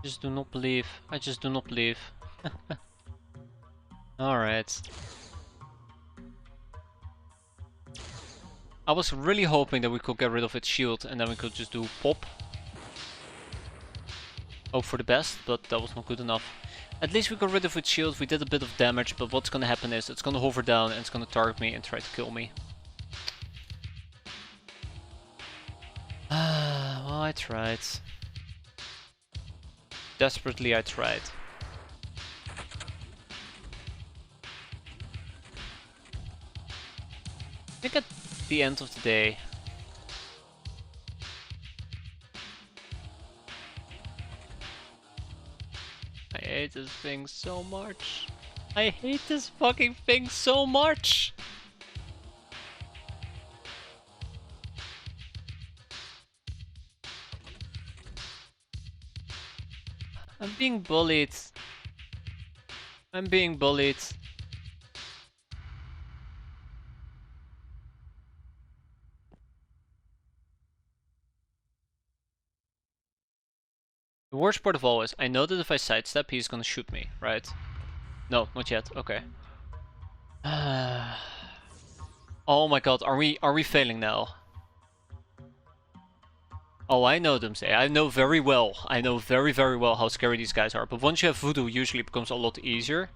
just do not believe. I just do not believe. Alright. I was really hoping that we could get rid of its shield and then we could just do pop. Hope for the best, but that was not good enough. At least we got rid of its shield, we did a bit of damage, but what's gonna happen is it's gonna hover down and it's gonna target me and try to kill me. Well, I tried. Desperately I tried. I think at the end of the day, I hate this thing so much. I hate this fucking thing so much! I'm being bullied. I'm being bullied. The worst part of all is, I know that if I sidestep, he's gonna shoot me, right? No, not yet. Okay. Oh my god, are we failing now? Oh, I know Doomsday. I know very well. I know very, very well how scary these guys are. But once you have Voodoo, usually it becomes a lot easier.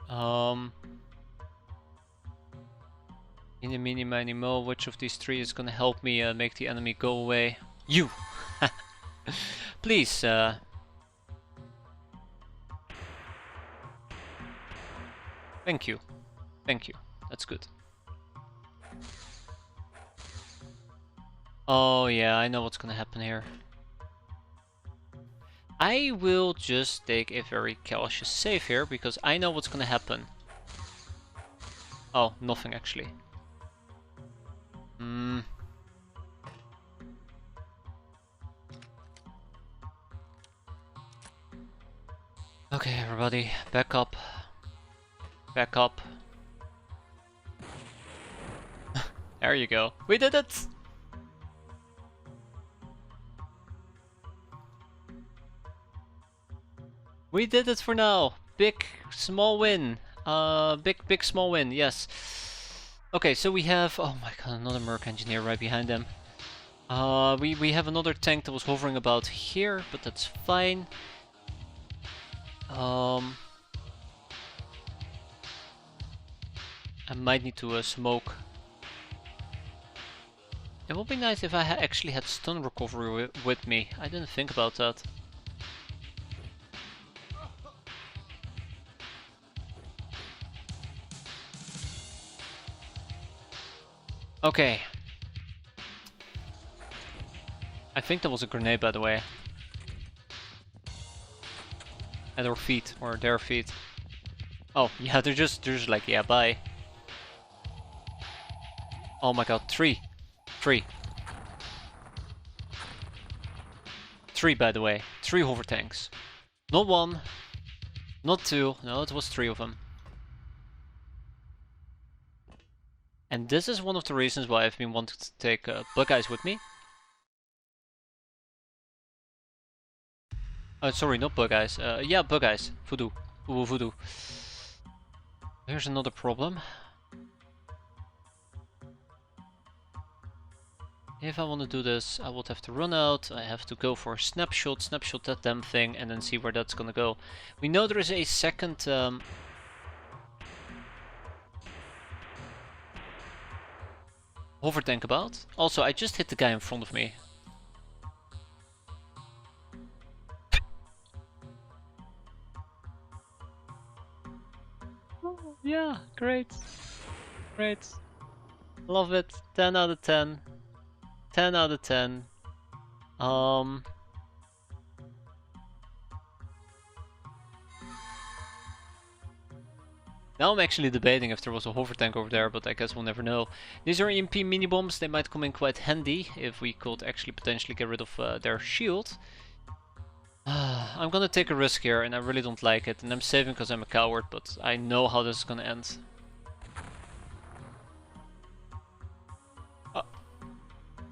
Eeny, meeny, miny, mo. Which of these three is gonna help me make the enemy go away? You! Please, Thank you. Thank you. That's good. Oh yeah, I know what's gonna happen here. I will just take a very cautious save here, because I know what's gonna happen. Oh, nothing actually. Okay, everybody, back up. Back up. There you go. We did it! We did it for now. Big, small win. Big, small win, yes. Okay, so we have, oh my god, another Merc Engineer right behind them. We have another tank that was hovering about here, but that's fine. I might need to smoke. It would be nice if I actually had stun recovery with me. I didn't think about that. Okay. I think that was a grenade, by the way. At our feet, or their feet. Oh, yeah, they're just like, yeah, bye. Oh my god, three, by the way. 3 hover tanks. Not 1, not 2, no, it was 3 of them. And this is one of the reasons why I've been wanting to take Bug Eyes with me. Sorry, not Bug Eyes. Yeah, Bug Eyes. Voodoo. Ooh, Voodoo. Here's another problem. If I want to do this, I would have to run out. I have to go for a snapshot that damn thing, and then see where that's gonna go. We know there is a second... hover tank about. Also, I just hit the guy in front of me. Oh, yeah, great. Great. Love it. 10 out of 10. 10 out of 10. Now I'm actually debating if there was a hover tank over there, but I guess we'll never know. These are EMP mini bombs. They might come in quite handy if we could actually potentially get rid of their shield. I'm gonna take a risk here, and I really don't like it. And I'm saving because I'm a coward, but I know how this is gonna end.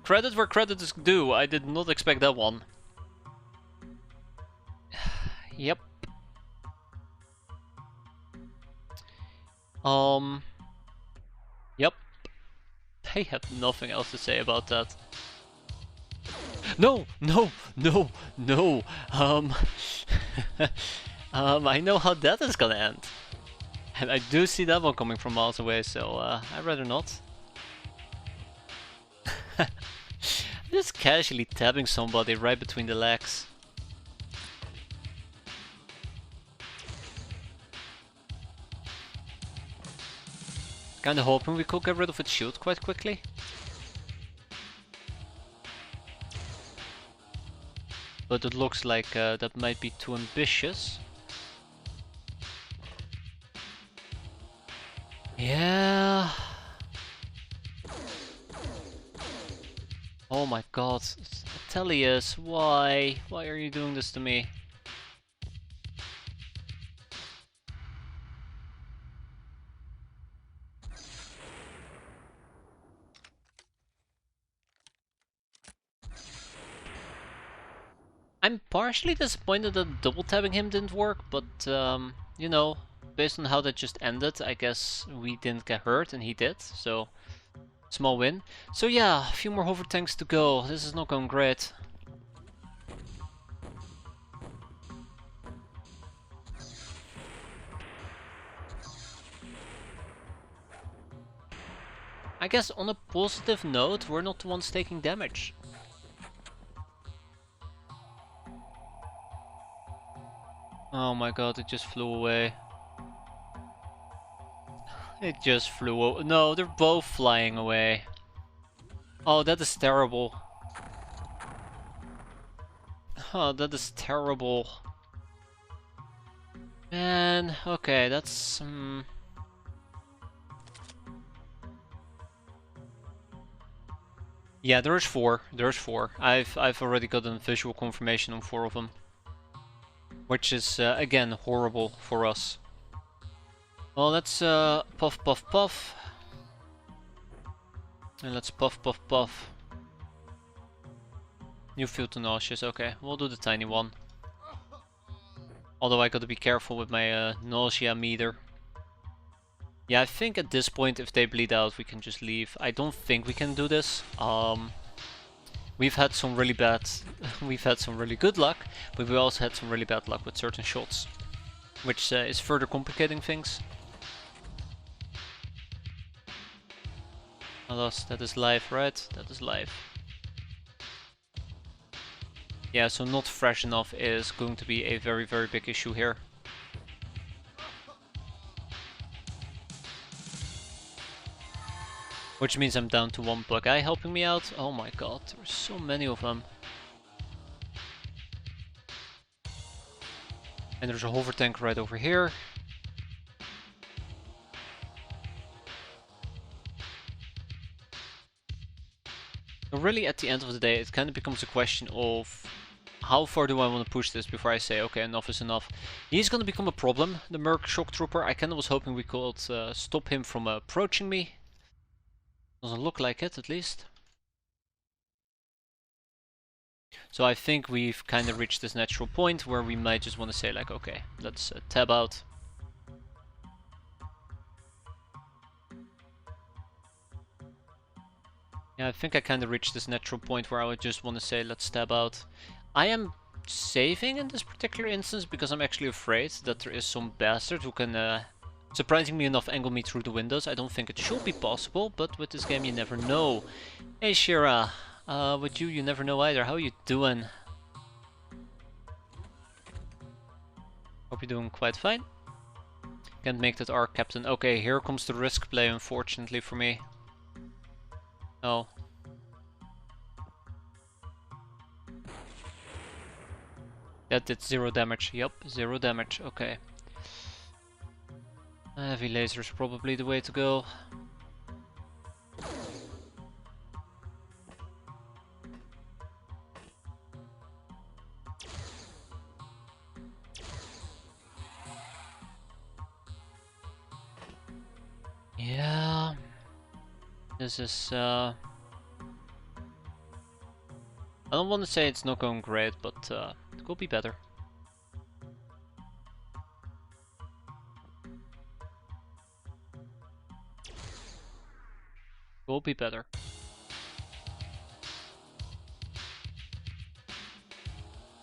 Credit where credit is due. I did not expect that one. Yep. Yep. I have nothing else to say about that. No, no, no, no. I know how that is gonna end. And I do see that one coming from miles away, so I'd rather not. Just casually tabbing somebody right between the legs. Kinda hoping we could get rid of its shield quite quickly. But it looks like that might be too ambitious. Yeah. Oh my god. Atelius, why? Why are you doing this to me? I'm partially disappointed that double tabbing him didn't work, but you know, based on how that just ended, I guess we didn't get hurt and he did, so small win. So yeah, a few more hover tanks to go. This is not going great. I guess on a positive note, we're not the ones taking damage. Oh my god, it just flew away. It just flew away. No, they're both flying away. Oh, that is terrible. Oh, that is terrible. Man, okay, that's... Yeah, there's four. There's four. I've already gotten visual confirmation on 4 of them. Which is, again, horrible for us. Well, let's puff, puff, puff. And let's puff, puff, puff. You feel too nauseous. Okay, we'll do the tiny one. Although I gotta be careful with my nausea meter. Yeah, I think at this point, if they bleed out, we can just leave. I don't think we can do this. We've had some really bad... we've had some really good luck, but we also had some really bad luck with certain shots. Which is further complicating things. Alas, that is life, right? That is life. Yeah, so not fresh enough is going to be a very, very big issue here. Which means I'm down to 1 bug guy helping me out. Oh my god, there are so many of them. And there's a hover tank right over here. So really at the end of the day, it kind of becomes a question of how far do I want to push this before I say, okay, enough is enough. He's going to become a problem, the Merc Shock Trooper. I kind of was hoping we could stop him from approaching me. Doesn't look like it, at least. So I think we've kind of reached this natural point where we might just want to say like, okay, let's tab out. Yeah, I think I kind of reached this natural point where I would just want to say, let's tab out. I am saving in this particular instance because I'm actually afraid that there is some bastard who can, surprisingly enough, angle me through the windows. I don't think it should be possible, but with this game you never know. Hey Shira, with you never know either. How are you doing? Hope you're doing quite fine. Can't make that arc captain. Okay, here comes the risk play, unfortunately for me. Oh. That did 0 damage. Yup, 0 damage. Okay. Heavy laser is probably the way to go. Yeah, this is I don't want to say it's not going great, but it could be better. Will be better.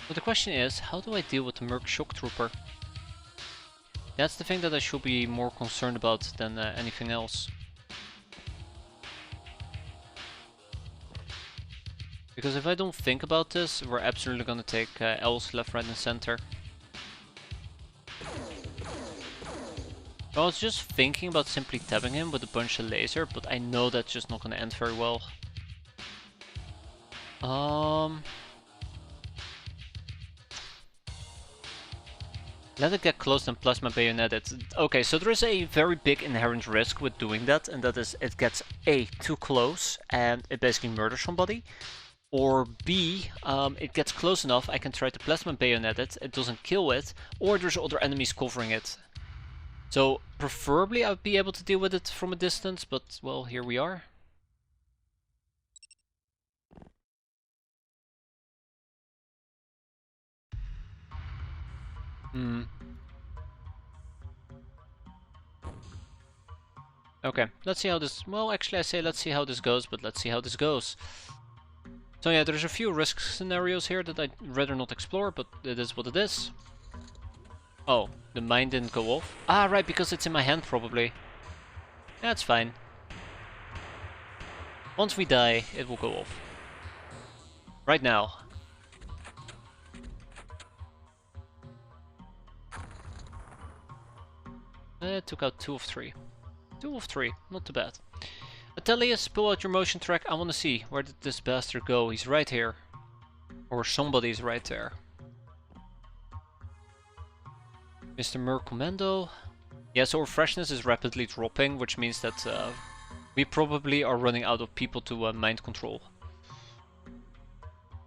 But the question is, how do I deal with the Merc Shock Trooper? That's the thing that I should be more concerned about than anything else. Because if I don't think about this, we're absolutely gonna take L's left, right and center. I was just thinking about simply tapping him with a bunch of laser, but I know that's just not gonna end very well. Let it get close and plasma bayonet it. Okay, so there is a very big inherent risk with doing that, and that is it gets A, too close and it basically murders somebody. Or B, it gets close enough, I can try to plasma bayonet it, it doesn't kill it, or there's other enemies covering it. So preferably I would be able to deal with it from a distance, but well, here we are. Okay, let's see how this... Well, actually I say let's see how this goes, but let's see how this goes. So yeah, there's a few risk scenarios here that I'd rather not explore, but it is what it is. Oh, the mine didn't go off? Ah, right, because it's in my hand probably. That's fine. Once we die, it will go off. Right now. It took out 2 of 3. 2 of 3, not too bad. Atelius, pull out your motion track. I want to see, where did this bastard go? He's right here. Or somebody's right there. Mr. Mercommando. Yeah, so our freshness is rapidly dropping, which means that we probably are running out of people to mind control.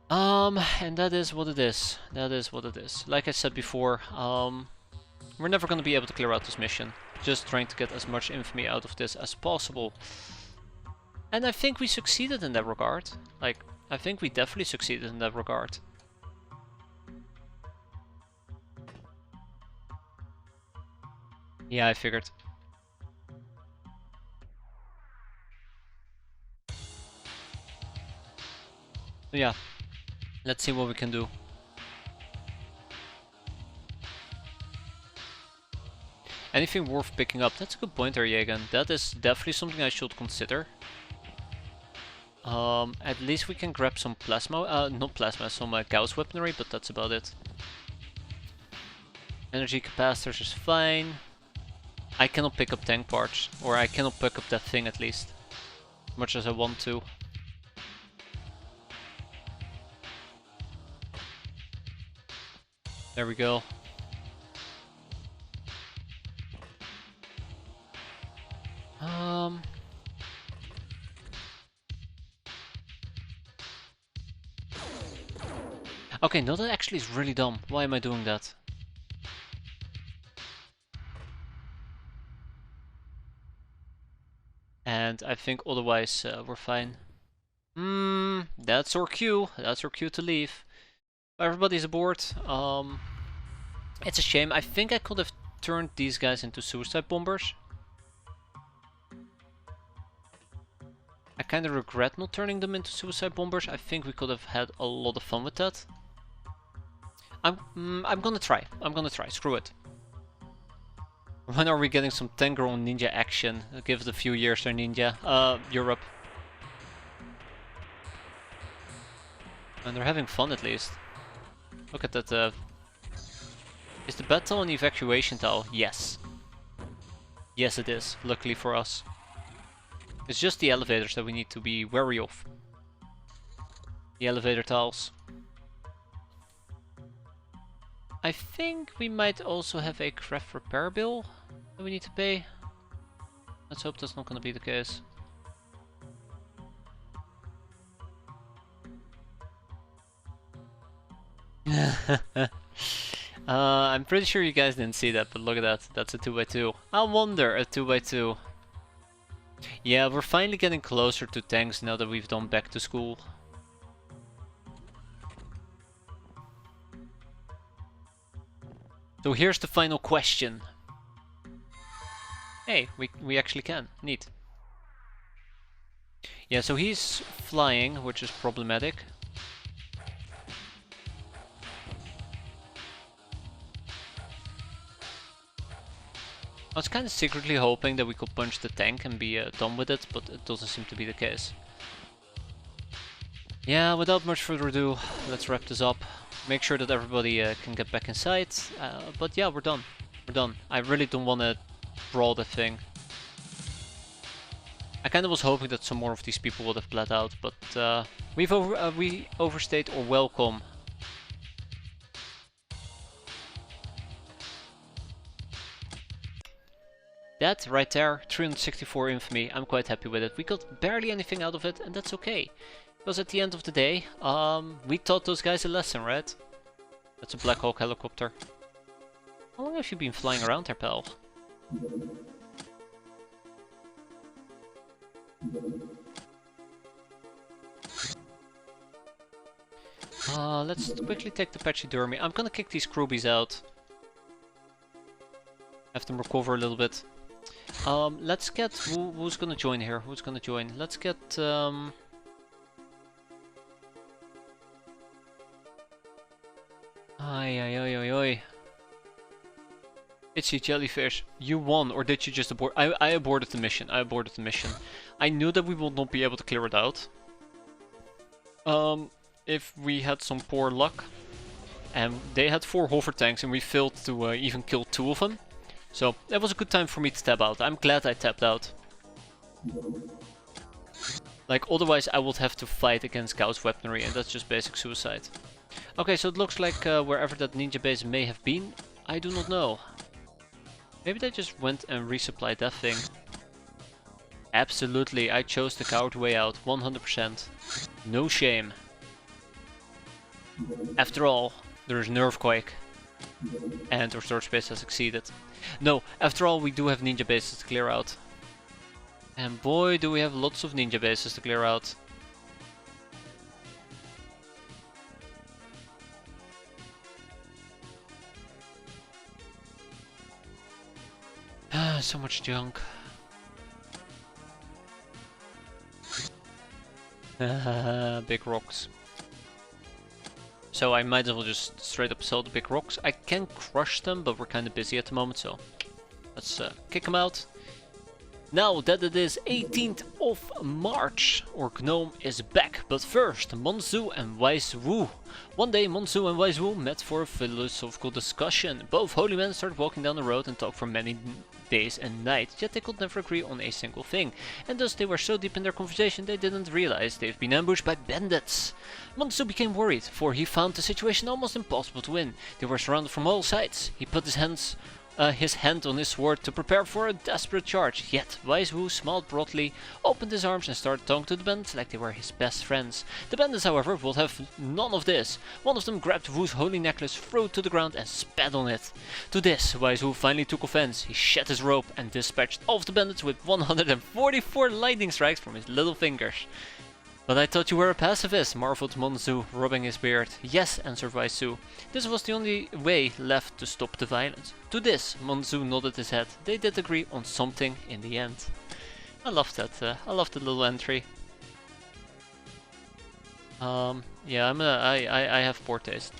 And that is what it is. That is what it is. Like I said before, we're never going to be able to clear out this mission. Just trying to get as much infamy out of this as possible. And I think we succeeded in that regard. Like, I think we definitely succeeded in that regard. Yeah, I figured. So yeah, let's see what we can do. Anything worth picking up? That's a good point there, Jagan. That is definitely something I should consider. At least we can grab some plasma, not plasma, some Gauss weaponry, but that's about it. Energy capacitors is fine. I cannot pick up tank parts, or I cannot pick up that thing at least, much as I want to. There we go. Okay, no, that actually is really dumb. Why am I doing that? And I think otherwise we're fine. That's our cue. That's our cue to leave. Everybody's aboard. It's a shame. I think I could have turned these guys into suicide bombers. I kind of regret not turning them into suicide bombers. I think we could have had a lot of fun with that. I'm gonna try. I'm gonna try. Screw it. When are we getting some Tangrel ninja action? Give it a few years there, ninja. Europe. And they're having fun at least. Look at that. Is the battle an evacuation tower? Yes. Yes it is, luckily for us. It's just the elevators that we need to be wary of. The elevator tiles. I think we might also have a craft repair bill Do we need to pay? Let's hope that's not gonna be the case. I'm pretty sure you guys didn't see that, but look at that. That's a 2x2. I wonder, a 2x2. Yeah, we're finally getting closer to tanks now that we've done back to school. So here's the final question. Hey, we actually can. Neat. Yeah, so he's flying, which is problematic. I was kind of secretly hoping that we could punch the tank and be done with it, but it doesn't seem to be the case. Yeah, without much further ado, let's wrap this up. Make sure that everybody can get back inside. But yeah, we're done. We're done. I really don't want to brawl the thing. I kind of was hoping that some more of these people would have bled out, but we overstayed our welcome. That right there, 364 infamy, I'm quite happy with it. We got barely anything out of it, and that's okay. Because at the end of the day, we taught those guys a lesson, right? That's a Black Hawk helicopter. How long have you been flying around there, pal? Let's quickly take the pachydermy. I'm gonna kick these crewbies out. Have them recover a little bit. Let's get... who's gonna join here? Who's gonna join? Let's get... Oi. Itchy jellyfish, you won, or did you just abort? I aborted the mission. I knew that we would not be able to clear it out. If we had some poor luck. And they had 4 hover tanks and we failed to even kill 2 of them. So that was a good time for me to tap out. I'm glad I tapped out. Like, otherwise I would have to fight against Gauss weaponry, and that's just basic suicide. Okay, so it looks like wherever that ninja base may have been, I do not know. Maybe they just went and resupplied that thing. Absolutely, I chose the coward way out, 100%. No shame. After all, there is an earthquake. And our storage base has succeeded. No, after all, we do have ninja bases to clear out. And boy, do we have lots of ninja bases to clear out. So much junk. Big rocks. So I might as well just straight up sell the big rocks. I can crush them, but we're kind of busy at the moment, so let's kick them out. Now that it is 18th of March, our gnome is back. But first, Monzu and Wise Wu. One day, Monzu and Wise Wu met for a philosophical discussion. Both holy men started walking down the road and talked for many days and nights, yet they could never agree on a single thing. And thus they were so deep in their conversation they didn't realize they've been ambushed by bandits. Monzu became worried, for he found the situation almost impossible to win. They were surrounded from all sides. He put his hand on his sword to prepare for a desperate charge, yet Wise Wu smiled broadly, opened his arms and started talking to the bandits like they were his best friends. The bandits, however, would have none of this. One of them grabbed Wu's holy necklace, threw it to the ground and spat on it. To this, Wise Wu finally took offense. He shed his rope and dispatched all of the bandits with 144 lightning strikes from his little fingers. But I thought you were a pacifist, marveled Monzu, rubbing his beard. Yes, answered Wise Wu. This was the only way left to stop the violence. To this, Monzu nodded his head. They did agree on something in the end. I love that. I love the little entry. Yeah, I have poor taste.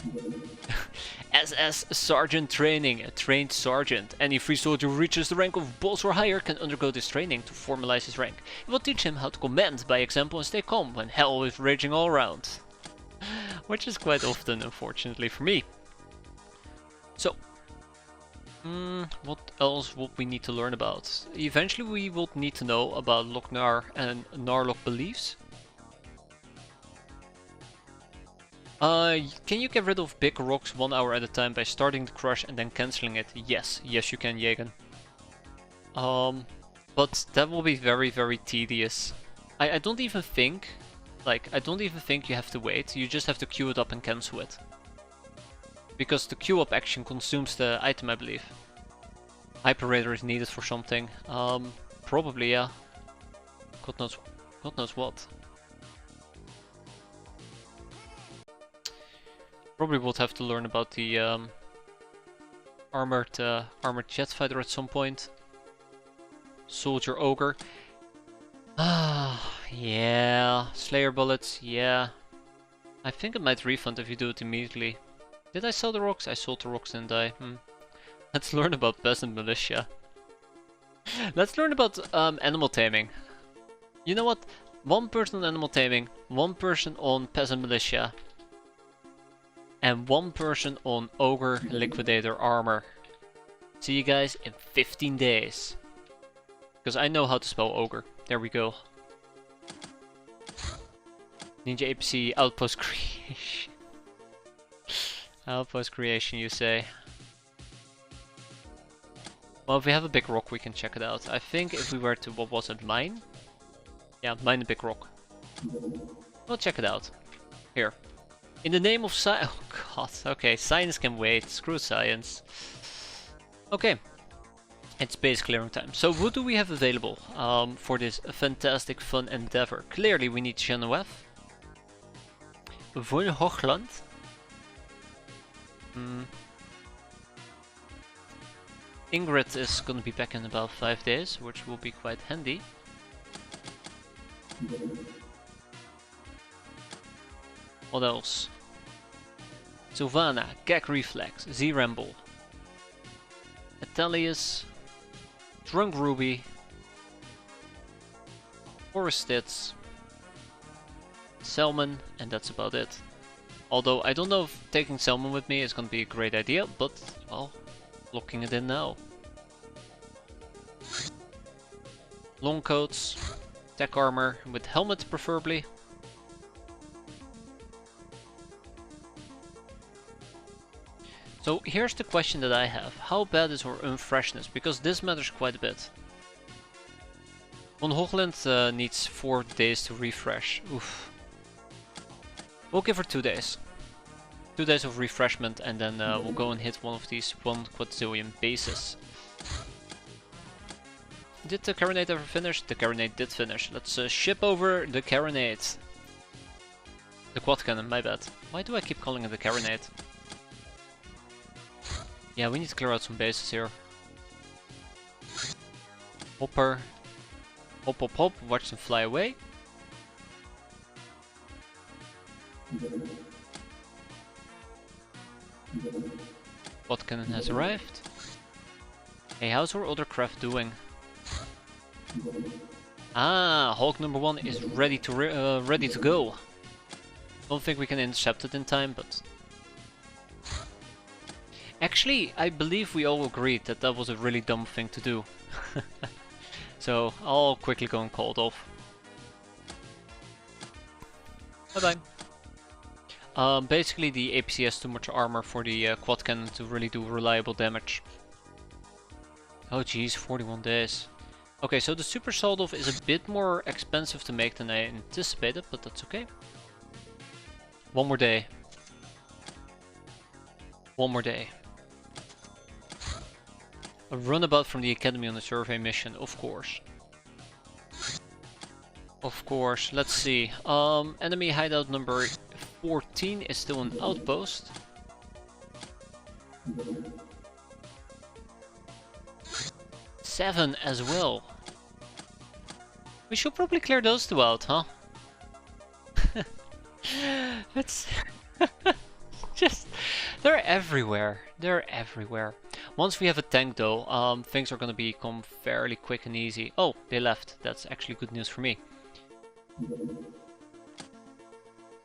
SS Sergeant Training, a trained sergeant. Any free soldier who reaches the rank of boss or higher can undergo this training to formalize his rank. It will teach him how to command by example and stay calm when hell is raging all around. Which is quite often, unfortunately for me. So, what else would we need to learn about? Eventually we will need to know about Loknar and Narlok beliefs. Can you get rid of big rocks 1 hour at a time by starting the crush and then cancelling it? Yes, you can, Jagen. But that will be very, very tedious. I don't even think, you have to wait. You just have to queue it up and cancel it. Because the queue up action consumes the item, I believe. Hyper is needed for something. Probably, yeah. God knows what. Probably would have to learn about the armored jet fighter at some point. Soldier ogre. Ah, yeah. Slayer bullets, yeah. I think it might refund if you do it immediately. Did I sell the rocks? I sold the rocks, didn't I? Let's learn about peasant militia. Let's learn about animal taming. You know what? One person on animal taming, one person on peasant militia, and one person on ogre liquidator armor. See you guys in 15 days. Because I know how to spell ogre. There we go. Ninja APC outpost creation. Outpost creation, you say? Well, if we have a big rock, we can check it out. I think if we were to, what was it, mine? Yeah, mine the big rock. We'll check it out. Here. In the name of science. Oh god, okay, science can wait. Screw science. Okay. It's base clearing time. So what do we have available for this fantastic fun endeavor? Clearly we need Genevieve. Von Hoogland. Ingrid is gonna be back in about 5 days, which will be quite handy. What else? Sylvana, Gag Reflex, Z-Ramble, Atelius, Drunk Ruby, Forestits, Selman, and that's about it. Although I don't know if taking Selman with me is gonna be a great idea, but well, locking it in now. Long coats, tech armor with helmet preferably. So here's the question that I have. How bad is our unfreshness? Because this matters quite a bit. Von Hoogland needs 4 days to refresh. Oof. We'll give her 2 days. 2 days of refreshment and then we'll go and hit one of these 1 quadrillion bases. Did the carronade ever finish? The carronade did finish. Let's ship over the carronade. The quad cannon, my bad. Why do I keep calling it the carronade? Yeah, we need to clear out some bases here. Hopper. Hop hop hop, watch them fly away. Quad cannon has arrived. Hey, how's our other craft doing? Ah, Hulk number 1 is ready to go. Don't think we can intercept it in time, but actually, I believe we all agreed that that was a really dumb thing to do. So I'll quickly go and call it off. Bye bye. Basically, the APC has too much armor for the quad cannon to really do reliable damage. Oh geez, 41 days. Okay, so the Super Soldov is a bit more expensive to make than I anticipated, but that's okay. One more day. One more day. A runabout from the academy on a survey mission, of course. Of course, let's see. Enemy hideout number 14 is still an outpost. Seven as well. We should probably clear those 2 out, huh? It's just, they're everywhere. They're everywhere. Once we have a tank though, things are gonna become fairly quick and easy. Oh, they left. That's actually good news for me.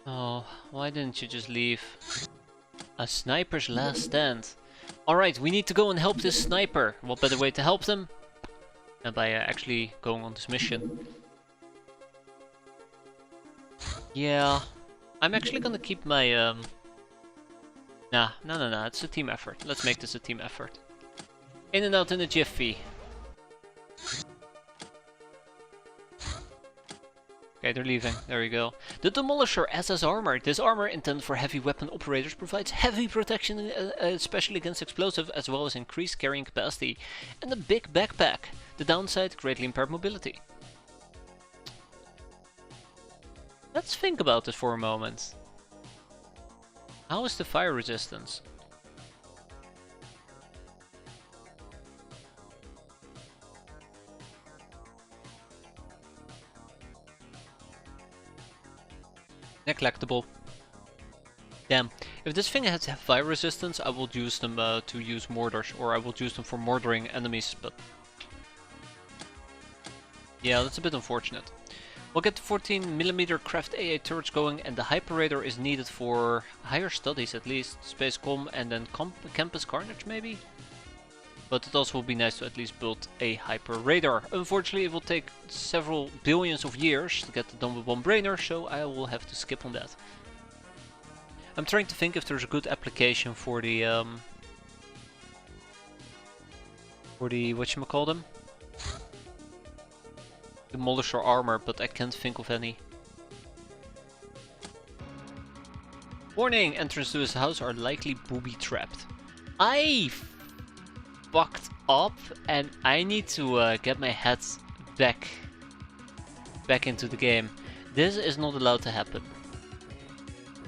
Oh, why didn't you just leave? A sniper's last stand. Alright, we need to go and help this sniper. What better way to help them than by actually going on this mission? Yeah, I'm actually gonna keep my Nah, no, it's a team effort. Let's make this a team effort. In and out in a jiffy. Okay, they're leaving. There you go. The Demolisher SS armor. This armor, intended for heavy weapon operators, provides heavy protection, especially against explosive, as well as increased carrying capacity. And a big backpack. The downside, greatly impaired mobility. Let's think about this for a moment. How is the fire resistance? Neglectable. Damn. If this thing has fire resistance, I will use them to use mortars, or I will use them for mortaring enemies, but... yeah, that's a bit unfortunate. We'll get the 14mm craft AA turrets going, and the Hyper-Raider is needed for higher studies at least. Space Com and then Campus Carnage maybe? But it also would be nice to at least build a Hyper-Raider. Unfortunately, it will take several billions of years to get it done with one brainer, so I will have to skip on that. I'm trying to think if there's a good application for the whatchamacallem? Demolisher armor, but I can't think of any. Warning! Entrance to his house are likely booby-trapped. I fucked up, and I need to get my head back into the game. This is not allowed to happen.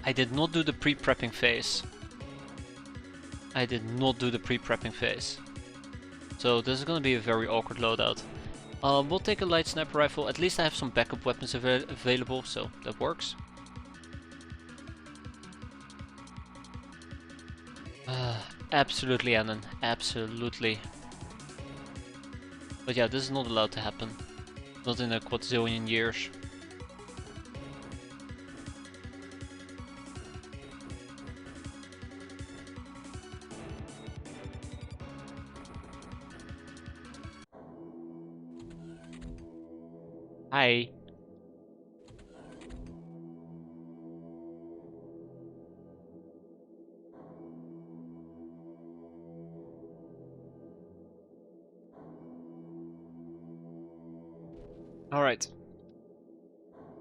I did not do the pre-prepping phase. So this is gonna be a very awkward loadout. We'll take a light sniper rifle. At least I have some backup weapons available, so that works. Absolutely, Anon. Absolutely. But yeah, this is not allowed to happen. Not in a quadrillion years. Hi. Alright.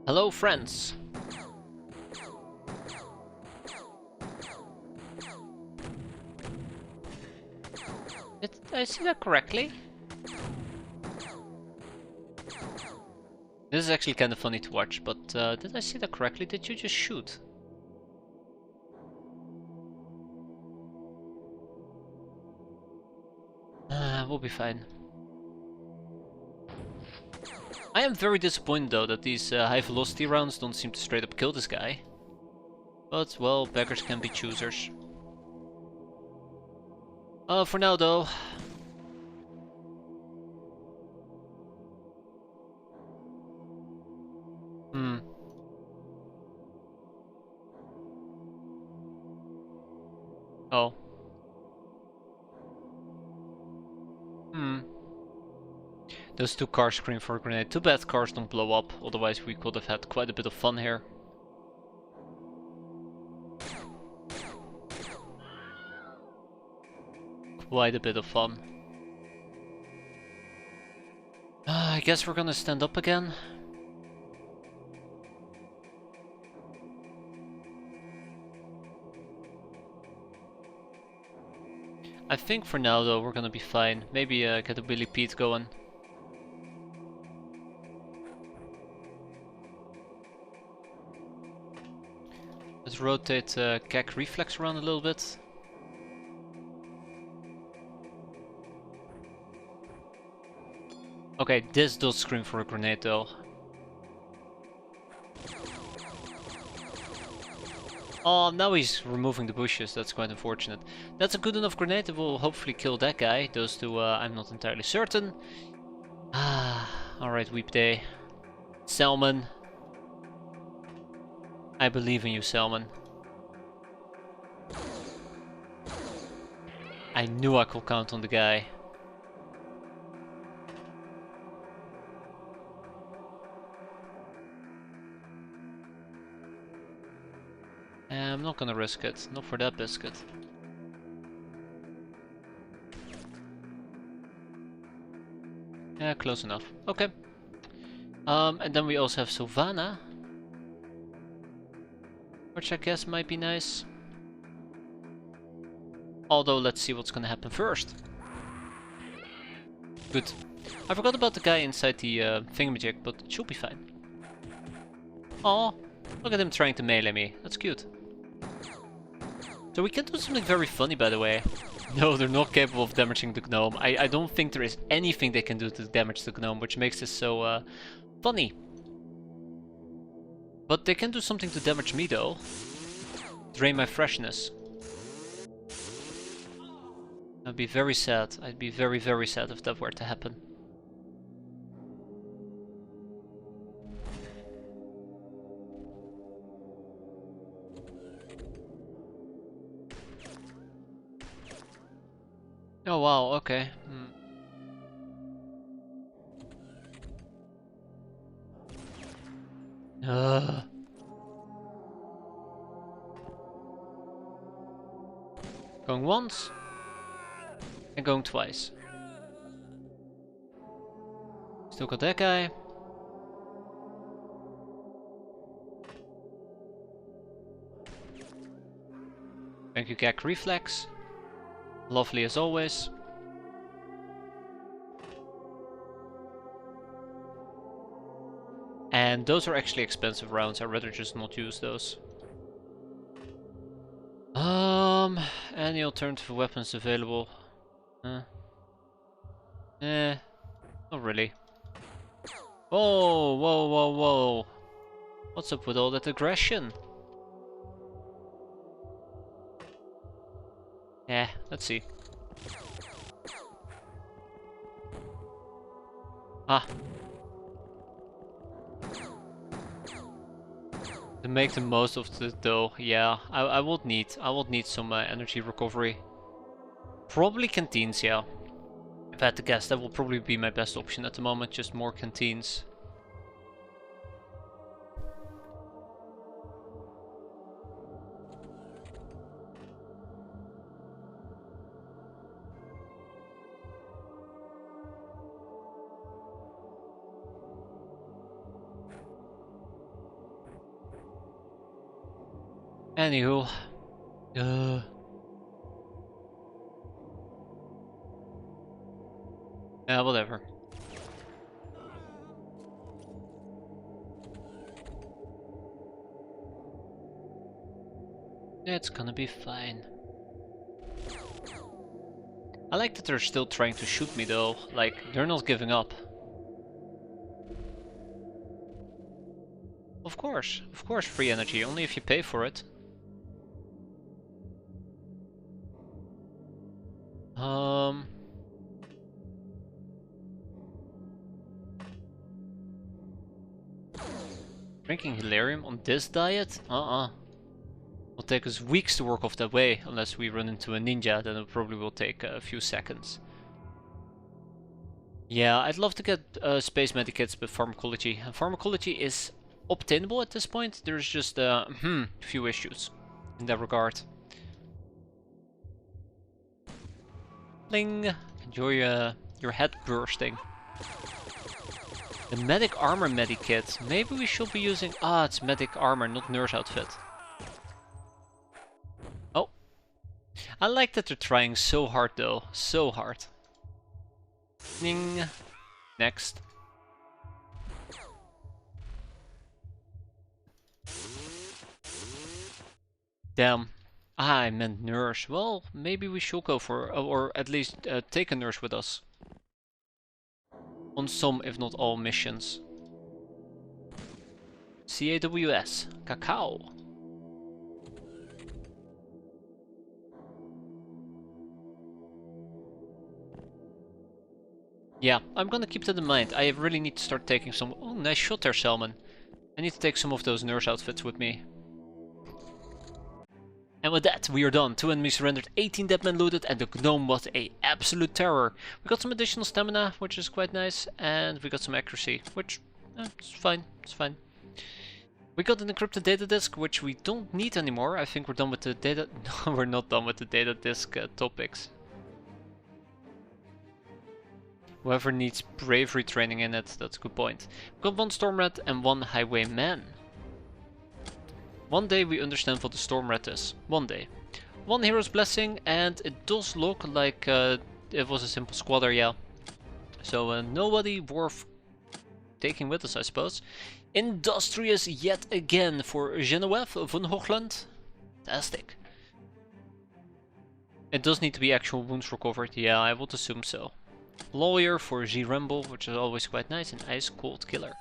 Hello, friends. Did I see that correctly? This is actually kind of funny to watch, but did I see that correctly? Did you just shoot? We'll be fine. I am very disappointed though that these high velocity rounds don't seem to straight up kill this guy. But, well, beggars can be choosers. For now though... Oh. Those two cars scream for a grenade. Too bad cars don't blow up, otherwise we could have had quite a bit of fun here. Quite a bit of fun. I guess we're gonna stand up again. I think for now though we're gonna be fine. Maybe get a Billy Pete going. Let's rotate CAC Reflex around a little bit. Okay, this does scream for a grenade though. Oh, now he's removing the bushes, that's quite unfortunate. That's a good enough grenade that will hopefully kill that guy. Those two, I'm not entirely certain. Alright, Weep Day. Salmon. I believe in you, Salmon. I knew I could count on the guy. I'm not gonna risk it, not for that biscuit. Yeah, close enough. Okay. And then we also have Sylvana, which I guess might be nice. Although, let's see what's gonna happen first. Good. I forgot about the guy inside the thingamajig, but it should be fine. Aw, look at him trying to melee me. That's cute. So we can do something very funny, by the way. No, they're not capable of damaging the gnome. I don't think there is anything they can do to damage the gnome, which makes this so funny. But they can do something to damage me, though. Drain my freshness. I'd be very sad. I'd be very, very sad if that were to happen. Oh wow, okay. Going once. And going twice. Still got that guy. Thank you, Gag Reflex. Lovely as always. And those are actually expensive rounds. I'd rather just not use those. Any alternative weapons available? Not really. Oh, whoa, whoa, whoa. What's up with all that aggression? Yeah, let's see. Ah. To make the most of it though, yeah, I would need some energy recovery. Probably canteens, yeah. If I had to guess, that will probably be my best option at the moment, just more canteens. Anywho, yeah, whatever. It's gonna be fine. I like that they're still trying to shoot me though, like, they're not giving up. Of course, free energy, only if you pay for it. Drinking Hilarium on this diet? It'll take us weeks to work off that way, unless we run into a ninja, then it probably will take a few seconds. Yeah, I'd love to get space medikits with pharmacology. Pharmacology is obtainable at this point, there's just a few issues in that regard. Bling! Enjoy your head bursting. The medic armor medikit. Maybe we should be using... it's medic armor, not nurse outfit. Oh. I like that they're trying so hard though. So hard. Ning. Next. Damn. I meant nurse. Well, maybe we should go for... or at least take a nurse with us. On some, if not all, missions. CAWS. Cacao. Yeah, I'm gonna keep that in mind. I really need to start taking some... Oh, nice shot there, Salmon. I need to take some of those nurse outfits with me. And with that, we are done. 2 enemies surrendered, 18 dead men looted, and the gnome was a absolute terror. We got some additional stamina, which is quite nice, and we got some accuracy, which, it's fine, it's fine. We got an encrypted data disk, which we don't need anymore. I think we're done with the data... No, we're not done with the data disk topics. Whoever needs bravery training in it, that's a good point. We've got 1 storm rat and 1 highwayman. One day we understand what the storm rat is. One day. 1 hero's blessing, and it does look like it was a simple squatter, yeah. So nobody worth taking with us, I suppose. Industrious yet again for Genevieve von Hoogland. Fantastic. It does need to be actual wounds recovered, yeah, I would assume so. Lawyer for G Rumble, which is always quite nice, and Ice Cold Killer.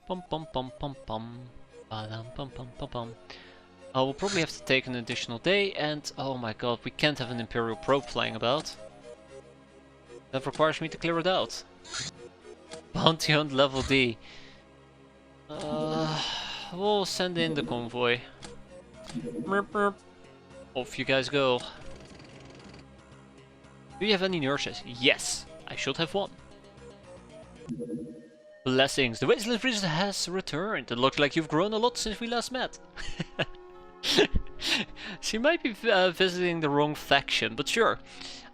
Pum pum pum pum pum. Pum pum pum pum. I will probably have to take an additional day, and oh my god, we can't have an Imperial probe flying about. That requires me to clear it out. Bounty hunt level D. We'll send in the convoy. Merp, merp. Off you guys go. Do you have any nurses? Yes, I should have 1. Blessings. The Wasteland Priest has returned. It looks like you've grown a lot since we last met. She might be visiting the wrong faction, but sure.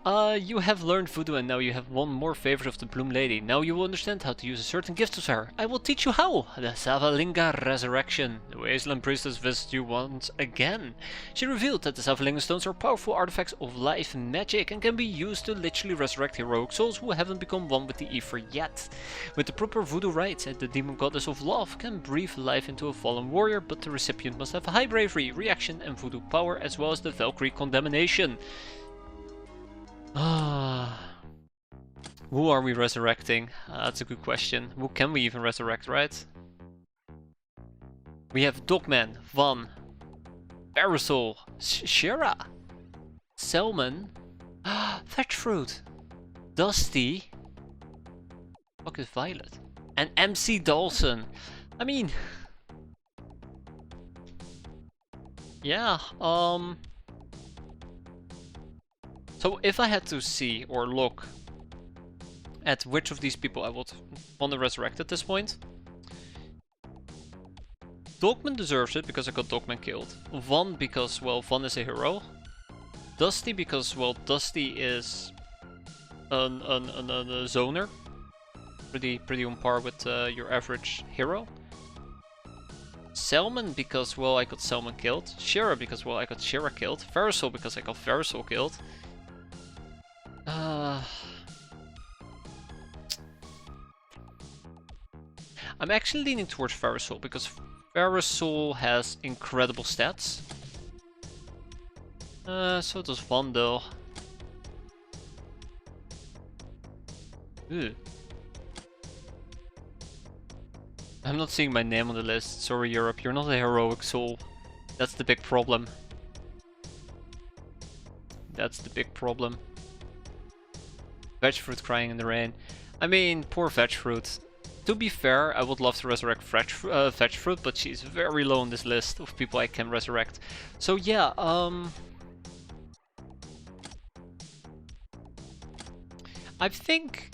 You have learned voodoo and now you have 1 more favorite of the Bloom Lady. Now you will understand how to use a certain gift of her. I will teach you how. The Savalinga Resurrection. The Wasteland Priestess visits you once again. She revealed that the Savalinga Stones are powerful artifacts of life magic and can be used to literally resurrect heroic souls who haven't become one with the Ether yet. With the proper voodoo rites, the demon goddess of love can breathe life into a fallen warrior, but the recipient must have a high bravery, reaction and voodoo power, as well as the Valkyrie Condemnation. Who are we resurrecting? That's a good question. Who can we even resurrect, right? We have Dogman, Van, Parasol, Shira, Selman, Fetch Fruit, Dusty, Pocket Violet, and MC Dawson. I mean, yeah, so if I had to see or look at which of these people I would want to resurrect at this point, Dogman deserves it because I got Dogman killed. Van because, well, Van is a hero. Dusty because, well, Dusty is a zoner. Pretty on par with your average hero. Selman because, well, I got Selman killed. Shira because, well, I got Shira killed. Verisol because I got Verisol killed. I'm actually leaning towards Verisol because Verisol has incredible stats. So does Van though. Ew. I'm not seeing my name on the list. Sorry Europe, you're not a heroic soul. That's the big problem. That's the big problem. Veg Fruit crying in the rain. I mean, poor Veg Fruit. To be fair, I would love to resurrect Veg Fruit, but she's very low on this list of people I can resurrect. So yeah, I think...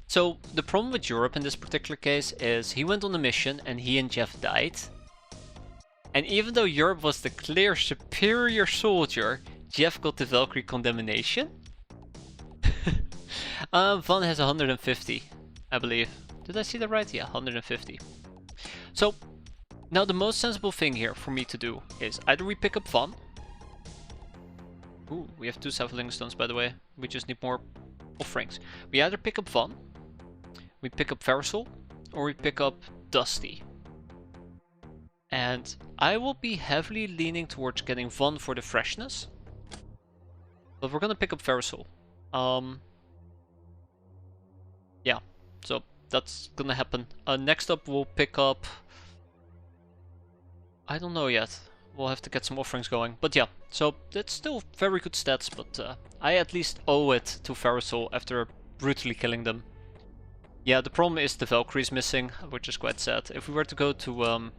So, the problem with Europe in this particular case is he went on a mission and he and Jeff died. And even though Europe was the clear superior soldier, Jeff got the Valkyrie Condemnation. Van has 150, I believe. Did I see that right? Yeah, 150. So, now the most sensible thing here for me to do is either we pick up Van. Ooh, we have 2 Savalinga Stones by the way. We just need more offerings. We either pick up Van, we pick up Verisol, or we pick up Dusty. And I will be heavily leaning towards getting Van for the freshness. But we're gonna pick up Verisol. Yeah, so that's gonna happen. Next up we'll pick up... I don't know yet. We'll have to get some offerings going. But yeah, so it's still very good stats, but I at least owe it to Verisol after brutally killing them. Yeah, the problem is the Valkyrie's missing, which is quite sad. If we were to go to...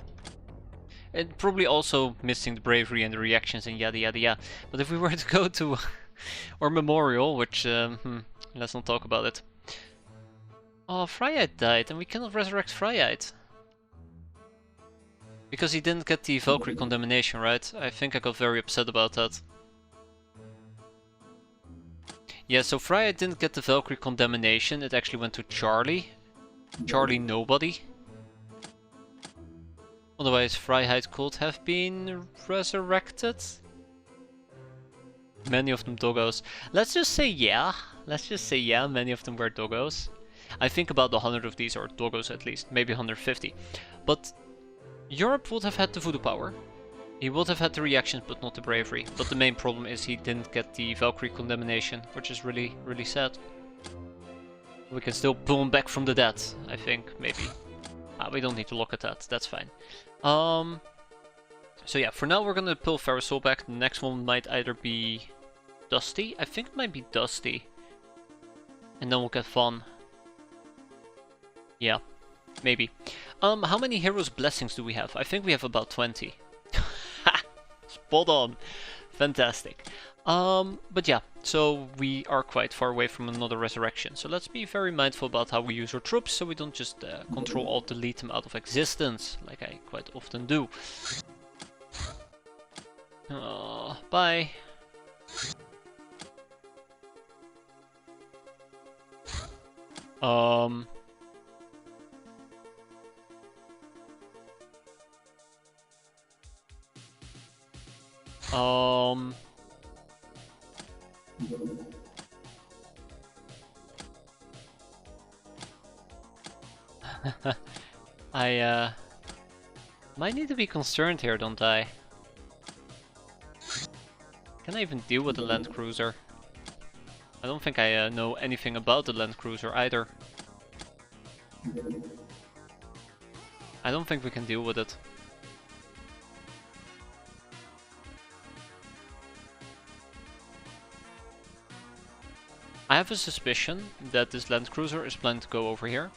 and probably also missing the bravery and the reactions and yada yada yada. But if we were to go to our memorial, which... let's not talk about it. Oh, Freyite died, and we cannot resurrect Freyite. Because he didn't get the Valkyrie Condemnation, right? I think I got very upset about that. Yeah, so Freya didn't get the Valkyrie condemnation. It actually went to Charlie. Charlie nobody. Otherwise, Freiheit could have been resurrected. Many of them doggos. Let's just say yeah. Let's just say yeah, many of them were doggos. I think about 100 of these are doggos at least, maybe 150. But Europe would have had the voodoo power. He would have had the reactions, but not the bravery. But the main problem is he didn't get the Valkyrie condemnation, which is really, really sad. We can still pull him back from the dead, I think, maybe. We don't need to look at that, that's fine. So yeah, for now we're gonna pull Pharisol back. The next one might either be Dusty. I think it might be Dusty. And then we'll get Von. Yeah, maybe. How many Heroes Blessings do we have? I think we have about 20. Spot on. Fantastic. But yeah, so we are quite far away from another resurrection. So let's be very mindful about how we use our troops, so we don't just control alt delete them out of existence, like I quite often do. Bye. I might need to be concerned here, don't I? Can I even deal with the Land Cruiser? I don't think I know anything about the Land Cruiser either. I don't think we can deal with it. I have a suspicion that this Land Cruiser is planning to go over here.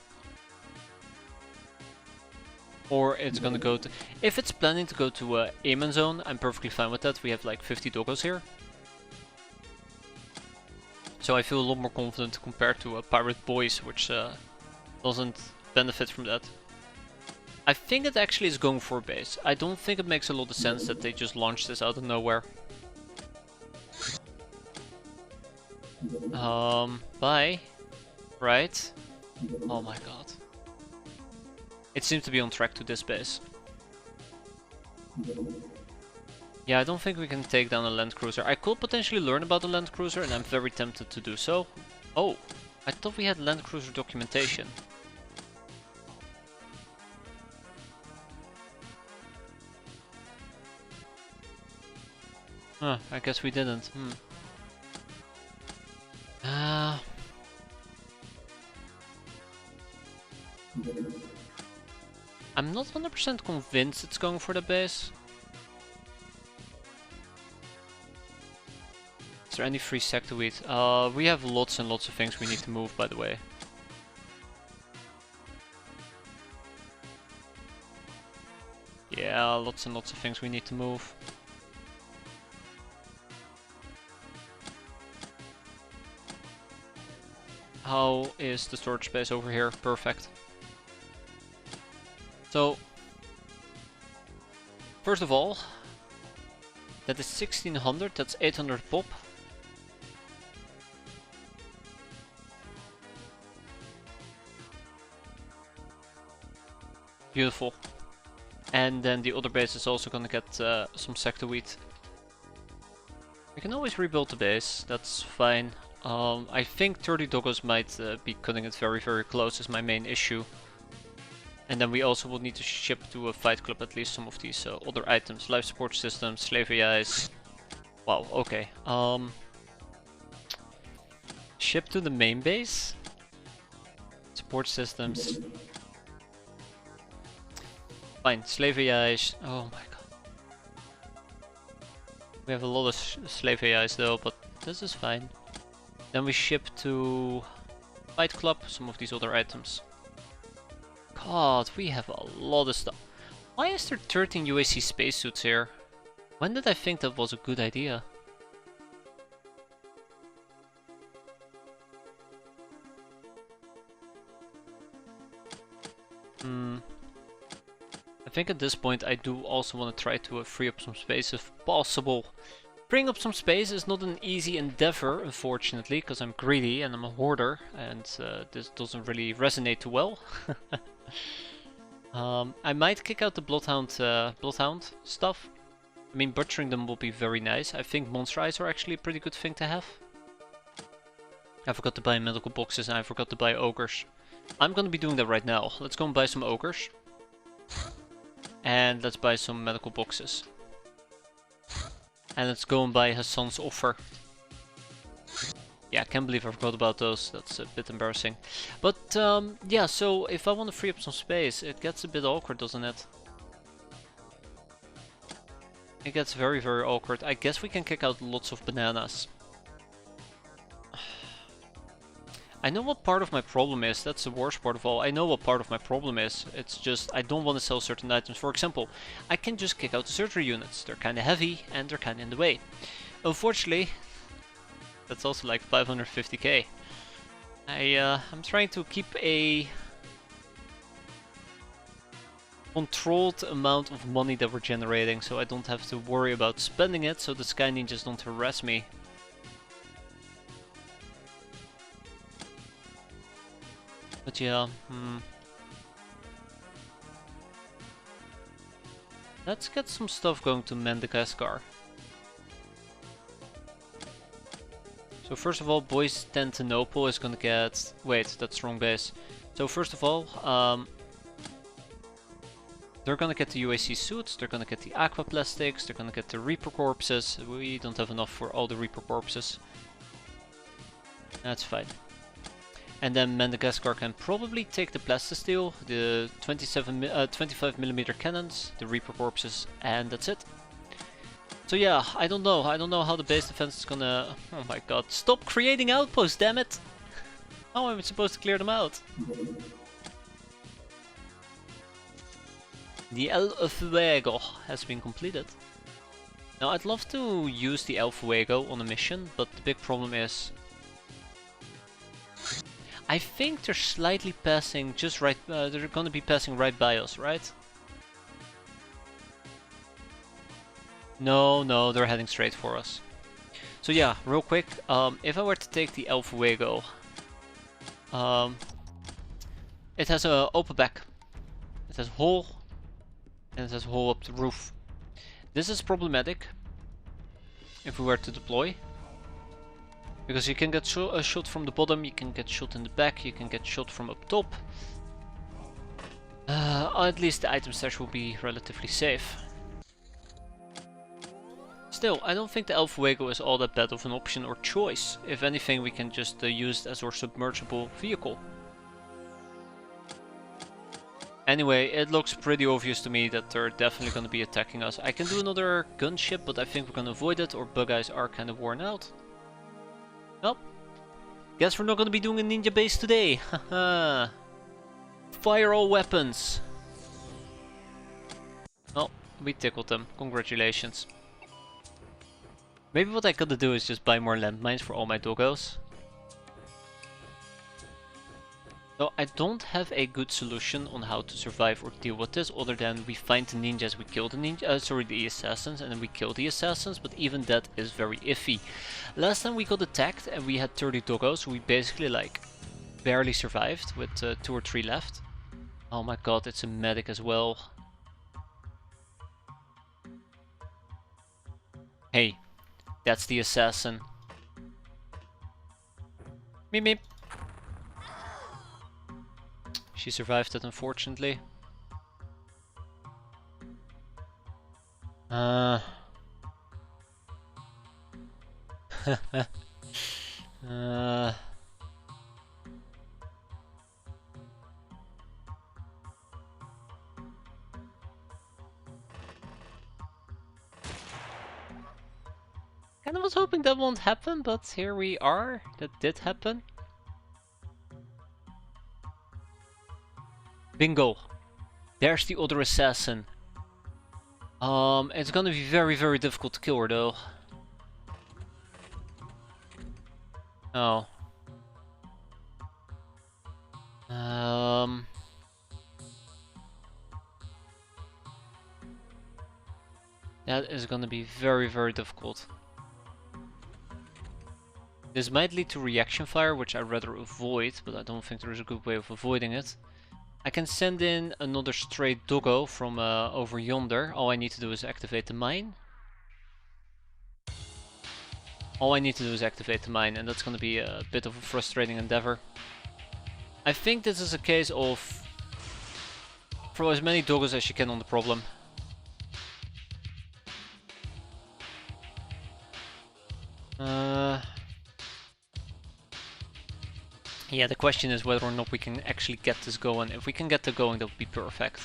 Or it's gonna go to... If it's planning to go to Amen Zone, I'm perfectly fine with that. We have like 50 doggos here. So I feel a lot more confident compared to Pirate Boyz, which doesn't benefit from that. I think it actually is going for a base. I don't think it makes a lot of sense that they just launched this out of nowhere. Bye. Right. Oh my god. It seems to be on track to this base. Yeah, I don't think we can take down a Land Cruiser. I could potentially learn about the Land Cruiser, and I'm very tempted to do so. Oh, I thought we had Land Cruiser documentation. Huh, I guess we didn't. I'm not 100% convinced it's going for the base. Is there any free sector wheat? We have lots and lots of things we need to move, by the way. Yeah, lots and lots of things we need to move. How is the storage space over here? Perfect. So, first of all, that is 1600, that's 800 pop. Beautiful. And then the other base is also gonna get some sector wheat. We can always rebuild the base, that's fine. I think 30 doggos might be cutting it very, very close is my main issue. And then we also will need to ship to a fight club at least some of these other items. Life support systems, slavery eyes. Wow, okay. Ship to the main base. Support systems. Fine, slavery eyes. Oh my god. We have a lot of slavery eyes though, but this is fine. Then we ship to fight club some of these other items. God, we have a lot of stuff. Why is there 13 UAC spacesuits here? When did I think that was a good idea? I think at this point I do also want to try to free up some space if possible. Freeing up some space is not an easy endeavor, unfortunately, because I'm greedy and I'm a hoarder, and this doesn't really resonate too well. I might kick out the Bloodhound stuff. I mean, butchering them will be very nice. I think monster eyes are actually a pretty good thing to have. I forgot to buy medical boxes and I forgot to buy ogres. I'm gonna be doing that right now. Let's go and buy some ogres. And let's buy some medical boxes. And let's go and buy Hassan's offer. Yeah, I can't believe I forgot about those. That's a bit embarrassing. But yeah, so if I want to free up some space, it gets a bit awkward, doesn't it? It gets very, very awkward. I guess we can kick out lots of bananas. I know what part of my problem is. That's the worst part of all. I know what part of my problem is. It's just I don't want to sell certain items. For example, I can just kick out the surgery units. They're kind of heavy and they're kind of in the way. Unfortunately, that's also like 550k. I'm trying to keep a controlled amount of money that we're generating, so I don't have to worry about spending it, so the Sky Ninjas don't harass me. But yeah, let's get some stuff going to Madagascar. So first of all, Boyz is gonna get... Wait, that's wrong base. So first of all, they're gonna get the UAC suits, they're gonna get the aqua plastics, they're gonna get the Reaper corpses. We don't have enough for all the Reaper corpses. That's fine. And then Madagascar can probably take the plastisteel, the 25mm cannons, the Reaper corpses, and that's it. So yeah, I don't know how the base defense is gonna... Oh my god, stop creating outposts, damn it! How am I supposed to clear them out? The El Fuego has been completed. Now I'd love to use the El Fuego on a mission, but the big problem is... I think they're slightly passing just right, they're gonna be passing right by us, right? No, they're heading straight for us. So yeah, real quick, if I were to take the El Fuego, it has a open back, it has a hole, and it has a hole up the roof. This is problematic if we were to deploy. Because you can get shot from the bottom, you can get shot in the back, you can get shot from up top. At least the item stash will be relatively safe. Still, I don't think the El Fuego is all that bad of an option or choice. If anything, we can just use it as our submergible vehicle. Anyway, it looks pretty obvious to me that they're definitely going to be attacking us. I can do another gunship, but I think we're going to avoid it, or bug eyes are kind of worn out. Well, guess we're not going to be doing a ninja base today. Haha. Fire all weapons. Well, we tickled them. Congratulations. Maybe what I gotta do is just buy more landmines for all my doggos. So I don't have a good solution on how to survive or deal with this, other than we find the ninjas, we kill the the assassins, and then we kill the assassins, but even that is very iffy. Last time we got attacked and we had 30 doggos, so we basically like barely survived with 2 or 3 left. Oh my god, it's a medic as well. Hey, that's the assassin. Meep meep. She survived it, unfortunately. Kind of was hoping that won't happen, but here we are. That did happen. Bingo. There's the other assassin. It's gonna be very, very difficult to kill her though. Oh. That is gonna be very, very difficult. This might lead to reaction fire, which I'd rather avoid, but I don't think there is a good way of avoiding it. I can send in another stray doggo from over yonder. All I need to do is activate the mine. All I need to do is activate the mine, and that's going to be a bit of a frustrating endeavor. I think this is a case of throw as many doggos as you can on the problem. Yeah, the question is whether or not we can actually get this going. If we can get it going, that would be perfect.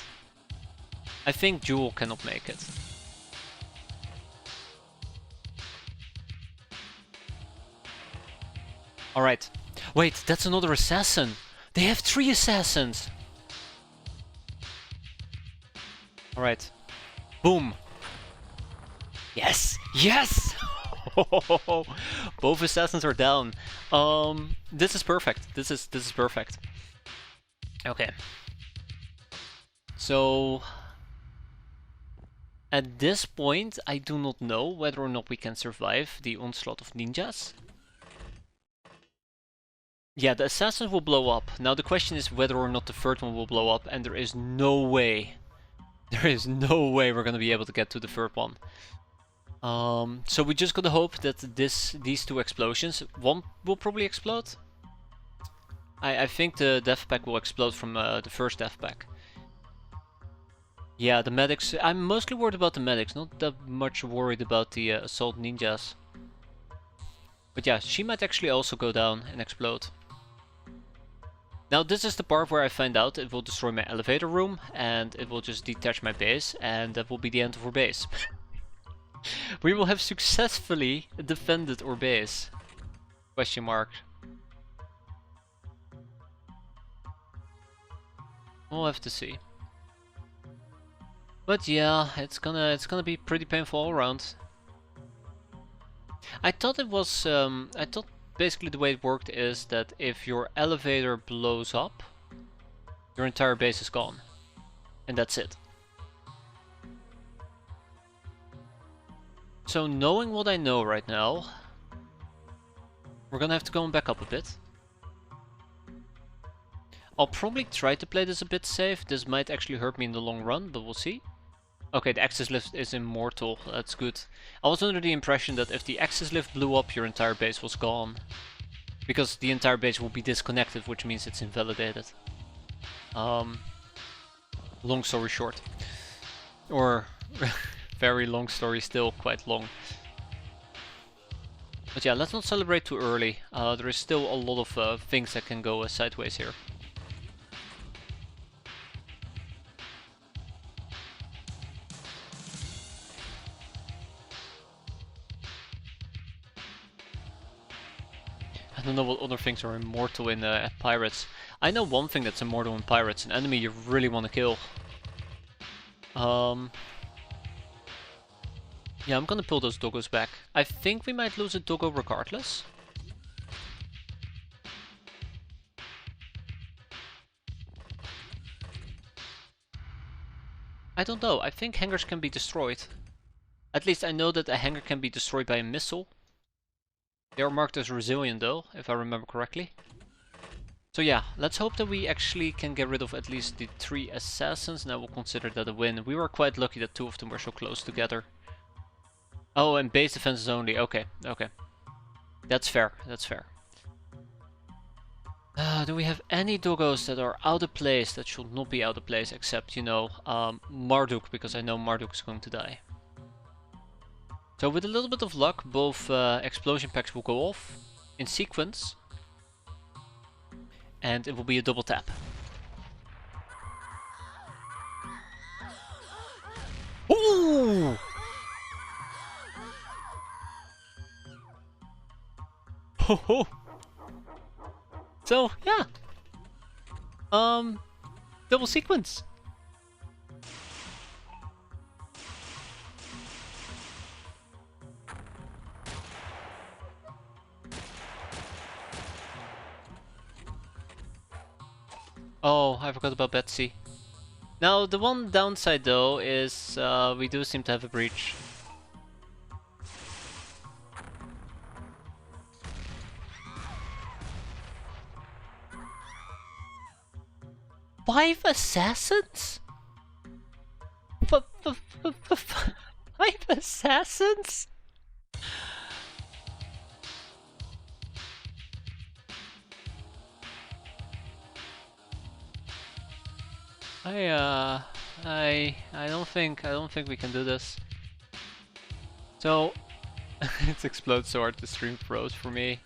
I think Jewel cannot make it. Alright. Wait, that's another assassin! They have 3 assassins! Alright. Boom! Yes! Yes! Both assassins are down. This is perfect. This is perfect. Okay. So at this point, I do not know whether or not we can survive the onslaught of ninjas. Yeah, the assassins will blow up. Now the question is whether or not the third one will blow up, and there is no way. There is no way we're gonna be able to get to the third one. So we just gotta hope that these 2 explosions, one will probably explode. I think the death pack will explode from the first death pack. Yeah, the medics, I'm mostly worried about the medics, not that much worried about the assault ninjas. But yeah, she might actually also go down and explode. Now this is the part where I find out it will destroy my elevator room, and it will just detach my base, and that will be the end of our base. We will have successfully defended our base. Question mark. We'll have to see. But yeah, it's gonna be pretty painful all around. I thought it was I thought basically the way it worked is that if your elevator blows up, your entire base is gone. And that's it. So knowing what I know right now, we're gonna have to go back up a bit. I'll probably try to play this a bit safe. This might actually hurt me in the long run, but we'll see. Okay, the Axis lift is immortal. That's good. I was under the impression that if the Axis lift blew up, your entire base was gone. Because the entire base will be disconnected, which means it's invalidated. Long story short. Or very long story, still quite long. But yeah, let's not celebrate too early. There is still a lot of things that can go sideways here. I don't know what other things are immortal in Pirates. I know one thing that's immortal in Pirates, an enemy you really want to kill. Yeah, I'm gonna pull those doggos back. I think we might lose a doggo regardless. I don't know, I think hangars can be destroyed. At least I know that a hangar can be destroyed by a missile. They are marked as resilient though, if I remember correctly. So yeah, let's hope that we actually can get rid of at least the 3 assassins, and I will consider that a win. We were quite lucky that 2 of them were so close together. Oh, and base defenses only. Okay, okay. That's fair, that's fair. Do we have any doggos that are out of place, that should not be out of place, except, you know, Marduk, because I know Marduk is going to die. So with a little bit of luck, both explosion packs will go off in sequence. And it will be a double tap. Ooh! Ho ho! So, yeah. Double sequence. Oh, I forgot about Betsy. Now, the one downside though is we do seem to have a breach. 5 assassins? 5 assassins? I don't think we can do this. So it explodes so hard the stream froze for me.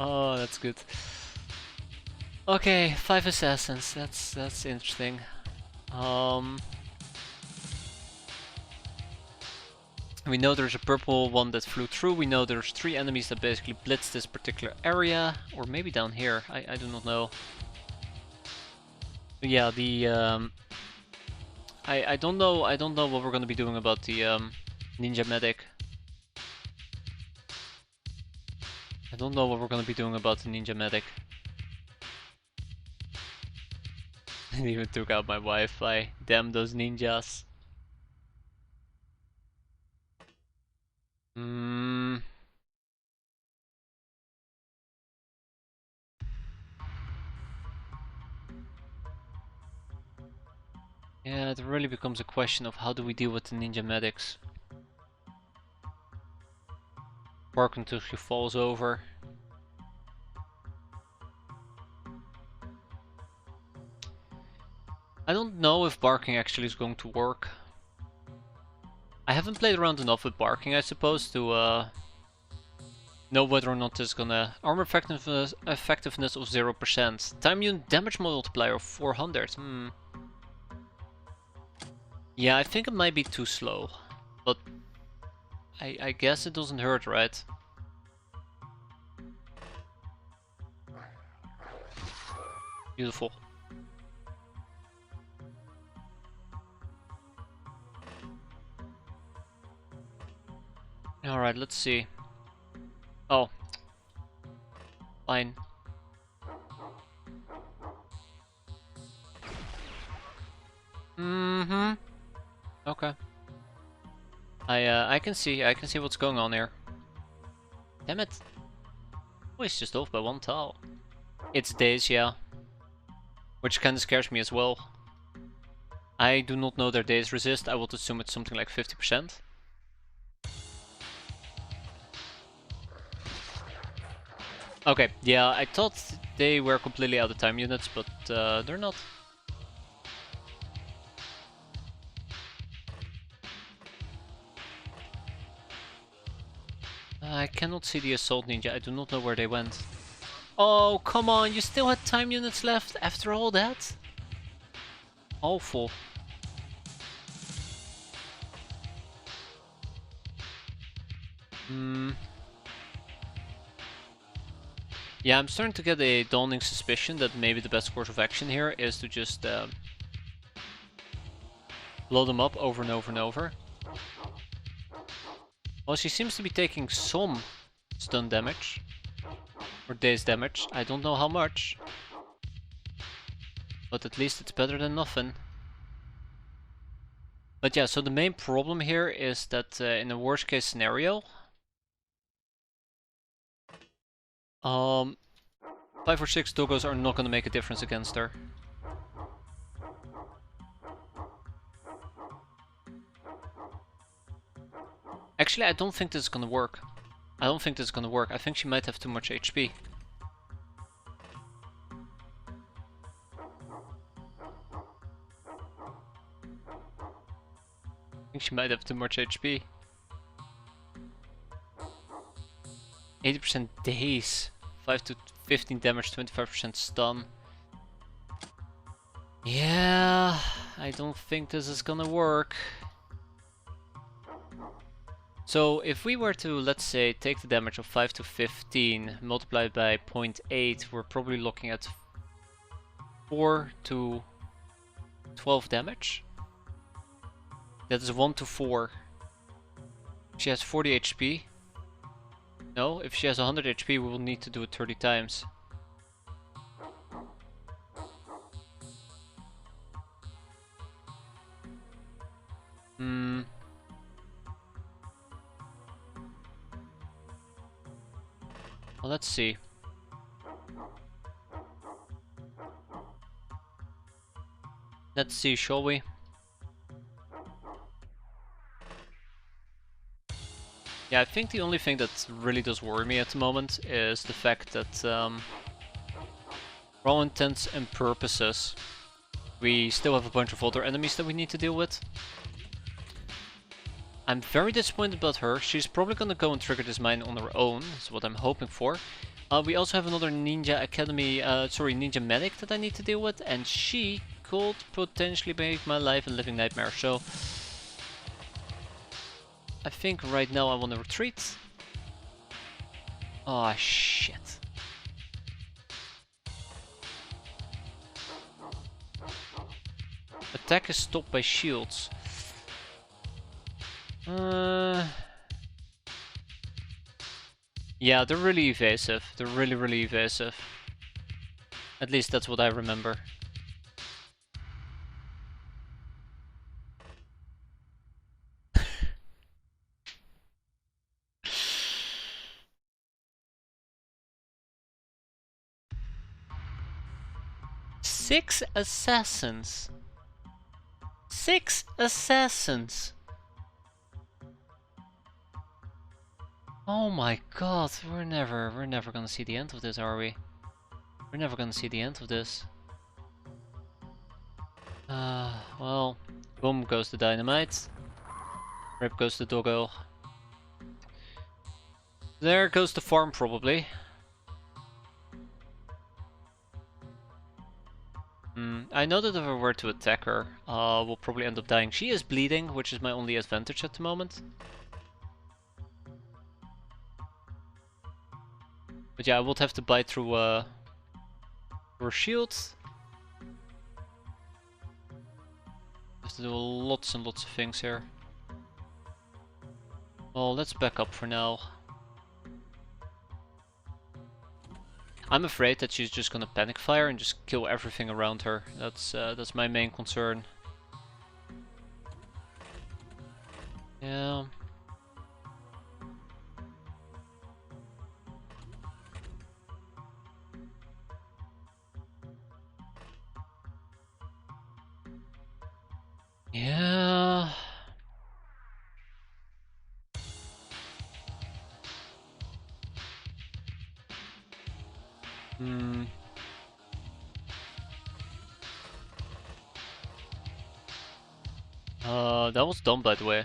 Oh, that's good. Okay, 5 assassins. That's interesting. We know there's a purple one that flew through. We know there's 3 enemies that basically blitz this particular area, or maybe down here. I do not know. But yeah, the I don't know what we're gonna be doing about the ninja medic. I don't know what we're gonna be doing about the ninja medic. I even took out my Wi-Fi. Damn those ninjas. Yeah, it really becomes a question of how do we deal with the ninja medics. Bark until she falls over. I don't know if barking actually is going to work. I haven't played around enough with barking, I suppose, to know whether or not it's gonna... Armor effectiveness of 0%. Time unit damage multiplier of 400. Yeah, I think it might be too slow. But I guess it doesn't hurt, right? Beautiful. Alright, let's see. Oh. Fine. Okay. I can see what's going on here. Damn it. Oh, he's just off by 1 tile. It's days, yeah. Which kinda scares me as well. I do not know their days resist. I would assume it's something like 50%. Okay, yeah, I thought they were completely out of time units, but they're not. I cannot see the assault ninja. I do not know where they went. Oh, come on, you still had time units left after all that? Awful. Yeah, I'm starting to get a dawning suspicion that maybe the best course of action here is to just blow them up over and over and over. Well, she seems to be taking some stun damage. Or daze damage. I don't know how much. But at least it's better than nothing. But yeah, so the main problem here is that in a worst case scenario, 5 or 6 doggos are not going to make a difference against her. Actually, I don't think this is going to work. I don't think this is going to work. I think she might have too much HP. I think she might have too much HP. 80% daze. 5 to 15 damage, 25% stun. Yeah, I don't think this is gonna work. So if we were to, let's say, take the damage of 5 to 15 multiplied by 0.8, we're probably looking at 4 to 12 damage. That is 1 to 4. She has 40 HP. No, if she has 100 HP, we will need to do it 30 times. Well, let's see. Let's see, shall we? Yeah, I think the only thing that really does worry me at the moment is the fact that, for all intents and purposes, we still have a bunch of other enemies that we need to deal with. I'm very disappointed about her. She's probably gonna go and trigger this mine on her own, is what I'm hoping for. We also have another Ninja Academy, Ninja Medic that I need to deal with, and she could potentially make my life a living nightmare, so I think right now I want to retreat. Oh shit. Attack is stopped by shields. Yeah, they're really evasive. They're really evasive. At least that's what I remember. Six assassins. 6 assassins. Oh my god, we're never gonna see the end of this, are we? We're never gonna see the end of this. Well, boom goes the dynamite. Rip goes the doggo. There goes the farm, probably. I know that if I were to attack her, we'll probably end up dying. She is bleeding, which is my only advantage at the moment. But yeah, I would have to bite through her shield. Have to do lots and lots of things here. Well, let's back up for now. I'm afraid that she's just gonna panic fire and just kill everything around her. That's my main concern. Yeah. Yeah. That was dumb, by the way.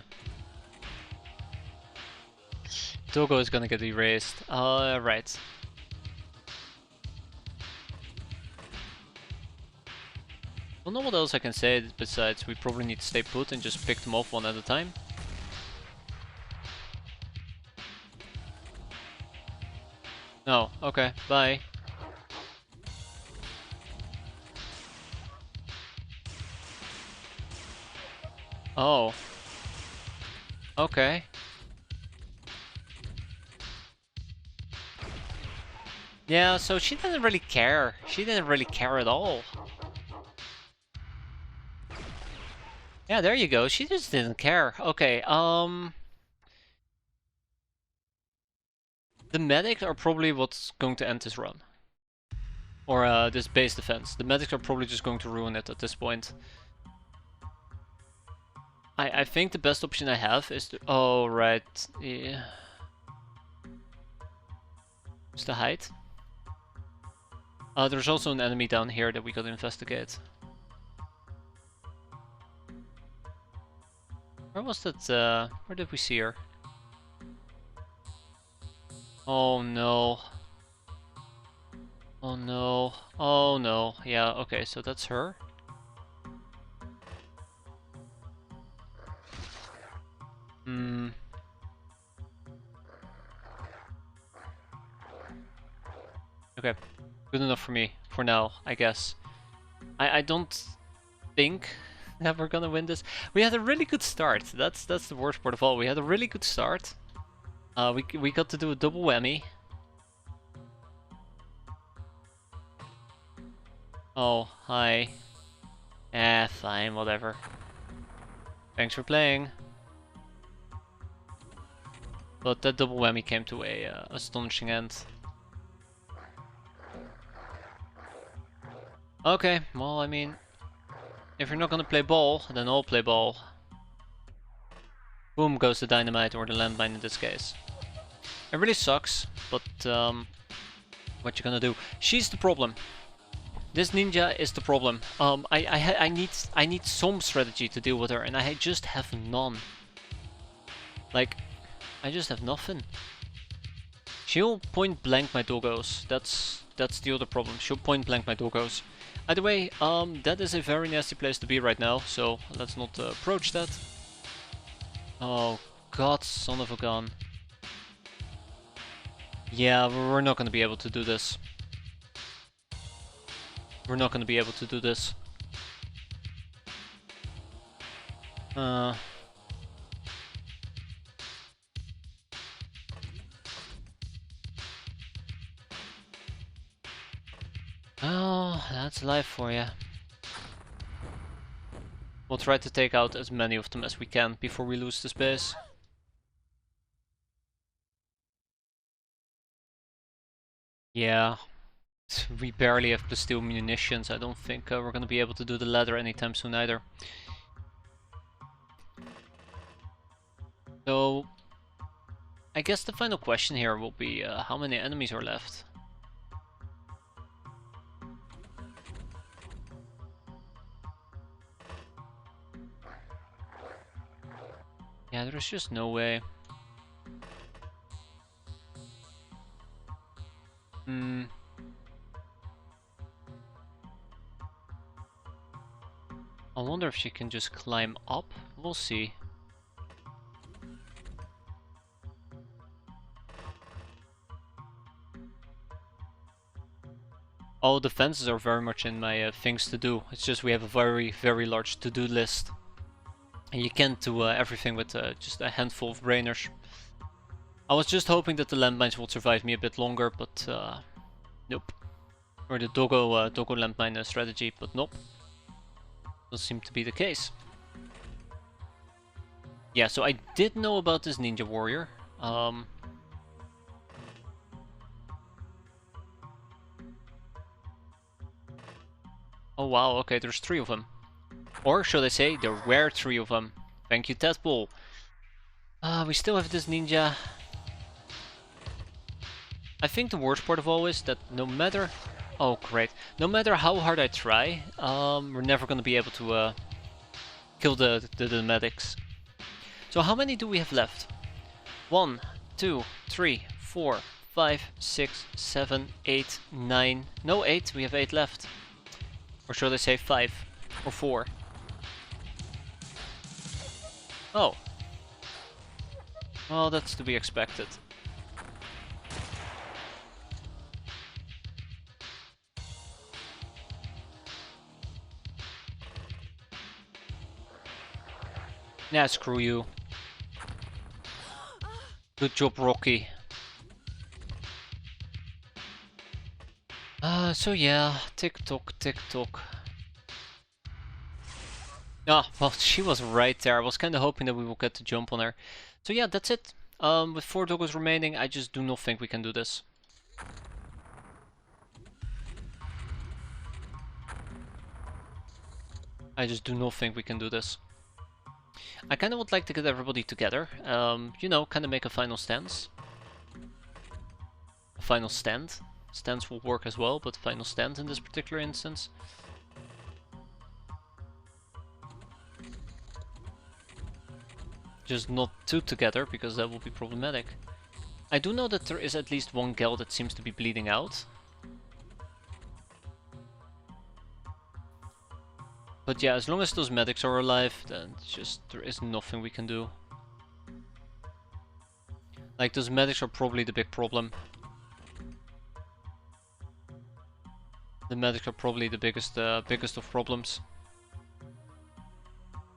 Togo is gonna get erased. Right. Don't know what else I can say besides we probably need to stay put and just pick them off one at a time. No, okay, bye. Oh. Okay. Yeah, so she didn't really care. She didn't really care at all. Yeah, there you go. She just didn't care. Okay, the medics are probably what's going to end this run. Or this base defense. The medics are probably just going to ruin it at this point. I think the best option I have is to... Oh, right. Yeah. It's the height. There's also an enemy down here that we could investigate. Where was that? Where did we see her? Oh no. Oh no. Oh no. Yeah, okay, so that's her. Okay. Good enough for me, for now, I guess. I don't think that we're gonna win this. We had a really good start. That's the worst part of all. We had a really good start. We got to do a double whammy. Oh, hi. Fine, whatever. Thanks for playing. But that double whammy came to a astonishing end. Okay, well, I mean, If you're not gonna play ball, then I'll play ball. Boom goes the dynamite, or the landmine in this case. It really sucks, but what you gonna do? She's the problem. This ninja is the problem. I need some strategy to deal with her, and I just have none. Like, I just have nothing. She'll point blank my doggos. That's the other problem. She'll point blank my doggos. Either way, that is a very nasty place to be right now, so let's not approach that. Oh god, son of a gun. Yeah, we're not gonna be able to do this. We're not gonna be able to do this. Oh, that's life for you. We'll try to take out as many of them as we can before we lose the space. Yeah, we barely have steel munitions. I don't think we're gonna be able to do the ladder anytime soon either. So, I guess the final question here will be how many enemies are left? Yeah, there's just no way. I wonder if she can just climb up. We'll see. Oh, the fences are very much in my things to do. It's just we have a very large to-do list. And you can't do everything with just a handful of brainers. I was just hoping that the landmines would survive me a bit longer, but nope. Or the doggo landmine strategy, but nope. Doesn't seem to be the case. Yeah, so I did know about this ninja warrior. Oh wow, okay, there's 3 of them. Or should I say, there were 3 of them. Thank you, Tadpole. We still have this ninja. I think the worst part of all is that no matter... Oh great. No matter how hard I try, we're never gonna be able to kill the medics. So how many do we have left? 1, 2, 3, 4, 5, 6, 7, 8, 9... No, 8. We have 8 left. Or should I say 5 or 4? Oh. Well, that's to be expected. Nah, screw you. Good job, Rocky. So yeah, tick-tock, tick-tock. Ah, well, she was right there. I was kind of hoping that we will get the jump on her. So yeah, that's it. With 4 doggos remaining, I just do not think we can do this. I just do not think we can do this. I kind of would like to get everybody together. You know, kind of make a final stance. A final stand. Stance will work as well, but final stand in this particular instance. Just not 2 together, because that will be problematic. I do know that there is at least 1 gal that seems to be bleeding out. But yeah, as long as those medics are alive, then just there is nothing we can do. Like, those medics are probably the big problem. The medics are probably the biggest of problems.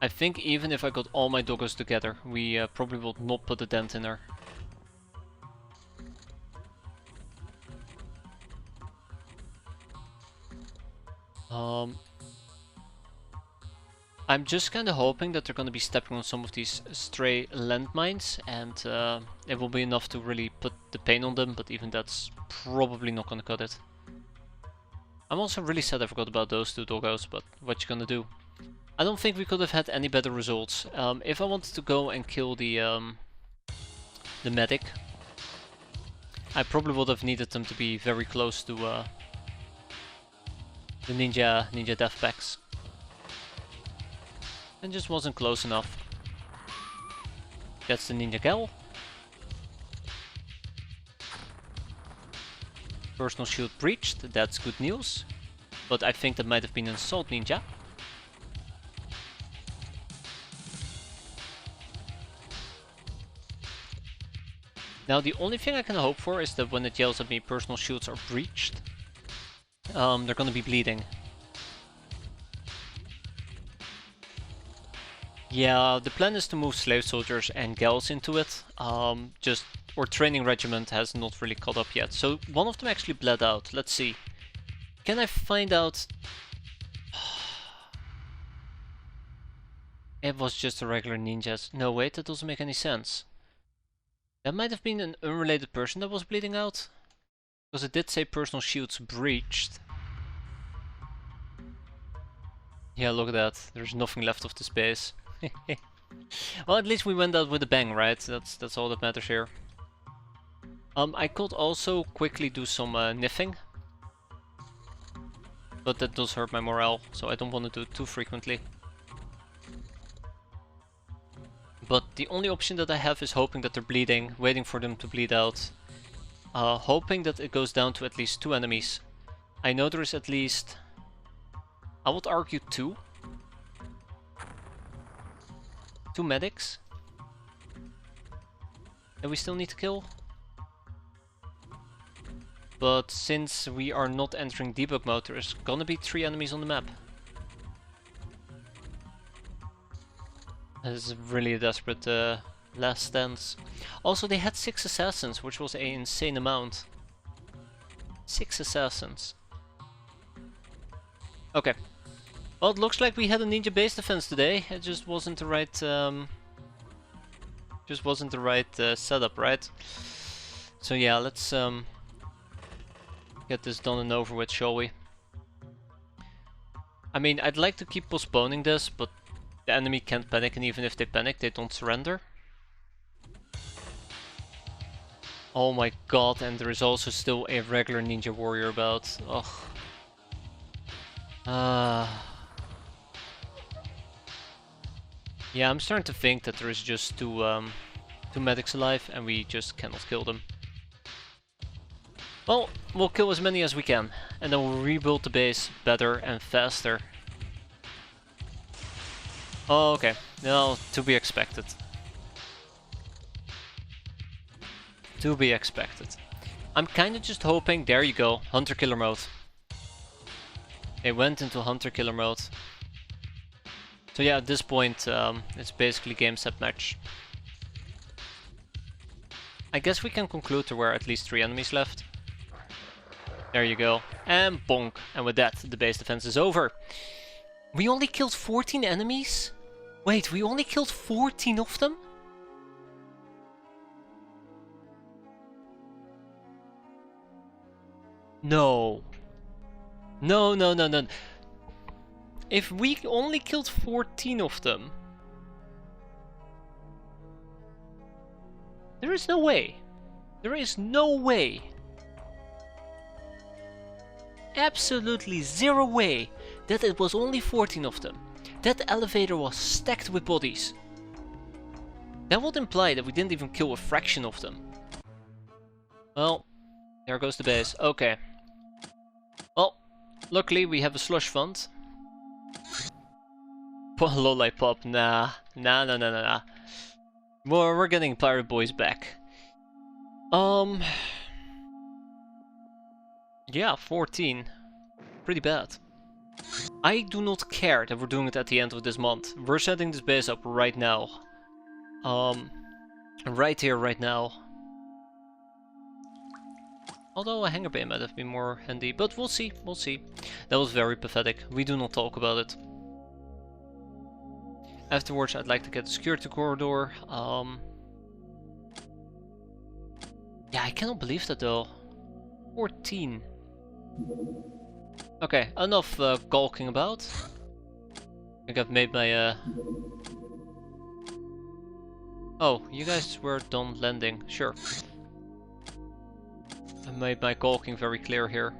I think even if I got all my doggos together, we probably will not put a dent in her. I'm just kind of hoping that they're going to be stepping on some of these stray landmines, and it will be enough to really put the pain on them, but even that's probably not going to cut it. I'm also really sad I forgot about those 2 doggos, but what you gonna do? I don't think we could have had any better results. If I wanted to go and kill the medic, I probably would have needed them to be very close to the ninja death packs. And just wasn't close enough. That's the ninja gal. Personal shield breached, that's good news. But I think that might have been an assault ninja. Now the only thing I can hope for is that when it yells at me personal shields are breached, they're gonna be bleeding. Yeah, the plan is to move slave soldiers and gals into it. Just our training regiment has not really caught up yet. So one of them actually bled out. Let's see. Can I find out? It was just a regular ninjas. No, wait, that doesn't make any sense. That might have been an unrelated person that was bleeding out. Because it did say personal shields breached. Yeah, look at that. There's nothing left of this base. Well, at least we went out with a bang, right? That's all that matters here. I could also quickly do some niffing. But that does hurt my morale, so I don't want to do it too frequently. But the only option that I have is hoping that they're bleeding, waiting for them to bleed out. Hoping that it goes down to at least 2 enemies. I know there is at least, I would argue 2. 2 medics. And we still need to kill. But since we are not entering debug mode, there's gonna be 3 enemies on the map. This is really a desperate last stance. Also, they had 6 assassins, which was an insane amount. 6 assassins. Okay. Well, it looks like we had a ninja base defense today. It just wasn't the right setup, right? So yeah, let's get this done and over with, shall we? I mean, I'd like to keep postponing this, but the enemy can't panic, and even if they panic, they don't surrender. Oh my god, and there is also still a regular ninja warrior about. Ugh. Yeah, I'm starting to think that there is just two medics alive and we just cannot kill them. Well, we'll kill as many as we can, and then we'll rebuild the base better and faster. Oh, okay. No, to be expected. To be expected. I'm kinda just hoping, there you go, Hunter Killer mode. They went into Hunter Killer mode. So yeah, at this point, it's basically game set match. I guess we can conclude there were at least 3 enemies left. There you go. And bonk. And with that, the base defense is over. We only killed 14 enemies? Wait, we only killed 14 of them? No. No, no, no, no. If we only killed 14 of them... There is no way. There is no way. Absolutely zero way that it was only 14 of them. That elevator was stacked with bodies. That would imply that we didn't even kill a fraction of them. Well, there goes the base. Okay. Well, luckily we have a slush fund. Lollipop, nah. Nah. We're getting Pirate Boyz back. Yeah, 14. Pretty bad. I do not care that we're doing it at the end of this month. We're setting this base up right now. Right here, right now. Although a hangar bay might have been more handy, but we'll see, we'll see. That was very pathetic. We do not talk about it. Afterwards, I'd like to get the security corridor. Yeah, I cannot believe that though. 14. Okay, enough gawking about. I think I've made my Oh, you guys were done landing. Sure. I made my caulking very clear here.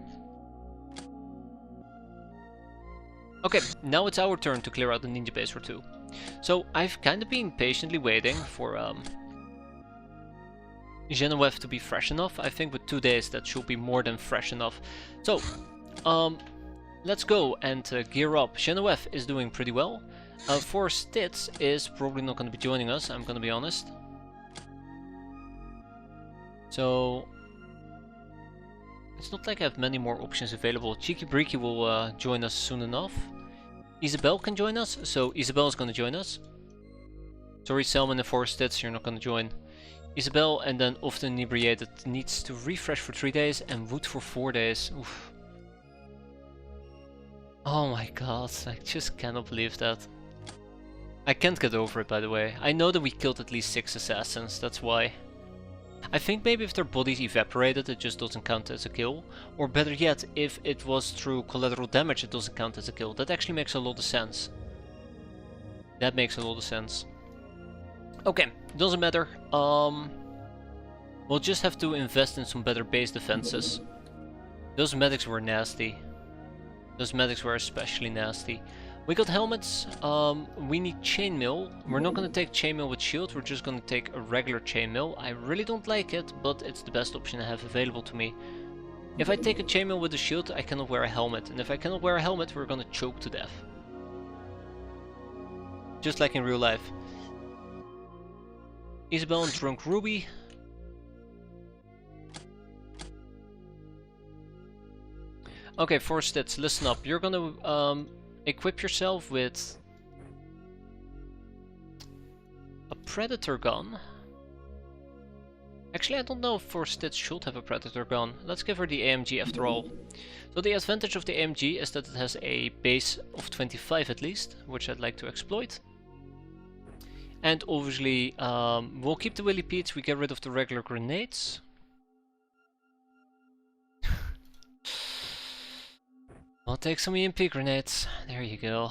Okay, now it's our turn to clear out the ninja base or two. So I've kind of been patiently waiting for Genevieve to be fresh enough. I think with 2 days that should be more than fresh enough. So, let's go and gear up. Genevieve is doing pretty well. For Stitz is probably not going to be joining us, I'm going to be honest. So, it's not like I have many more options available. Cheeky Breaky will join us soon enough. Isabel can join us, so Isabel is going to join us. Sorry, Selman and for Stitz, you're not going to join. Isabel and then often inebriated needs to refresh for 3 days and wood for 4 days. Oof. Oh my god, I just cannot believe that. I can't get over it, by the way. I know that we killed at least 6 assassins, that's why. I think maybe if their bodies evaporated it just doesn't count as a kill. Or better yet, if it was through collateral damage it doesn't count as a kill. That actually makes a lot of sense. That makes a lot of sense. Okay, doesn't matter. We'll just have to invest in some better base defenses. Those medics were nasty. Those medics were especially nasty. We got helmets. We need chainmail. We're not gonna take chainmail with shield. We're just gonna take a regular chainmail. I really don't like it, but it's the best option I have available to me. If I take a chainmail with a shield, I cannot wear a helmet, and if I cannot wear a helmet, we're gonna choke to death. Just like in real life. Isabel and Drunk Ruby. Okay, for Stitz, listen up. You're gonna equip yourself with a Predator gun. Actually, I don't know if for Stitz should have a Predator gun. Let's give her the AMG after all. So the advantage of the AMG is that it has a base of 25 at least, which I'd like to exploit. And obviously, we'll keep the Willy Pete's, we get rid of the regular grenades. I'll take some EMP grenades, there you go.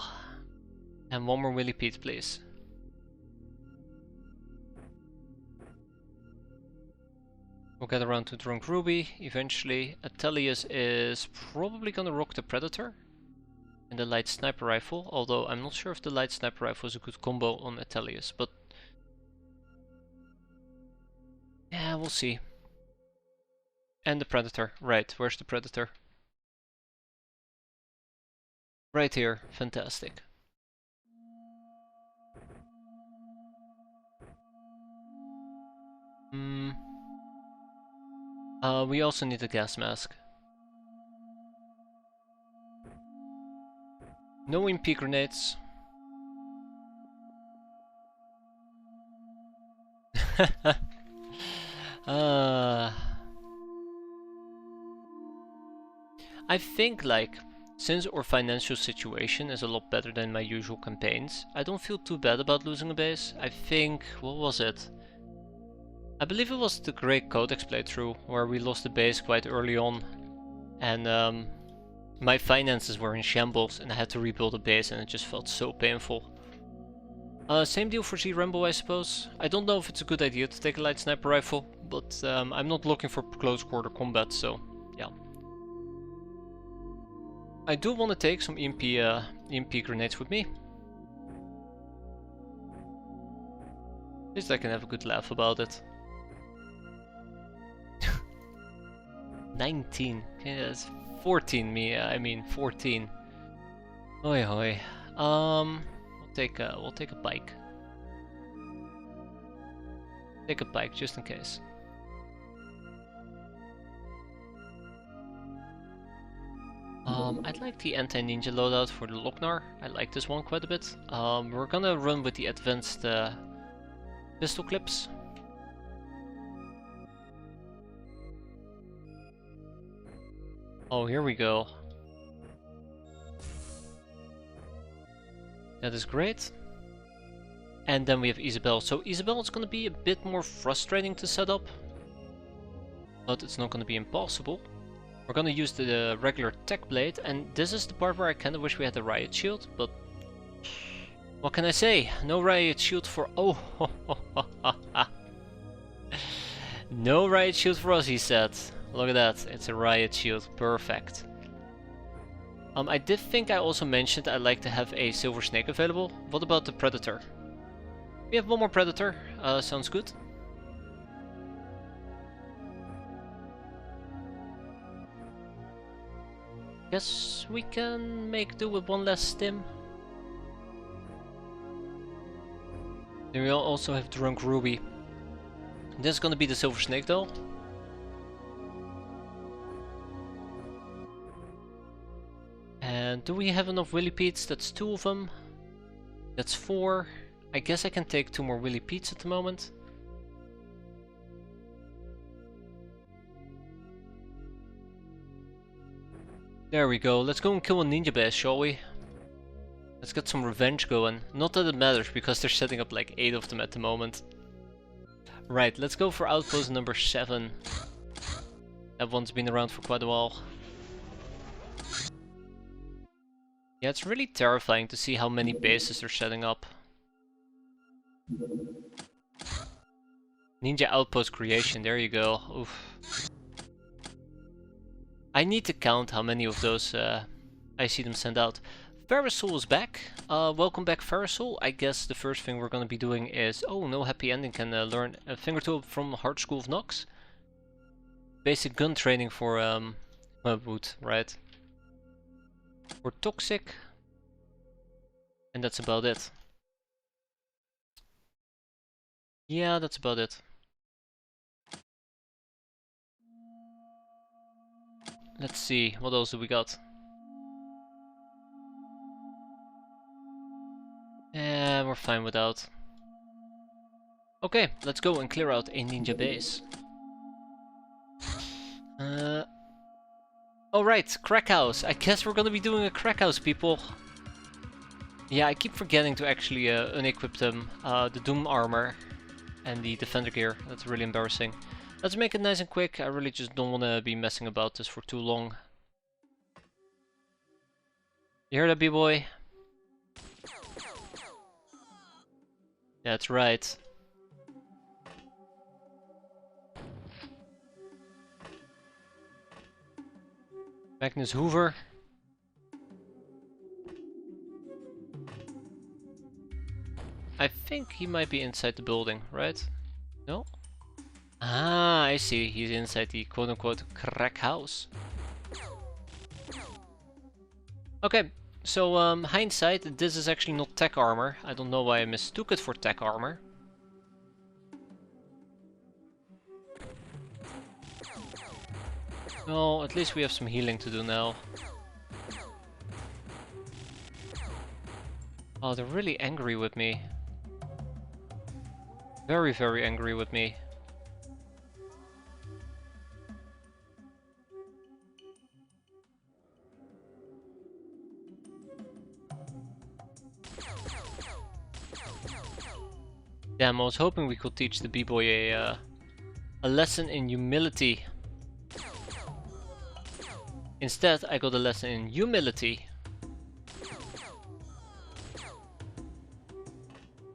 And one more Willy Pete, please. We'll get around to Drunk Ruby eventually. Atelius is probably gonna rock the Predator and the light sniper rifle, although I'm not sure if the light sniper rifle is a good combo on Atelius, but yeah, we'll see. And the Predator, right, where's the Predator? Right here, fantastic. We also need a gas mask. No EMP grenades. I think, like, since our financial situation is a lot better than my usual campaigns, I don't feel too bad about losing a base. I think, what was it? I believe it was the Great Codex playthrough, where we lost the base quite early on. And my finances were in shambles and I had to rebuild a base and it just felt so painful. Same deal for Z-Rambo, I suppose. I don't know if it's a good idea to take a light sniper rifle, but I'm not looking for close quarter combat, so yeah. I do want to take some EMP grenades with me. At least I can have a good laugh about it. 19. Yes, 14 me. I mean 14. Oi hoi. We'll take a bike. Take a bike just in case. I'd like the anti-ninja loadout for the Lochnar. I like this one quite a bit. We're gonna run with the advanced pistol clips. Oh, here we go. That is great. And then we have Isabel. So Isabel is going to be a bit more frustrating to set up, but it's not going to be impossible. We're going to use the regular tech blade, and this is the part where I kind of wish we had the riot shield, but What can I say? No riot shield for... Oh! No riot shield for us, he said. Look at that, it's a riot shield. Perfect. I did think I also mentioned I'd like to have a silver snake available. What about the predator? We have one more predator. Sounds good. Guess we can make do with one less stim. Then we also have Drunk Ruby. This is gonna be the silver snake though. And do we have enough Willipedes? That's 2 of them. That's 4. I guess I can take 2 more Willipedes at the moment. There we go. Let's go and kill a ninja base, shall we? Let's get some revenge going. Not that it matters, because they're setting up like 8 of them at the moment. Right, let's go for outpost number 7. That one's been around for quite a while. Yeah, it's really terrifying to see how many bases they're setting up. Ninja outpost creation, there you go. Oof. I need to count how many of those I see them send out. Ferrisol is back. Welcome back, Ferrisol. I guess the first thing we're going to be doing is... Oh, no happy ending can learn a thing or two from Hard School of Nox. Basic gun training for wood, right? We're toxic. And that's about it. Yeah, that's about it. Let's see, what else do we got? Yeah, we're fine without. Okay, let's go and clear out a ninja base. Alright, crack house. I guess we're gonna be doing a crack house, people. Yeah, I keep forgetting to actually unequip them. The Doom armor and the defender gear. That's really embarrassing. Let's make it nice and quick. I really just don't want to be messing about this for too long. You hear that, B-boy? That's right. Magnus Hoover. I think he might be inside the building, right? No? Ah, I see. He's inside the quote-unquote crack house. Okay, so hindsight, this is actually not tech armor. I don't know why I mistook it for tech armor. Well, at least we have some healing to do now. Oh, they're really angry with me. Very, very angry with me. Damn, I was hoping we could teach the B-boy a lesson in humility. Instead, I got a lesson in humility.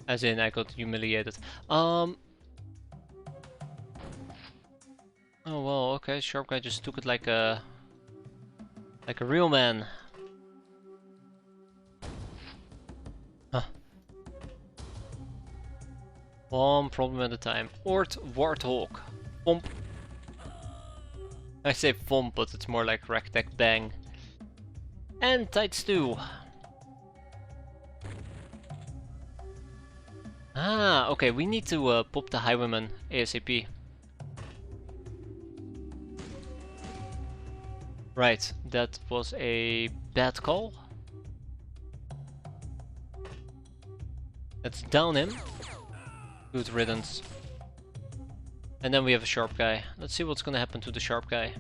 As in, I got humiliated. Oh well, okay, Sharp Guy just took it like a real man. Huh. One problem at a time. Warthog. Thump. I say thump, but it's more like Ragtag Bang. And tight stew. Ah, okay, we need to pop the Highwayman ASAP. Right, that was a bad call. Let's down him. Good riddance. And then we have a Sharp Guy. Let's see what's gonna happen to the Sharp Guy.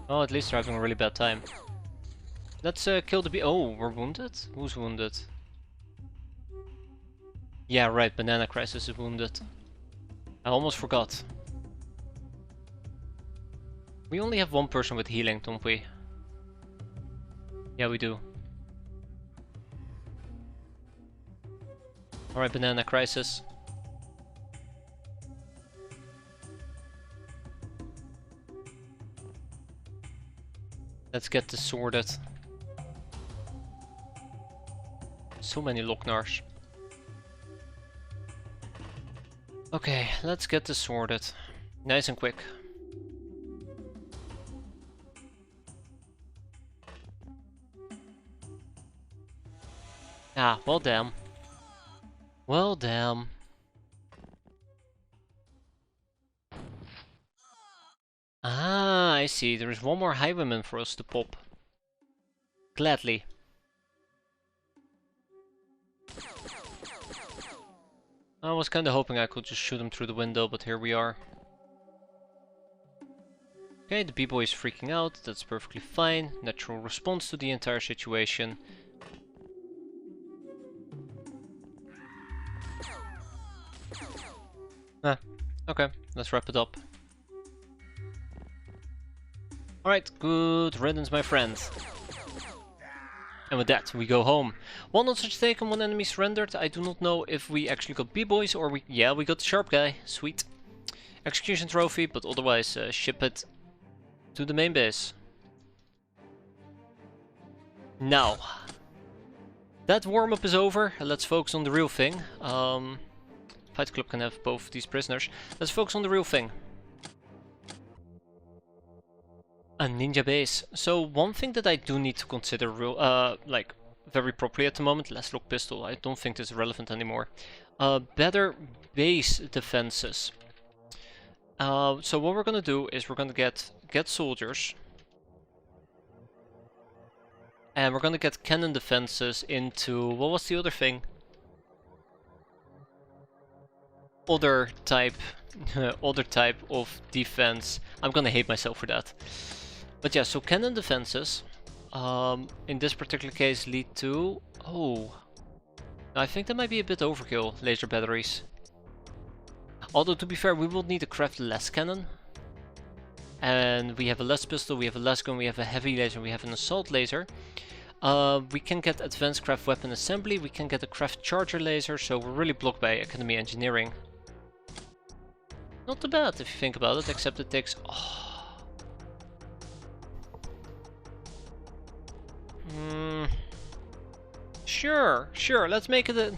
Oh, at least they're having a really bad time. Let's kill the bee. Oh, we're wounded? Who's wounded? Yeah, right, Banana Crisis is wounded. I almost forgot. We only have one person with healing, don't we? Yeah, we do. Alright, Banana Crisis. Let's get this sorted. So many Locknars. Okay, let's get this sorted. Nice and quick. Ah, well damn. Well damn. Ah, I see. There is one more highwayman for us to pop. Gladly. I was kinda hoping I could just shoot him through the window, but here we are. Okay, the B-boy is freaking out. That's perfectly fine. Natural response to the entire situation. Ah, okay. Let's wrap it up. Alright, good riddance, my friend. And with that, we go home. One hostage taken, one enemy surrendered. I do not know if we actually got B-boys or we... Yeah, we got the sharp guy. Sweet. Execution trophy, but otherwise ship it to the main base. Now, that warm-up is over. Let's focus on the real thing. Fight Club can have both these prisoners. Let's focus on the real thing. A ninja base. So one thing that I do need to consider like very properly at the moment, less lock pistol, I don't think this is relevant anymore. Better base defenses. So what we're gonna do is we're gonna get soldiers. And we're gonna get cannon defenses into, what was the other thing? Other type of defense. I'm gonna hate myself for that. But yeah, so cannon defenses, in this particular case lead to... Oh, I think that might be a bit overkill, laser batteries. Although to be fair, we will need to craft less cannon. And we have a less pistol, we have a less gun, we have a heavy laser, we have an assault laser. We can get advanced craft weapon assembly, we can get a craft charger laser, so we're really blocked by Academy Engineering. Not too bad if you think about it, except it takes... Oh. Sure, let's make it a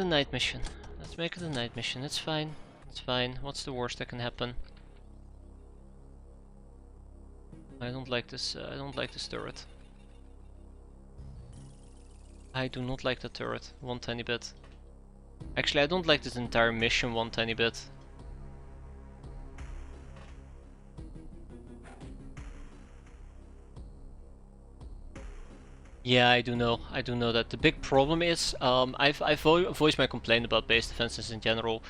night mission. Let's make it a night mission. It's fine. It's fine. What's the worst that can happen? I don't like this turret. I do not like the turret one tiny bit. Actually, I don't like this entire mission one tiny bit. Yeah, I do know that. The big problem is, I've voiced my complaint about base defenses in general.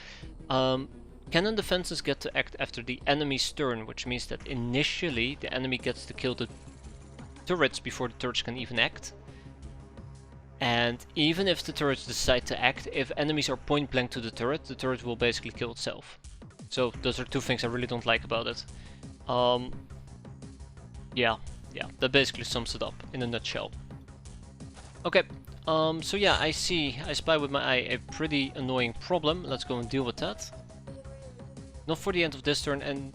Cannon defenses get to act after the enemy's turn, which means that initially the enemy gets to kill the turrets before the turrets can even act. And even if the turrets decide to act, if enemies are point blank to the turret will basically kill itself. So those are two things I really don't like about it. Yeah, that basically sums it up in a nutshell. Okay, so yeah, I spy with my eye a pretty annoying problem. Let's go and deal with that. Not for the end of this turn, and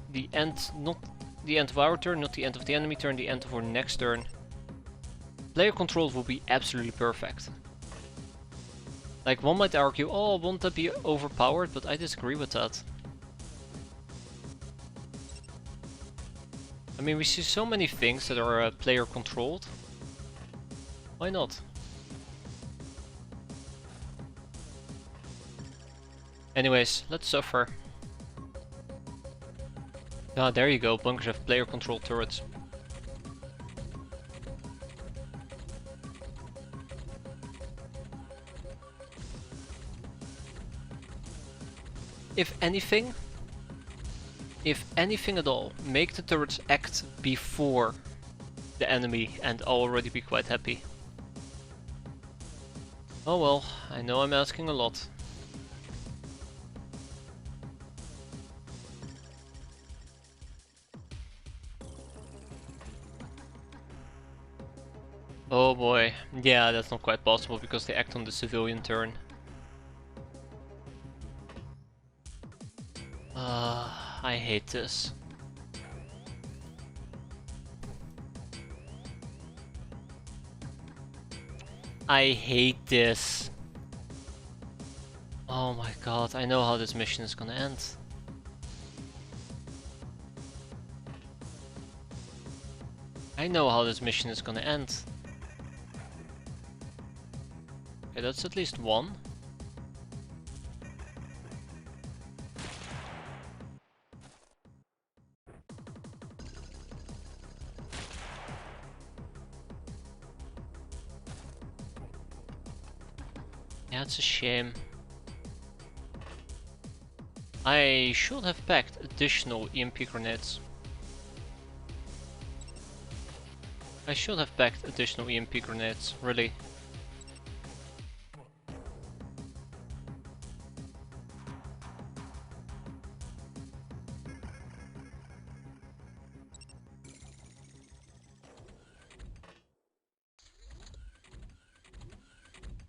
not the end of our turn, not the end of the enemy turn, the end of our next turn. Player control will be absolutely perfect. Like, one might argue, oh, won't that be overpowered? But I disagree with that. I mean, we see so many things that are player controlled. Why not? Anyways, let's suffer. Ah, there you go, bunkers have player controlled turrets. If anything at all, make the turrets act before the enemy and I'll already be quite happy. Oh well, I know I'm asking a lot. Oh boy. Yeah, that's not quite possible because they act on the civilian turn. I hate this. I hate this. Oh my god, I know how this mission is gonna end. I know how this mission is gonna end. Okay, that's at least one. Yeah, it's a shame. I should have packed additional EMP grenades. I should have packed additional EMP grenades, really.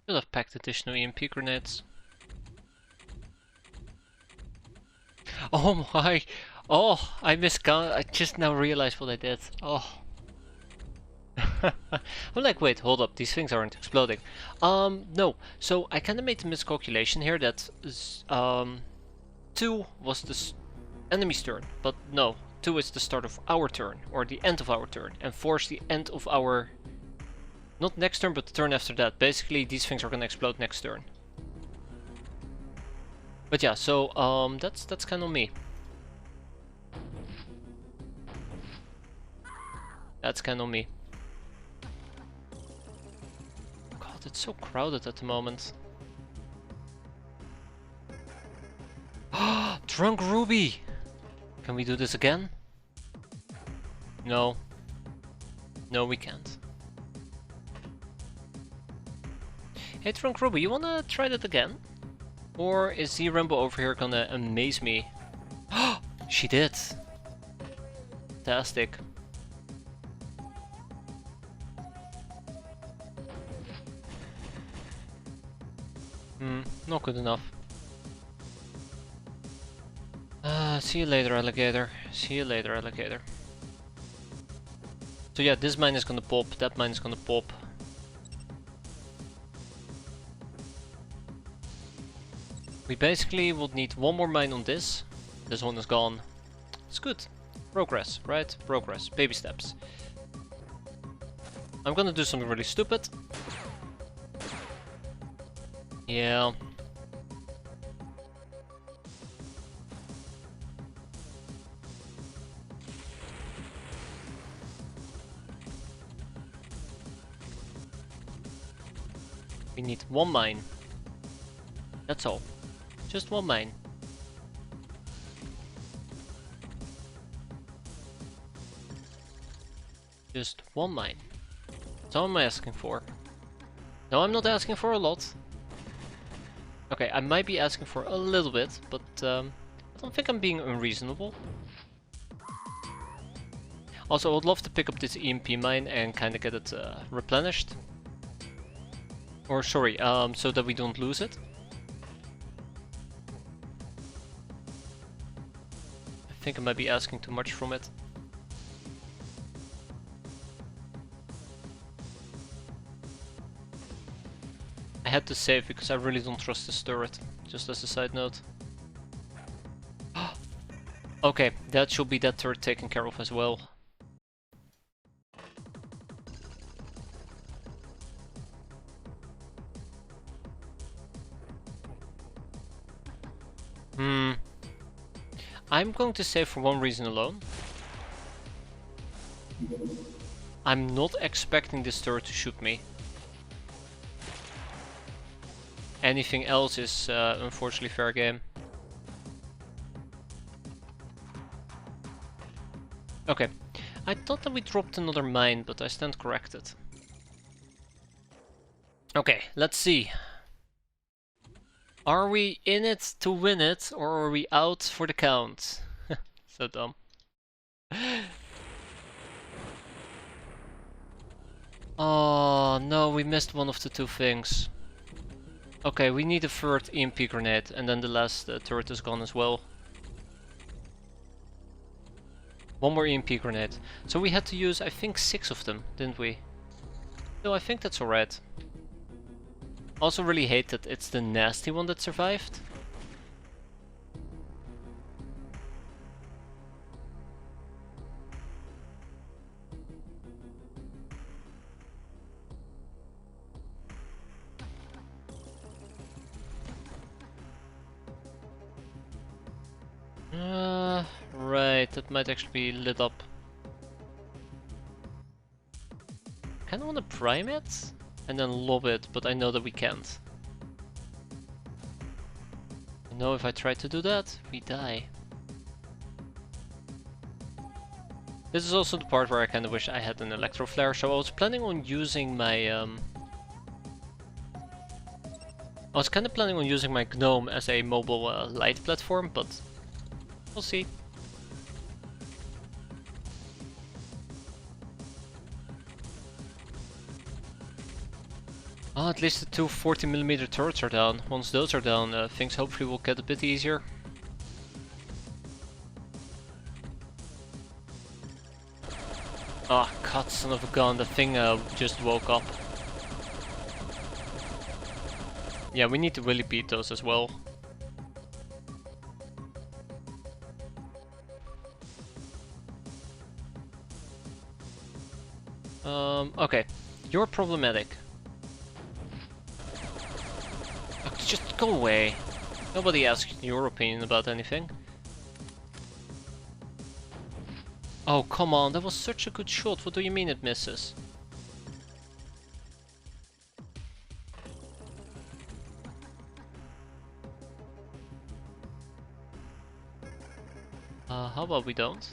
Should have packed additional EMP grenades. Oh my! Oh, I miscount. I just now realized what I did. Oh. I'm like, wait, hold up, these things aren't exploding. No. So I kind of made the miscalculation here that 2 was the enemy's turn, but no, 2 is the start of our turn, or the end of our turn, and 4 is the end of our... Not next turn, but the turn after that. Basically, these things are gonna explode next turn. But yeah, so that's kind of me. That's kind of me. God, it's so crowded at the moment. Drunk Ruby! Can we do this again? No. No, we can't. Hey, Drunk Ruby, you wanna try that again? Or is Z-Rambo over here gonna amaze me? She did! Fantastic. Not good enough. See you later, alligator. See you later, alligator. So yeah, this mine is gonna pop, that mine is gonna pop. We basically would need one more mine on this. This one is gone. It's good. Progress, right? Progress. Baby steps. I'm gonna do something really stupid. Yeah. We need one mine. That's all. Just one mine. Just one mine. That's all I'm asking for. No, I'm not asking for a lot. Okay, I might be asking for a little bit, but I don't think I'm being unreasonable. Also, I would love to pick up this EMP mine and kind of get it replenished. Or sorry, so that we don't lose it. I think I might be asking too much from it. I had to save because I really don't trust this turret, just as a side note. Okay, that should be that turret taken care of as well. I'm going to save for one reason alone. I'm not expecting this turret to shoot me. Anything else is unfortunately fair game. Okay, I thought that we dropped another mine, but I stand corrected. Okay, let's see. Are we in it to win it, or are we out for the count? So dumb. Oh no, we missed one of the two things. Okay, we need a third EMP grenade, and then the last turret is gone as well. One more EMP grenade. So we had to use, I think, 6 of them, didn't we? No, I think that's alright. Also really hate that it's the nasty one that survived. Right, that might actually be lit up. Kinda wanna prime it and then lob it, but I know that we can't. I know if I try to do that, we die. This is also the part where I kinda wish I had an electro flare, so I was planning on using my I was kinda planning on using my gnome as a mobile light platform, but we'll see. Oh, at least the two 40mm turrets are down. Once those are down, things hopefully will get a bit easier. Ah, God, son of a gun, the thing just woke up. Yeah, we need to really beat those as well. Okay, you're problematic. Just go away. Nobody asked your opinion about anything. Oh, come on, that was such a good shot. What do you mean it misses? How about we don't?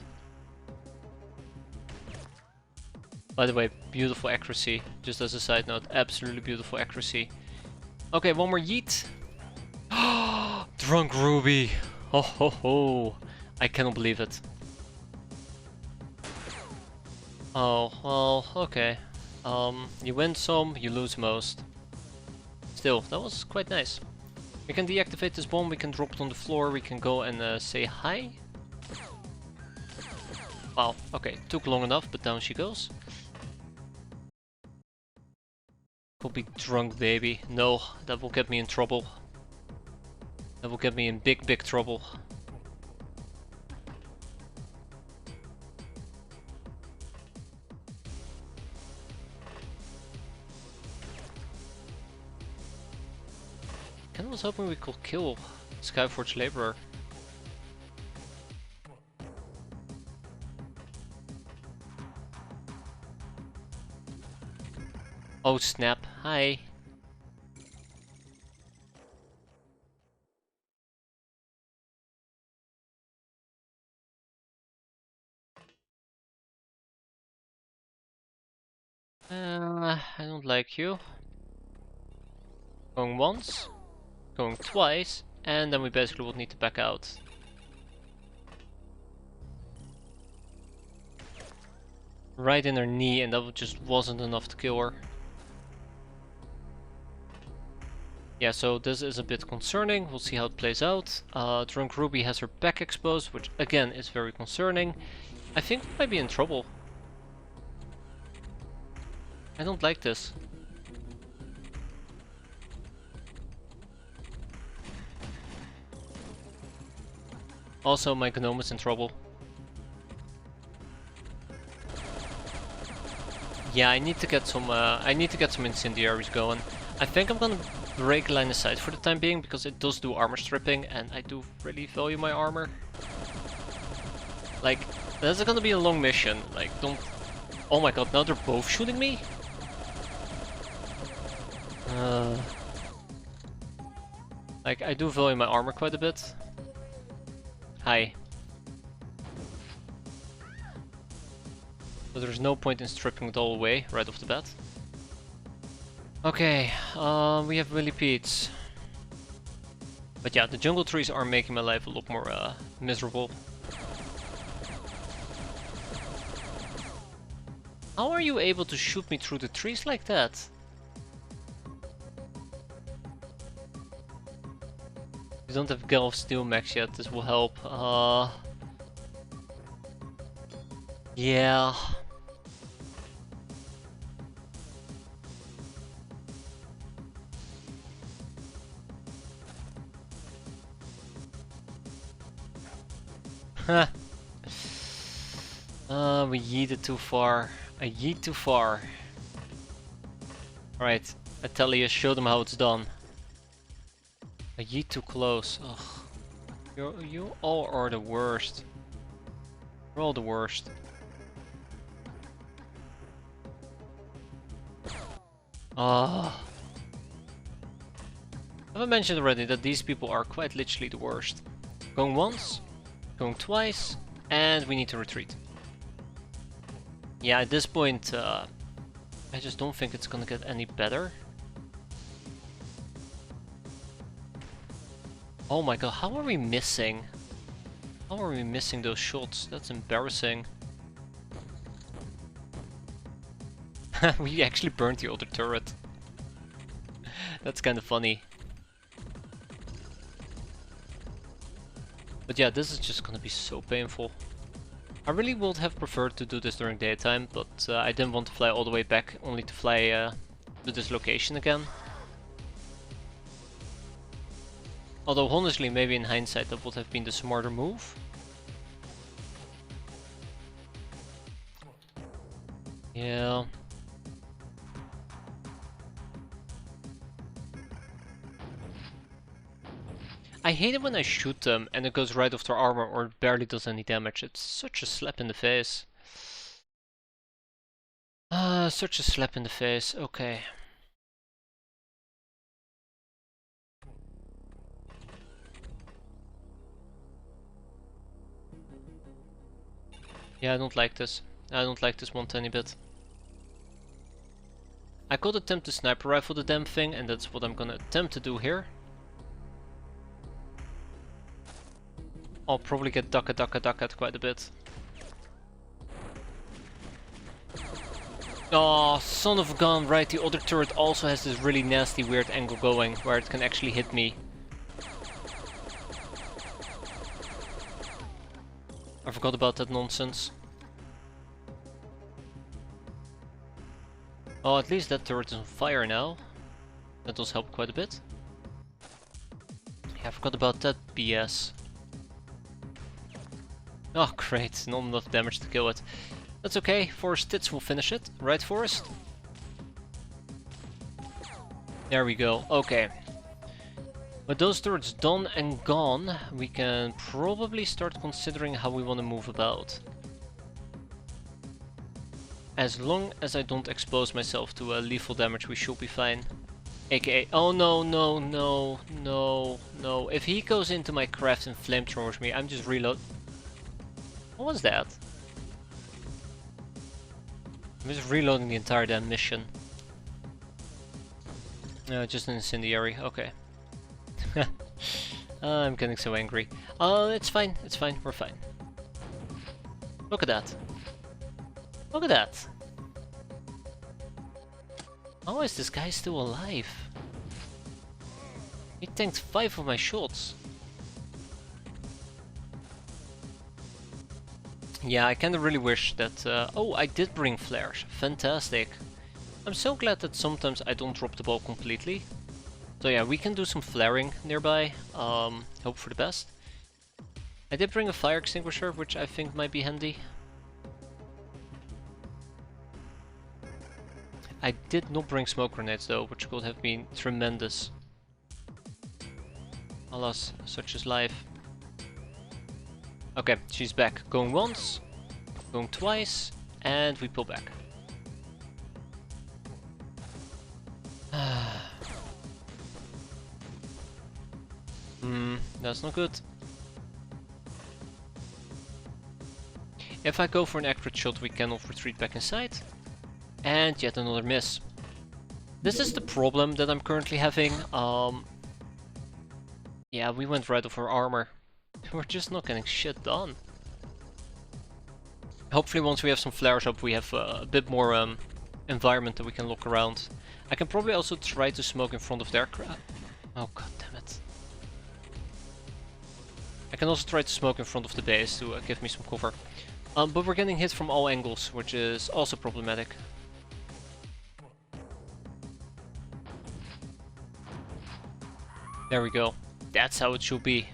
By the way, beautiful accuracy. Just as a side note, absolutely beautiful accuracy. Okay, one more yeet. Drunk Ruby. Ho ho ho. I cannot believe it. Oh, well, okay. You win some, you lose most. Still, that was quite nice. We can deactivate this bomb, we can drop it on the floor, we can go and say hi. Wow, okay, took long enough, but down she goes. Could be drunk, baby. No, that will get me in trouble. That will get me in big, big trouble. Kinda was hoping we could kill Skyforge Laborer. Oh snap, hi. I don't like you. Going once, going twice, and then we basically would need to back out. Right in her knee, and that just wasn't enough to kill her. Yeah, so this is a bit concerning. We'll see how it plays out. Drunk Ruby has her back exposed, which again is very concerning. I think we might be in trouble. I don't like this. Also, my gnome is in trouble. Yeah, I need to get some. I need to get some incendiaries going. I think I'm gonna break line of sight for the time being because it does do armor stripping, and I do really value my armor. Like, that's gonna be a long mission. Like, don't. Oh my god! Now they're both shooting me. Like, I do value my armor quite a bit. Hi. So there's no point in stripping it all away right off the bat. Okay, we have millipedes. But yeah, the jungle trees are making my life a lot more miserable. How are you able to shoot me through the trees like that? We don't have Gale of Steel max yet, this will help. Yeah. We yeeted too far. I yeet too far. Alright, Atelius, show them how it's done. I yeet too close. Ugh. You all are the worst. You're all the worst. Ah. Have I mentioned already that these people are quite literally the worst? Going once, going twice, and we need to retreat. Yeah, at this point, I just don't think it's gonna get any better. Oh my god, how are we missing? How are we missing those shots? That's embarrassing. We actually burned the other turret. That's kind of funny. But yeah, this is just gonna be so painful. I really would have preferred to do this during daytime, but I didn't want to fly all the way back, only to fly to this location again. Although honestly, maybe in hindsight that would have been the smarter move. Yeah. I hate it when I shoot them and it goes right off their armor or barely does any damage. It's such a slap in the face. Such a slap in the face. Okay. Yeah, I don't like this. I don't like this one tiny bit. I could attempt to sniper rifle the damn thing, and that's what I'm gonna attempt to do here. I'll probably get ducked quite a bit. Oh, son of a gun, right, the other turret also has this really nasty weird angle going, where it can actually hit me. I forgot about that nonsense. Oh, at least that turret is on fire now. That does help quite a bit. Yeah, I forgot about that BS. Oh great, not enough damage to kill it. That's okay, Forest Tits will finish it, right Forest? There we go, okay. With those turrets done and gone, we can probably start considering how we want to move about. As long as I don't expose myself to lethal damage, we should be fine. AKA, oh no, no, no, no, no. If he goes into my craft and flamethrowers me, I'm just reload. What was that? I'm just reloading the entire damn mission. Just an incendiary, okay. I'm getting so angry. It's fine, we're fine. Look at that. Look at that. How is this guy still alive? He tanked 5 of my shots. Yeah, I kinda really wish that... oh, I did bring flares. Fantastic. I'm so glad that sometimes I don't drop the ball completely. So yeah, we can do some flaring nearby. Hope for the best. I did bring a fire extinguisher, which I think might be handy. I did not bring smoke grenades though, which could have been tremendous. Alas, such is life. Okay, she's back. Going once, going twice, and we pull back. That's not good. If I go for an accurate shot, we cannot retreat back inside. And yet another miss. This is the problem that I'm currently having. Yeah, we went right off our armor. We're just not getting shit done. Hopefully once we have some flares up we have a bit more environment that we can look around. I can probably also try to smoke in front of their crap. Oh god damn it. I can also try to smoke in front of the base to give me some cover. But we're getting hit from all angles, which is also problematic. There we go. That's how it should be.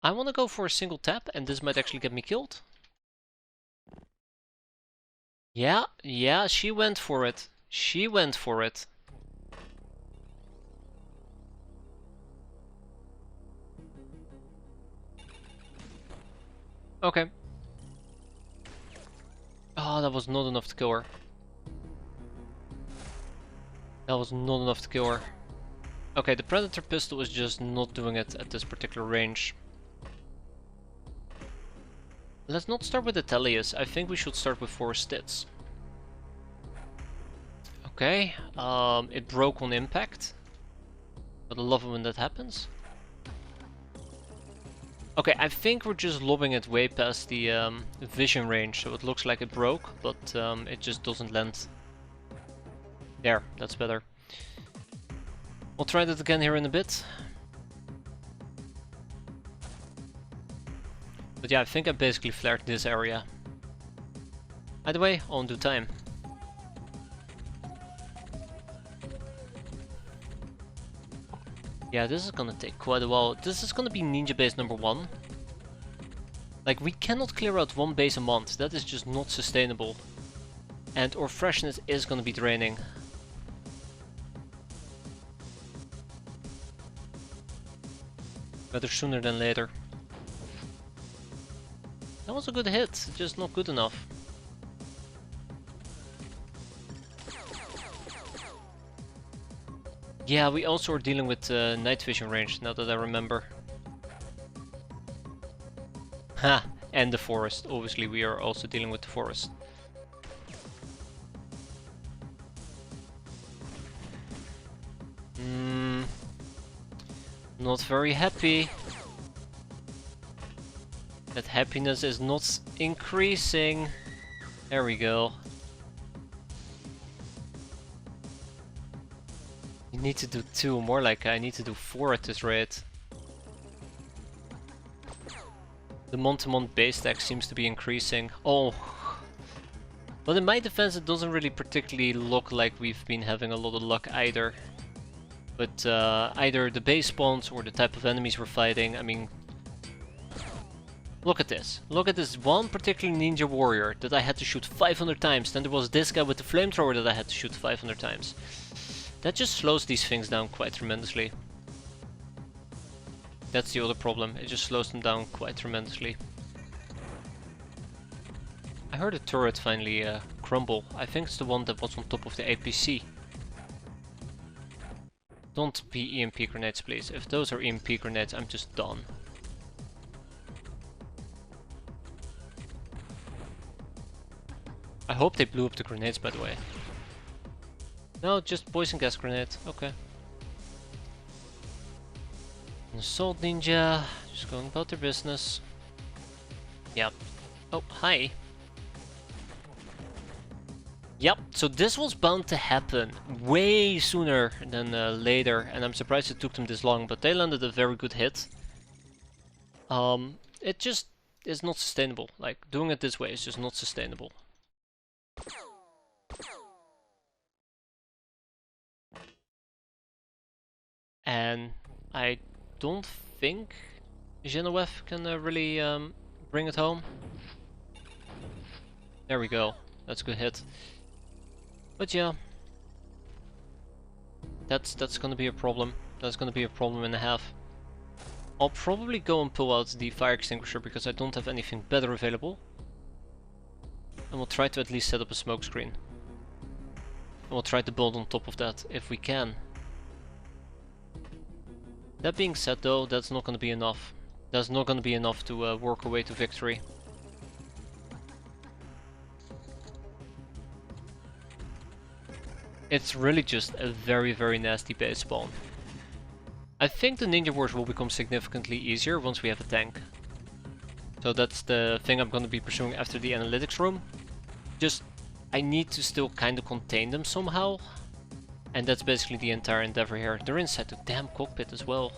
I want to go for a single tap, and this might actually get me killed. Yeah, she went for it. She went for it. Okay. Oh, that was not enough to kill her. That was not enough to kill her. Okay, the Predator pistol is just not doing it at this particular range. Let's not start with the Telius. I think we should start with 4 stits. Okay, it broke on impact. But I love it when that happens. Okay, I think we're just lobbing it way past the vision range, so it looks like it broke, but it just doesn't land. There, that's better. We'll try that again here in a bit. But yeah, I think I basically flared this area. Either way, all in due time. Yeah, this is gonna take quite a while. This is gonna be ninja base number 1. Like, we cannot clear out 1 base a month. That is just not sustainable. And our freshness is gonna be draining. Better sooner than later. That was a good hit, just not good enough. Yeah, we also are dealing with night vision range, now that I remember. Ha! And the forest. Obviously, we are also dealing with the forest. Not very happy. That happiness is not increasing. There we go. You need to do 2, more like I need to do 4 at this rate. The month-to-month base stack seems to be increasing. Oh. But in my defense it doesn't really particularly look like we've been having a lot of luck either. But either the base spawns or the type of enemies we're fighting, I mean... Look at this. Look at this one particular ninja warrior that I had to shoot 500 times. Then there was this guy with the flamethrower that I had to shoot 500 times. That just slows these things down quite tremendously. That's the other problem. It just slows them down quite tremendously. I heard a turret finally crumble. I think it's the one that was on top of the APC. Don't be EMP grenades, please. If those are EMP grenades, I'm just done. I hope they blew up the grenades, by the way. No, just poison gas grenade. Okay. An assault ninja, just going about their business. Yep. Oh, hi. Yep, so this was bound to happen way sooner than later, and I'm surprised it took them this long, but they landed a very good hit. It just is not sustainable. Like, doing it this way is just not sustainable. And I don't think Genevieve can really bring it home. There we go. That's a good hit. But yeah, that's gonna be a problem. That's gonna be a problem and a half. I'll probably go and pull out the fire extinguisher because I don't have anything better available. And we'll try to at least set up a smoke screen. And we'll try to build on top of that if we can. That being said though, that's not gonna be enough. That's not gonna be enough to work our way to victory. It's really just a very, very nasty base spawn. I think the ninja wars will become significantly easier once we have a tank. So that's the thing I'm going to be pursuing after the analytics room. Just, I need to still kind of contain them somehow. And that's basically the entire endeavor here. They're inside the damn cockpit as well.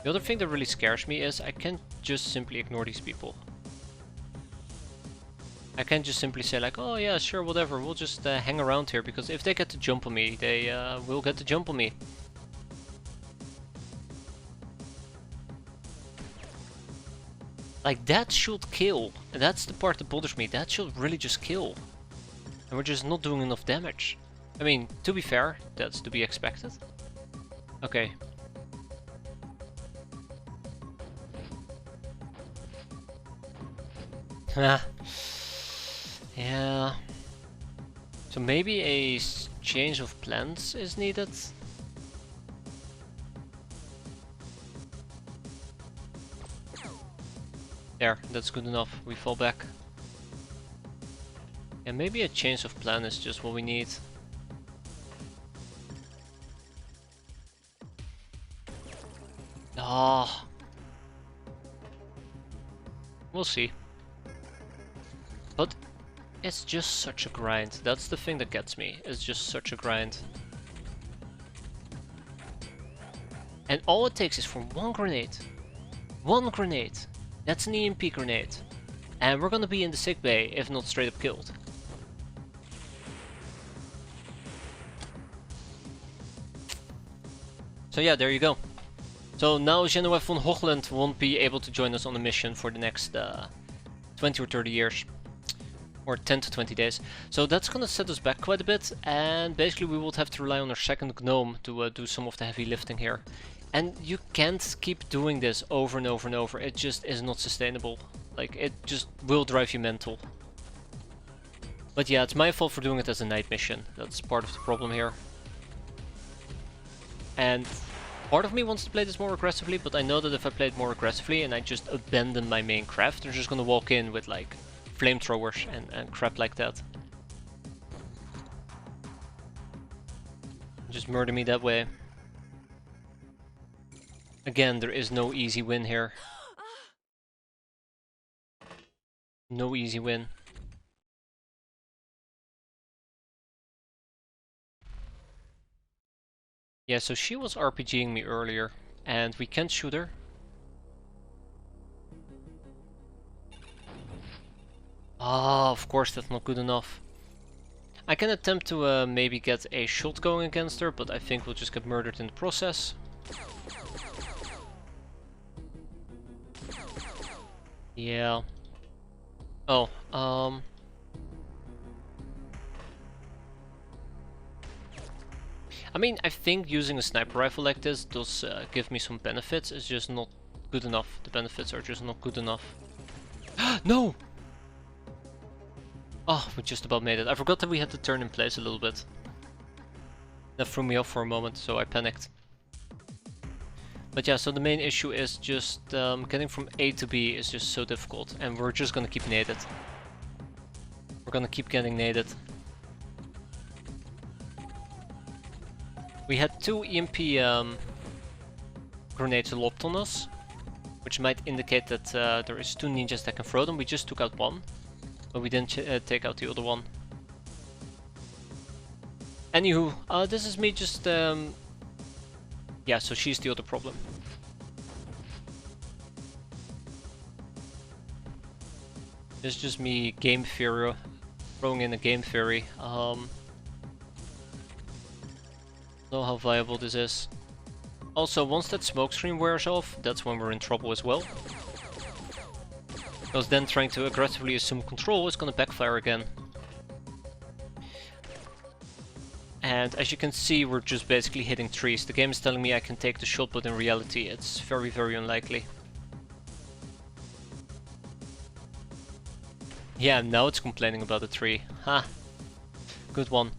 The other thing that really scares me is I can't just simply ignore these people. I can't just simply say like, oh yeah, sure, whatever, we'll just hang around here, because if they get the jump on me, they will get the jump on me. Like, that should kill, and that's the part that bothers me. That should really just kill. And we're just not doing enough damage. I mean, to be fair, that's to be expected. Okay. Yeah. So maybe a change of plans is needed. There, that's good enough. We fall back. And maybe a change of plan is just what we need. Ah. We'll see. But it's just such a grind. That's the thing that gets me. It's just such a grind. And all it takes is for one grenade. One grenade. That's an EMP grenade. And we're gonna be in the sick bay, if not straight up killed. So yeah, there you go. So now Genevieve von Hoogland won't be able to join us on the mission for the next 20 or 30 years. Or 10 to 20 days. So that's gonna set us back quite a bit, and basically we would have to rely on our second gnome to do some of the heavy lifting here. And you can't keep doing this over and over and over. It just is not sustainable. Like, it just will drive you mental. But yeah, it's my fault for doing it as a night mission. That's part of the problem here. And part of me wants to play this more aggressively, but I know that if I play it more aggressively and I just abandon my main craft, they're just gonna walk in with like flamethrowers and crap like that. Just murder me that way. Again, there is no easy win here. No easy win. Yeah, so she was RPGing me earlier, and we can't shoot her. Ah, of course that's not good enough. I can attempt to maybe get a shot going against her, but I think we'll just get murdered in the process. Yeah. Oh, I mean, I think using a sniper rifle like this does give me some benefits. It's just not good enough. The benefits are just not good enough. No! Oh, we just about made it. I forgot that we had to turn in place a little bit. That threw me off for a moment, so I panicked. But yeah, so the main issue is just getting from A to B is just so difficult, and we're just gonna keep naded. We're gonna keep getting naded. We had 2 EMP grenades lobbed on us, which might indicate that there is 2 ninjas that can throw them. We just took out one, but we didn't take out the other one. Anywho, this is me just... yeah, so she's the other problem. This is just me game theory, throwing in a game theory. Know how viable this is. Also, once that smoke screen wears off, that's when we're in trouble as well. Because then trying to aggressively assume control is gonna backfire again. And as you can see, we're just basically hitting trees. The game is telling me I can take the shot, but in reality it's very, very unlikely. Yeah, now it's complaining about the tree. Ha! Good one.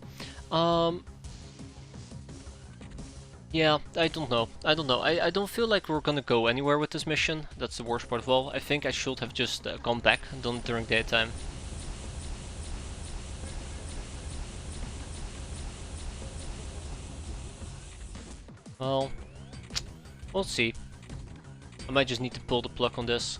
Yeah, I don't know. I don't feel like we're gonna go anywhere with this mission. That's the worst part of all. I think I should have just gone back and done it during daytime. Well, we'll see. I might just need to pull the plug on this.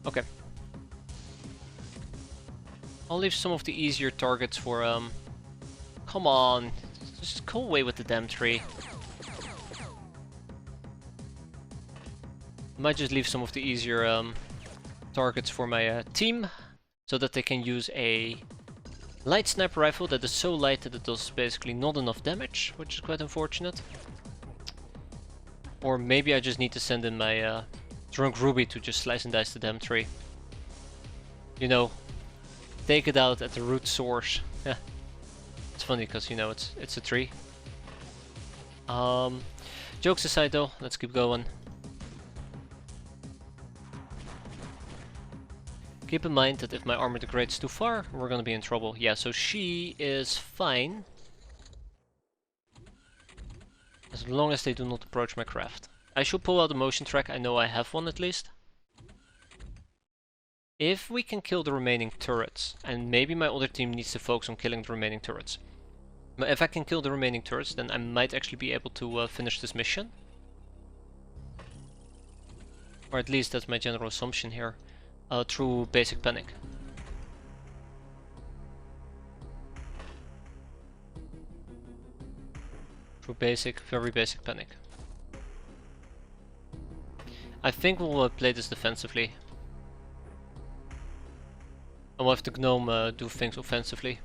Okay. I'll leave some of the easier targets for, come on. Just go away with the damn tree. I might just leave some of the easier, targets for my, team. So that they can use a light sniper rifle that is so light that it does basically not enough damage, which is quite unfortunate. Or maybe I just need to send in my, drunk Ruby to just slice and dice the damn tree. You know, take it out at the root source. Yeah, it's funny because you know it's a tree. Jokes aside though, let's keep going. Keep in mind that if my armor degrades too far, we're gonna be in trouble. Yeah, so she is fine. As long as they do not approach my craft. I should pull out a motion track, I know I have one at least. If we can kill the remaining turrets, and maybe my other team needs to focus on killing the remaining turrets. But if I can kill the remaining turrets, then I might actually be able to finish this mission. Or at least that's my general assumption here. Through basic panic. Through basic, very basic panic. I think we'll play this defensively. And we'll have the gnome do things offensively.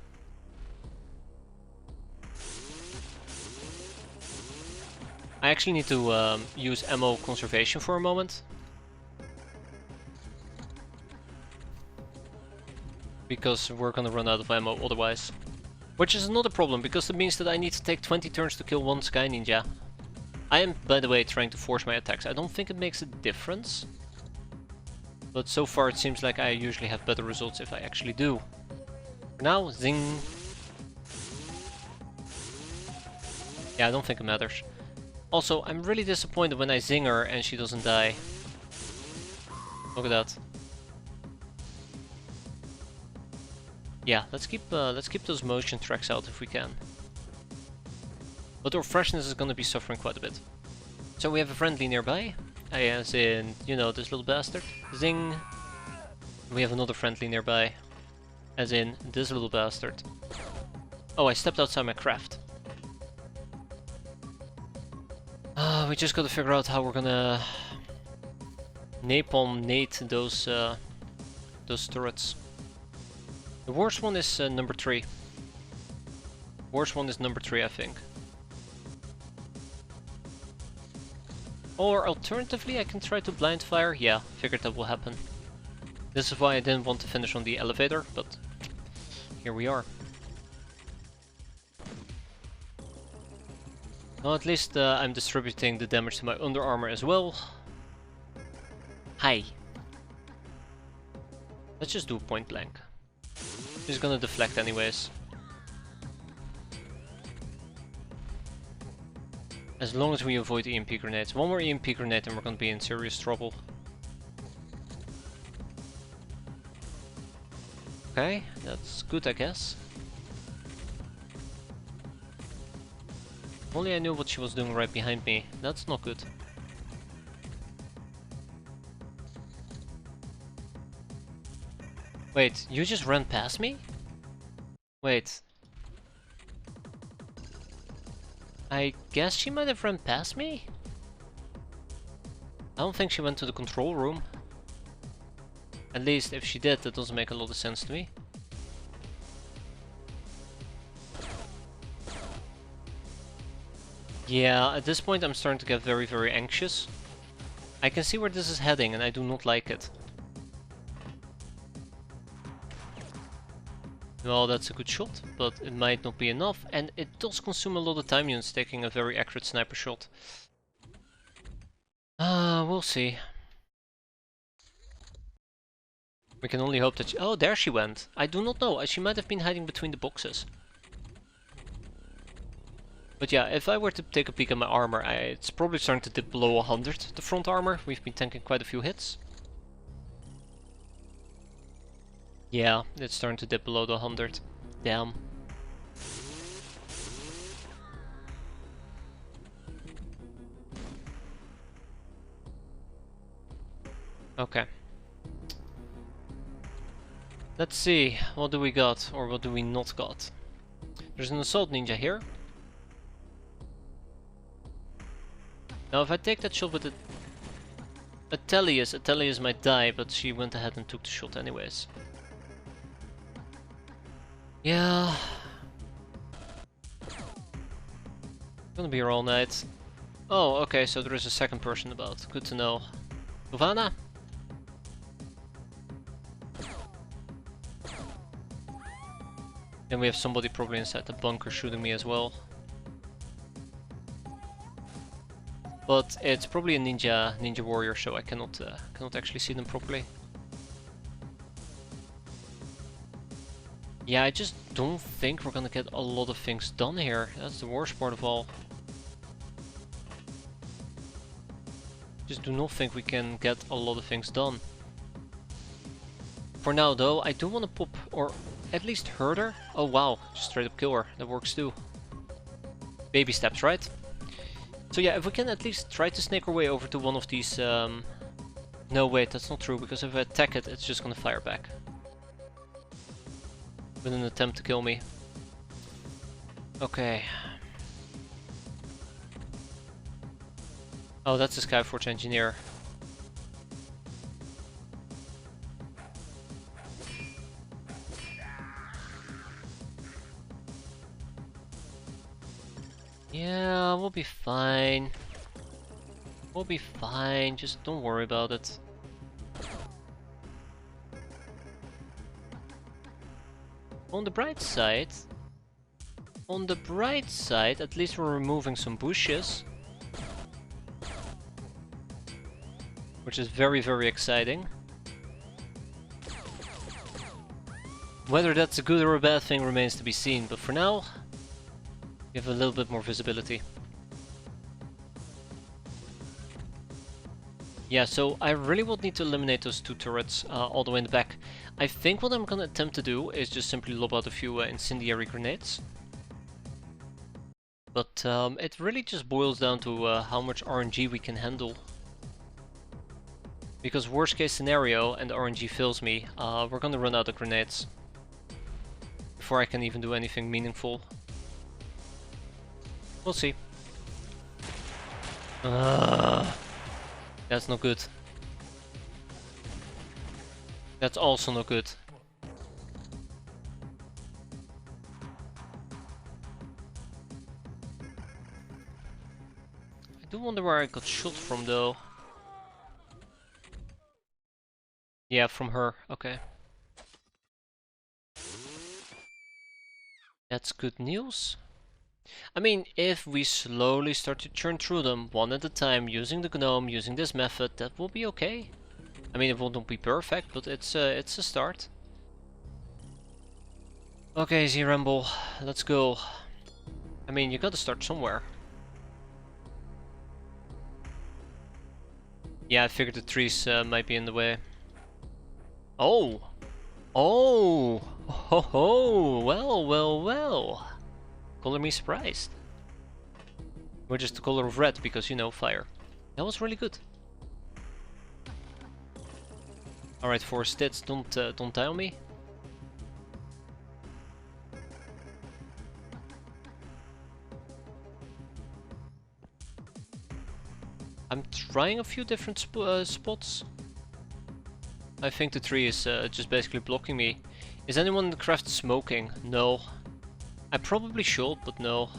I actually need to use ammo conservation for a moment. Because we're gonna run out of ammo otherwise. Which is another problem, because it means that I need to take 20 turns to kill one Sky Ninja. I am, by the way, trying to force my attacks. I don't think it makes a difference. But so far it seems like I usually have better results if I actually do. Now, zing! Yeah, I don't think it matters. Also, I'm really disappointed when I zing her and she doesn't die. Look at that. Yeah, let's keep those motion tracks out if we can. But our freshness is gonna be suffering quite a bit. So we have a friendly nearby, as in, you know, this little bastard. Zing! We have another friendly nearby, as in this little bastard. Oh, I stepped outside my craft. We just gotta figure out how we're gonna napalm nade those turrets. The worst one is number 3. Worst one is number 3, I think. Or alternatively, I can try to blind fire. Yeah, figured that will happen. This is why I didn't want to finish on the elevator, but here we are. Well, at least I'm distributing the damage to my under armor as well. Hi. Let's just do point blank. He's gonna deflect anyways. As long as we avoid EMP grenades. One more EMP grenade and we're gonna be in serious trouble. Okay, that's good I guess. Only I knew what she was doing right behind me. That's not good. Wait, you just ran past me? Wait. I guess she might have run past me? I don't think she went to the control room. At least if she did, that doesn't make a lot of sense to me. Yeah, at this point I'm starting to get very, very anxious. I can see where this is heading and I do not like it. Well, that's a good shot, but it might not be enough, and it does consume a lot of time units taking a very accurate sniper shot. We'll see. We can only hope that she... Oh, there she went. I do not know. She might have been hiding between the boxes. But yeah, if I were to take a peek at my armor, it's probably starting to dip below 100, the front armor. We've been tanking quite a few hits. Yeah, it's starting to dip below the 100. Damn. Okay. Let's see, what do we got, or what do we not got? There's an assault ninja here. Now if I take that shot with Atelius might die, but she went ahead and took the shot anyways. Yeah. Gonna be here all night. Oh, okay, so there is a second person about. Good to know. Uvana? Then we have somebody probably inside the bunker shooting me as well. But it's probably a ninja warrior, so I cannot actually see them properly. Yeah, I just don't think we're gonna get a lot of things done here. That's the worst part of all. Just do not think we can get a lot of things done. For now though, I do want to pop, or at least hurt her. Oh wow, just straight up kill her. That works too. Baby steps, right? So yeah, if we can at least try to snake our way over to one of these... No wait, that's not true, because if I attack it, it's just gonna fire back. With an attempt to kill me. Okay. Oh, that's the Skyforge engineer. Yeah, we'll be fine. We'll be fine, just don't worry about it. On the bright side, at least we're removing some bushes. Which is very, very exciting. Whether that's a good or a bad thing remains to be seen, but for now, we have a little bit more visibility. Yeah, so I really would need to eliminate those two turrets all the way in the back. I think what I'm gonna attempt to do is just simply lob out a few incendiary grenades. But it really just boils down to how much RNG we can handle. Because worst case scenario, and the RNG fills me, we're gonna run out of grenades. Before I can even do anything meaningful. We'll see. That's not good. That's also not good. I do wonder where I got shot from though. Yeah, from her. Okay. That's good news. I mean, if we slowly start to churn through them one at a time using the gnome, using this method, that will be okay. I mean, it will not be perfect, but it's a start. Okay, Z-Rumble, let's go. I mean, you gotta start somewhere. Yeah, I figured the trees might be in the way. Oh! Oh! Ho ho! Well, well, well! Color me surprised. We're just the color of red because, you know, fire. That was really good. Alright, for stats, don't die on me. I'm trying a few different spots. I think the tree is just basically blocking me. Is anyone in the craft smoking? No. I probably should, but no.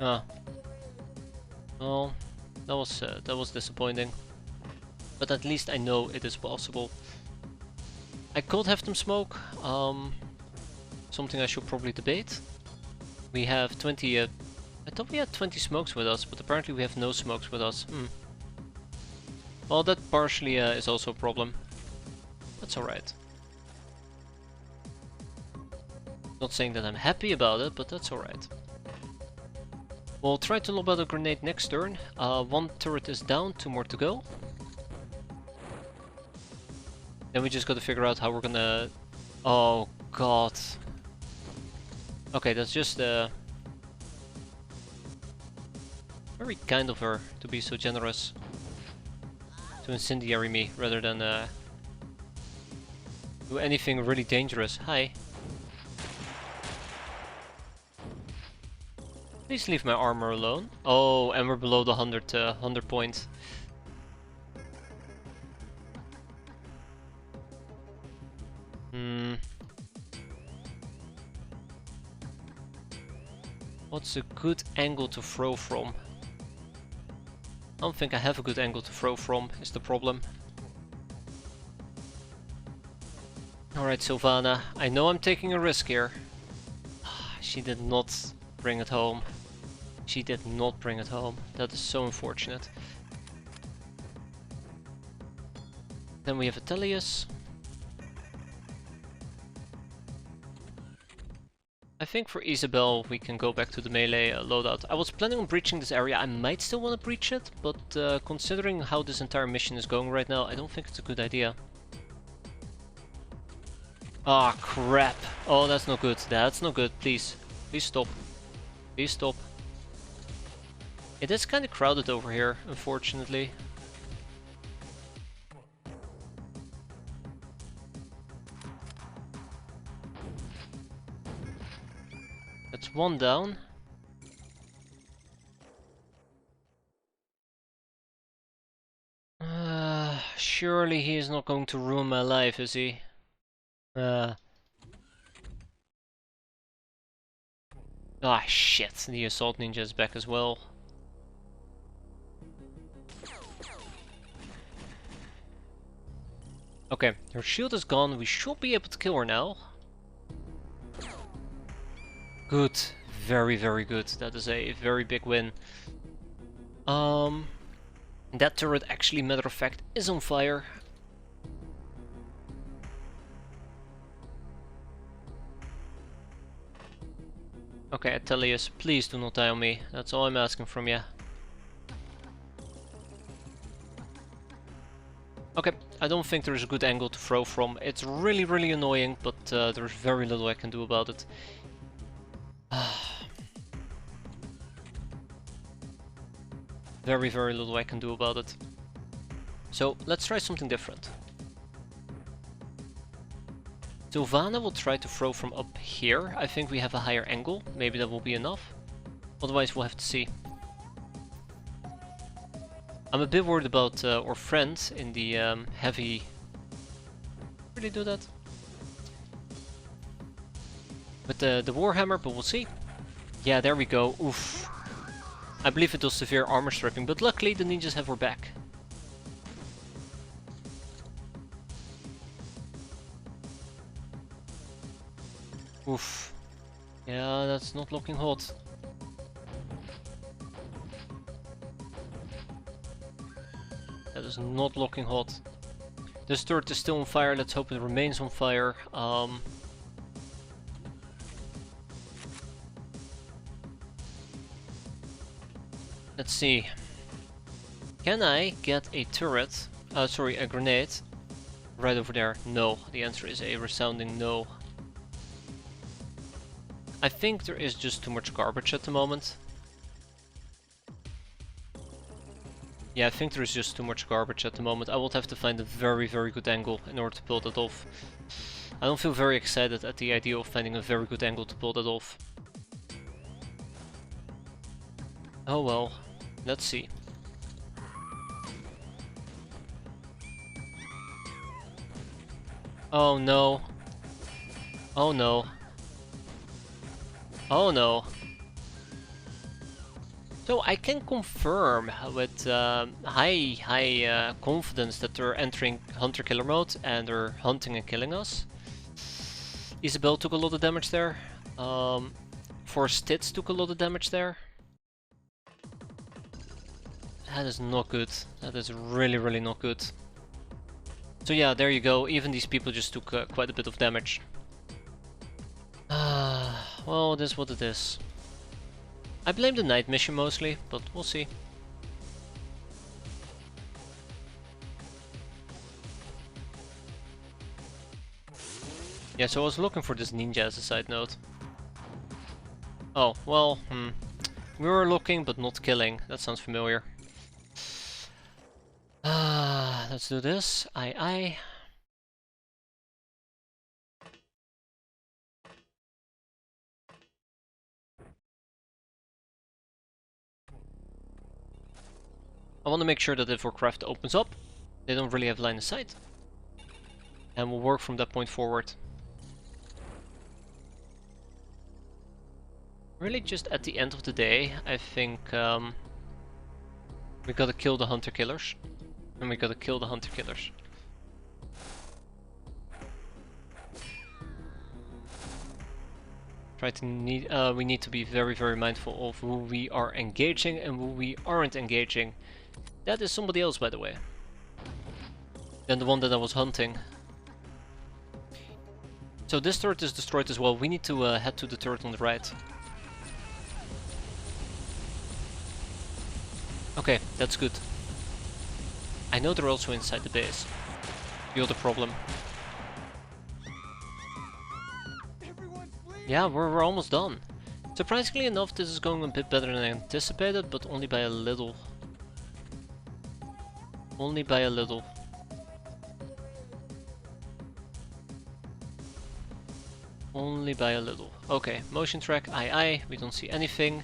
Ah. Well, that was disappointing. But at least I know it is possible. I could have them smoke. Something I should probably debate. We have 20... I thought we had 20 smokes with us, but apparently we have no smokes with us. Well, that partially is also a problem. That's alright. Not saying that I'm happy about it, but that's alright. We'll try to lob out a grenade next turn. One turret is down, 2 more to go. Then we just gotta figure out how we're gonna... Oh god. Okay, that's just very kind of her to be so generous. To incendiary me rather than do anything really dangerous. Hi. Please leave my armor alone. Oh, and we're below the 100 point. What's a good angle to throw from? I don't think I have a good angle to throw from, is the problem. Alright, Sylvana, I know I'm taking a risk here. She did not bring it home. She did not bring it home. That is so unfortunate. Then we have Atelius. I think for Isabel we can go back to the melee loadout. I was planning on breaching this area. I might still want to breach it, but considering how this entire mission is going right now, I don't think it's a good idea. Ah, crap. Oh, that's not good. That's not good. Please. Please stop. Please stop. It is kind of crowded over here, unfortunately. That's one down. Surely he is not going to ruin my life, is he? Ah, shit. The assault ninja is back as well. Okay, her shield is gone. We should be able to kill her now. Good. Very, very good. That is a very big win. That turret actually, matter of fact, is on fire. Okay, Atelius, please do not die on me. That's all I'm asking from you. Okay, I don't think there's a good angle to throw from. It's really, really annoying, but there's very little I can do about it. Very, very little I can do about it. So, let's try something different. Sylvana will try to throw from up here. I think we have a higher angle. Maybe that will be enough. Otherwise, we'll have to see. I'm a bit worried about our friend in the heavy... Really do that? With the Warhammer, but we'll see. Yeah, there we go. Oof. I believe it was severe armor stripping, but luckily the ninjas have her back. Oof. Yeah, that's not looking hot. That is not looking hot. This turret is still on fire. Let's hope it remains on fire. Let's see. Can I get a turret? Sorry, a grenade. Right over there. No. The answer is a resounding no. I think there is just too much garbage at the moment. Yeah, I think there is just too much garbage at the moment. I would have to find a very, very good angle in order to pull that off. I don't feel very excited at the idea of finding a very good angle to pull that off. Oh well. Let's see. Oh no. Oh no. Oh no. So I can confirm with high confidence that they're entering hunter-killer mode and they're hunting and killing us. Isabel took a lot of damage there. Stitz took a lot of damage there. That is not good. That is really, really not good. So yeah, there you go. Even these people just took quite a bit of damage. Well, it is what it is. I blame the night mission mostly, but we'll see. Yeah, so I was looking for this ninja as a side note. Oh, well, we were looking but not killing. That sounds familiar. Let's do this. Aye. I want to make sure that if our craft opens up, they don't really have line of sight. And we'll work from that point forward. Really just at the end of the day, I think we gotta kill the hunter killers. And we gotta kill the hunter killers. We need to be very, very mindful of who we are engaging and who we aren't engaging. That is somebody else, by the way. Than the one that I was hunting. So this turret is destroyed as well. We need to head to the turret on the right. Okay, that's good. I know they're also inside the base. The other problem. Yeah, we're almost done. Surprisingly enough, this is going a bit better than I anticipated, but only by a little. Only by a little. Only by a little. Okay, motion track, aye, we don't see anything.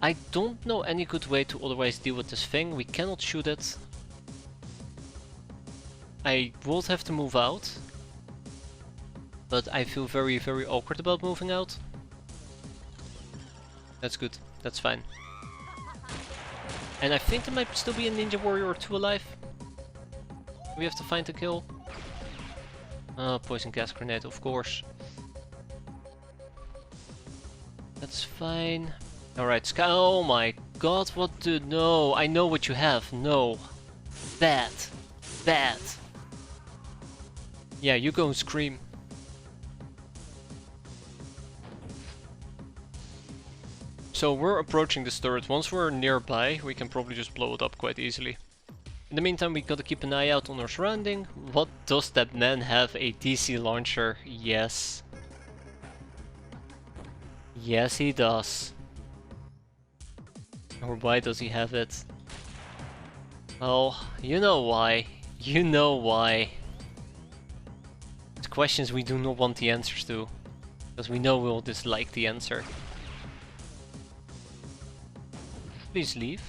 I don't know any good way to otherwise deal with this thing. We cannot shoot it. I would have to move out. But I feel very, very awkward about moving out. That's good. That's fine. And I think there might still be a ninja warrior or two alive. We have to find a kill. Poison gas grenade, of course. That's fine. Alright, Sky. Oh my god, what do. No, I know what you have. No. That. Yeah, you go and scream. So we're approaching this turret. Once we're nearby, we can probably just blow it up quite easily. In the meantime, we gotta keep an eye out on our surrounding. What does that man have? A DC launcher? Yes. Yes, he does. Or why does he have it? Oh, you know why. You know why. It's questions we do not want the answers to. Because we know we'll dislike the answer. Please leave.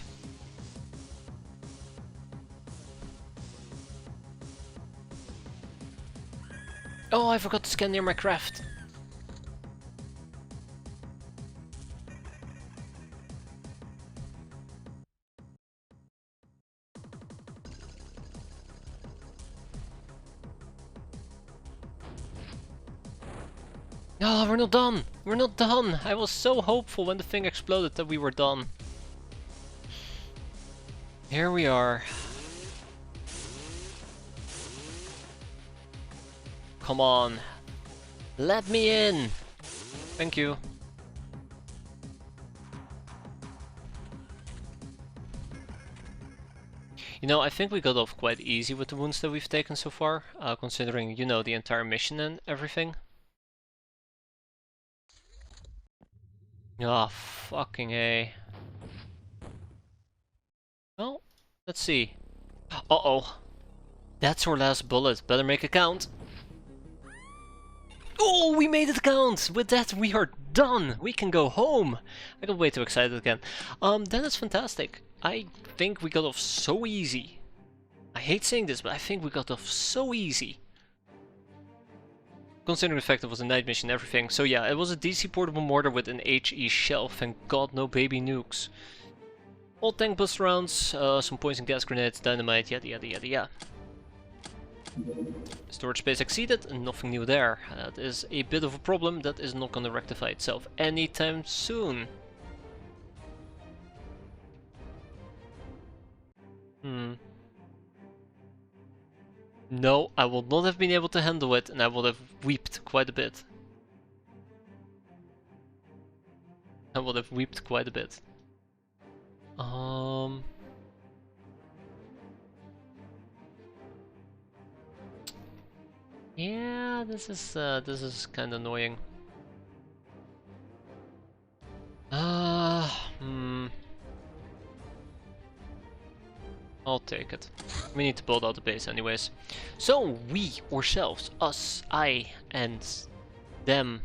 Oh, I forgot to scan near my craft. No, we're not done. We're not done. I was so hopeful when the thing exploded that we were done. Here we are. Come on. Let me in. Thank you. You know, I think we got off quite easy with the wounds that we've taken so far, considering, you know, the entire mission and everything. Ah, fucking A. Well, let's see. Uh-oh. That's our last bullet. Better make it count. Oh, we made it count! With that, we are done! We can go home! I got way too excited again. That is fantastic. I think we got off so easy. I hate saying this, but I think we got off so easy. Considering the fact it was a night mission and everything. So yeah, it was a DC portable mortar with an HE shell. Thank god, no baby nukes. All tank bust rounds, some poison gas grenades, dynamite, yada yada yada yada. Storage space exceeded, and nothing new there. That is a bit of a problem that is not gonna rectify itself anytime soon. No, I would not have been able to handle it, and I would have weeped quite a bit. I would have weeped quite a bit. Yeah, this is kind of annoying. I'll take it. We need to build out the base anyways. So we, ourselves, us, I, and them,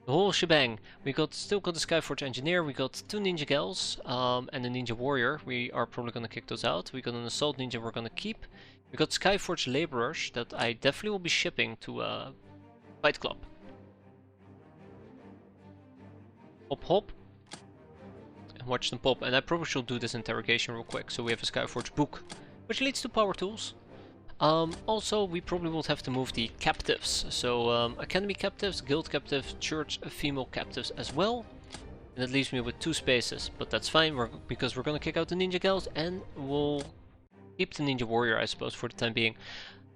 the whole shebang. We still got the Skyforge Engineer, we got 2 Ninja Gals, and a Ninja Warrior. We are probably gonna kick those out. We got an Assault Ninja we're gonna keep. We got Skyforge Laborers that I definitely will be shipping to Fight Club. Hop hop. And watch them pop. And I probably should do this interrogation real quick. So we have a Skyforge book, which leads to power tools. Also, we probably will have to move the captives. So Academy captives, Guild captives, Church female captives as well. And that leaves me with 2 spaces. But that's fine because we're gonna kick out the Ninja Gals and we'll keep the Ninja Warrior, I suppose, for the time being.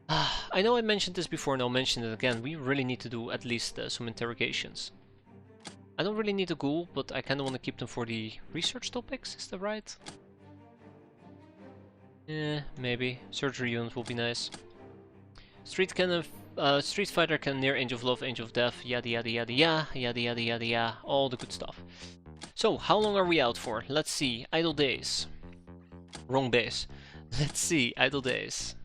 I know I mentioned this before and I'll mention it again. We really need to do at least some interrogations. I don't really need a ghoul, but I kind of want to keep them for the research topics, is that right? Maybe. Surgery unit will be nice. Street fighter can near Angel of Love, Angel of Death, yada yada yada yada, yada yada yada yada, all the good stuff. So, how long are we out for? Let's see, idle days. Wrong base. Let's see, idle days.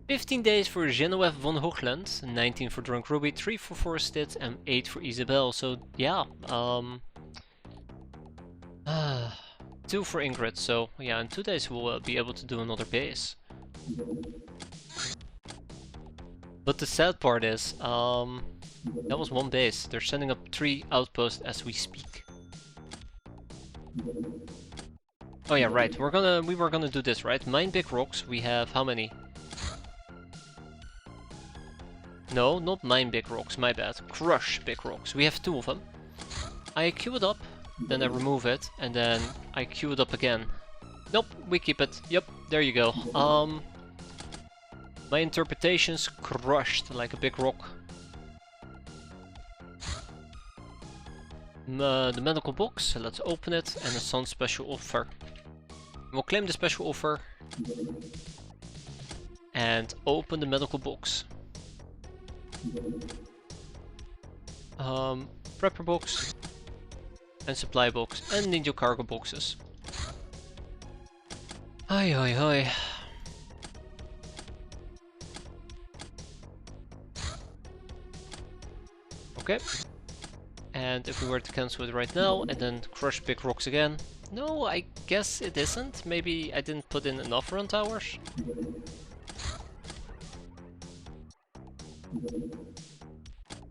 15 days for Genevieve von Hoogland, 19 for Drunk Ruby, 3 for Forrested, and 8 for Isabel. So yeah, 2 for Ingrid. So yeah, in 2 days we'll be able to do another base. But the sad part is, that was 1 base. They're sending up 3 outposts as we speak. Oh yeah, right. We were gonna do this, right? Mine big rocks. We have how many? No, not mine big rocks. My bad. Crush big rocks. We have 2 of them. I queue it up, then I remove it, and then I queue it up again. Nope, we keep it. Yep, there you go. My interpretation's crushed like a big rock. The medical box, let's open it, and a Sun special offer. We'll claim the special offer and open the medical box. Prepper box and supply box and ninja cargo boxes. Hi hi hi. Okay. And if we were to cancel it right now and then crush big rocks again. No, I guess it isn't. Maybe I didn't put in enough run towers.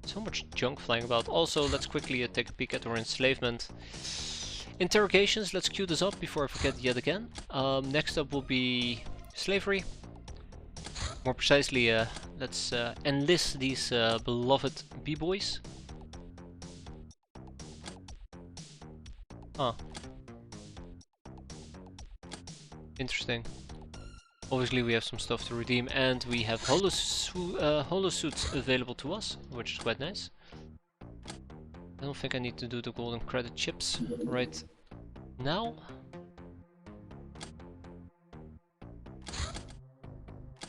So much junk flying about. Also, let's quickly take a peek at our enslavement. Interrogations, let's queue this up before I forget yet again. Next up will be slavery. More precisely, let's enlist these beloved b-boys. Huh. Interesting. Obviously we have some stuff to redeem and we have holo suits available to us, which is quite nice. I don't think I need to do the golden credit chips right now.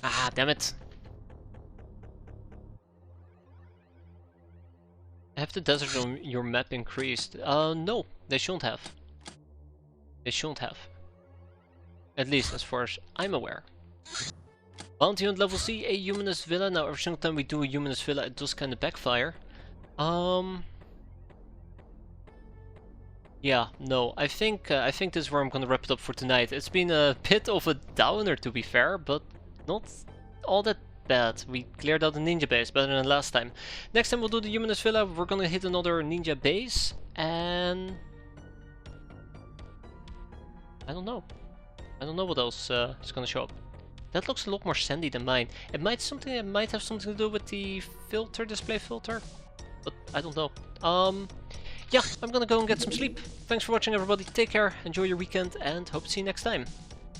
Ah, damn it! Have the desert on your map increased? No, they shouldn't have. They shouldn't have. At least as far as I'm aware. Bounty hunt level C, a humanist villa. Now every single time we do a humanist villa it does kind of backfire. Yeah, no, I think this is where I'm gonna wrap it up for tonight. It's been a bit of a downer to be fair, but not all that bad. We cleared out the ninja base better than last time. Next time we'll do the humanist villa, we're gonna hit another ninja base, and I don't know what else is gonna show up. That looks a lot more sandy than mine. It might have something to do with the filter, display filter, but I don't know. Yeah, I'm gonna go and get some sleep. Thanks for watching everybody, take care, enjoy your weekend, and hope to see you next time.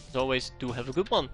As always, do have a good one.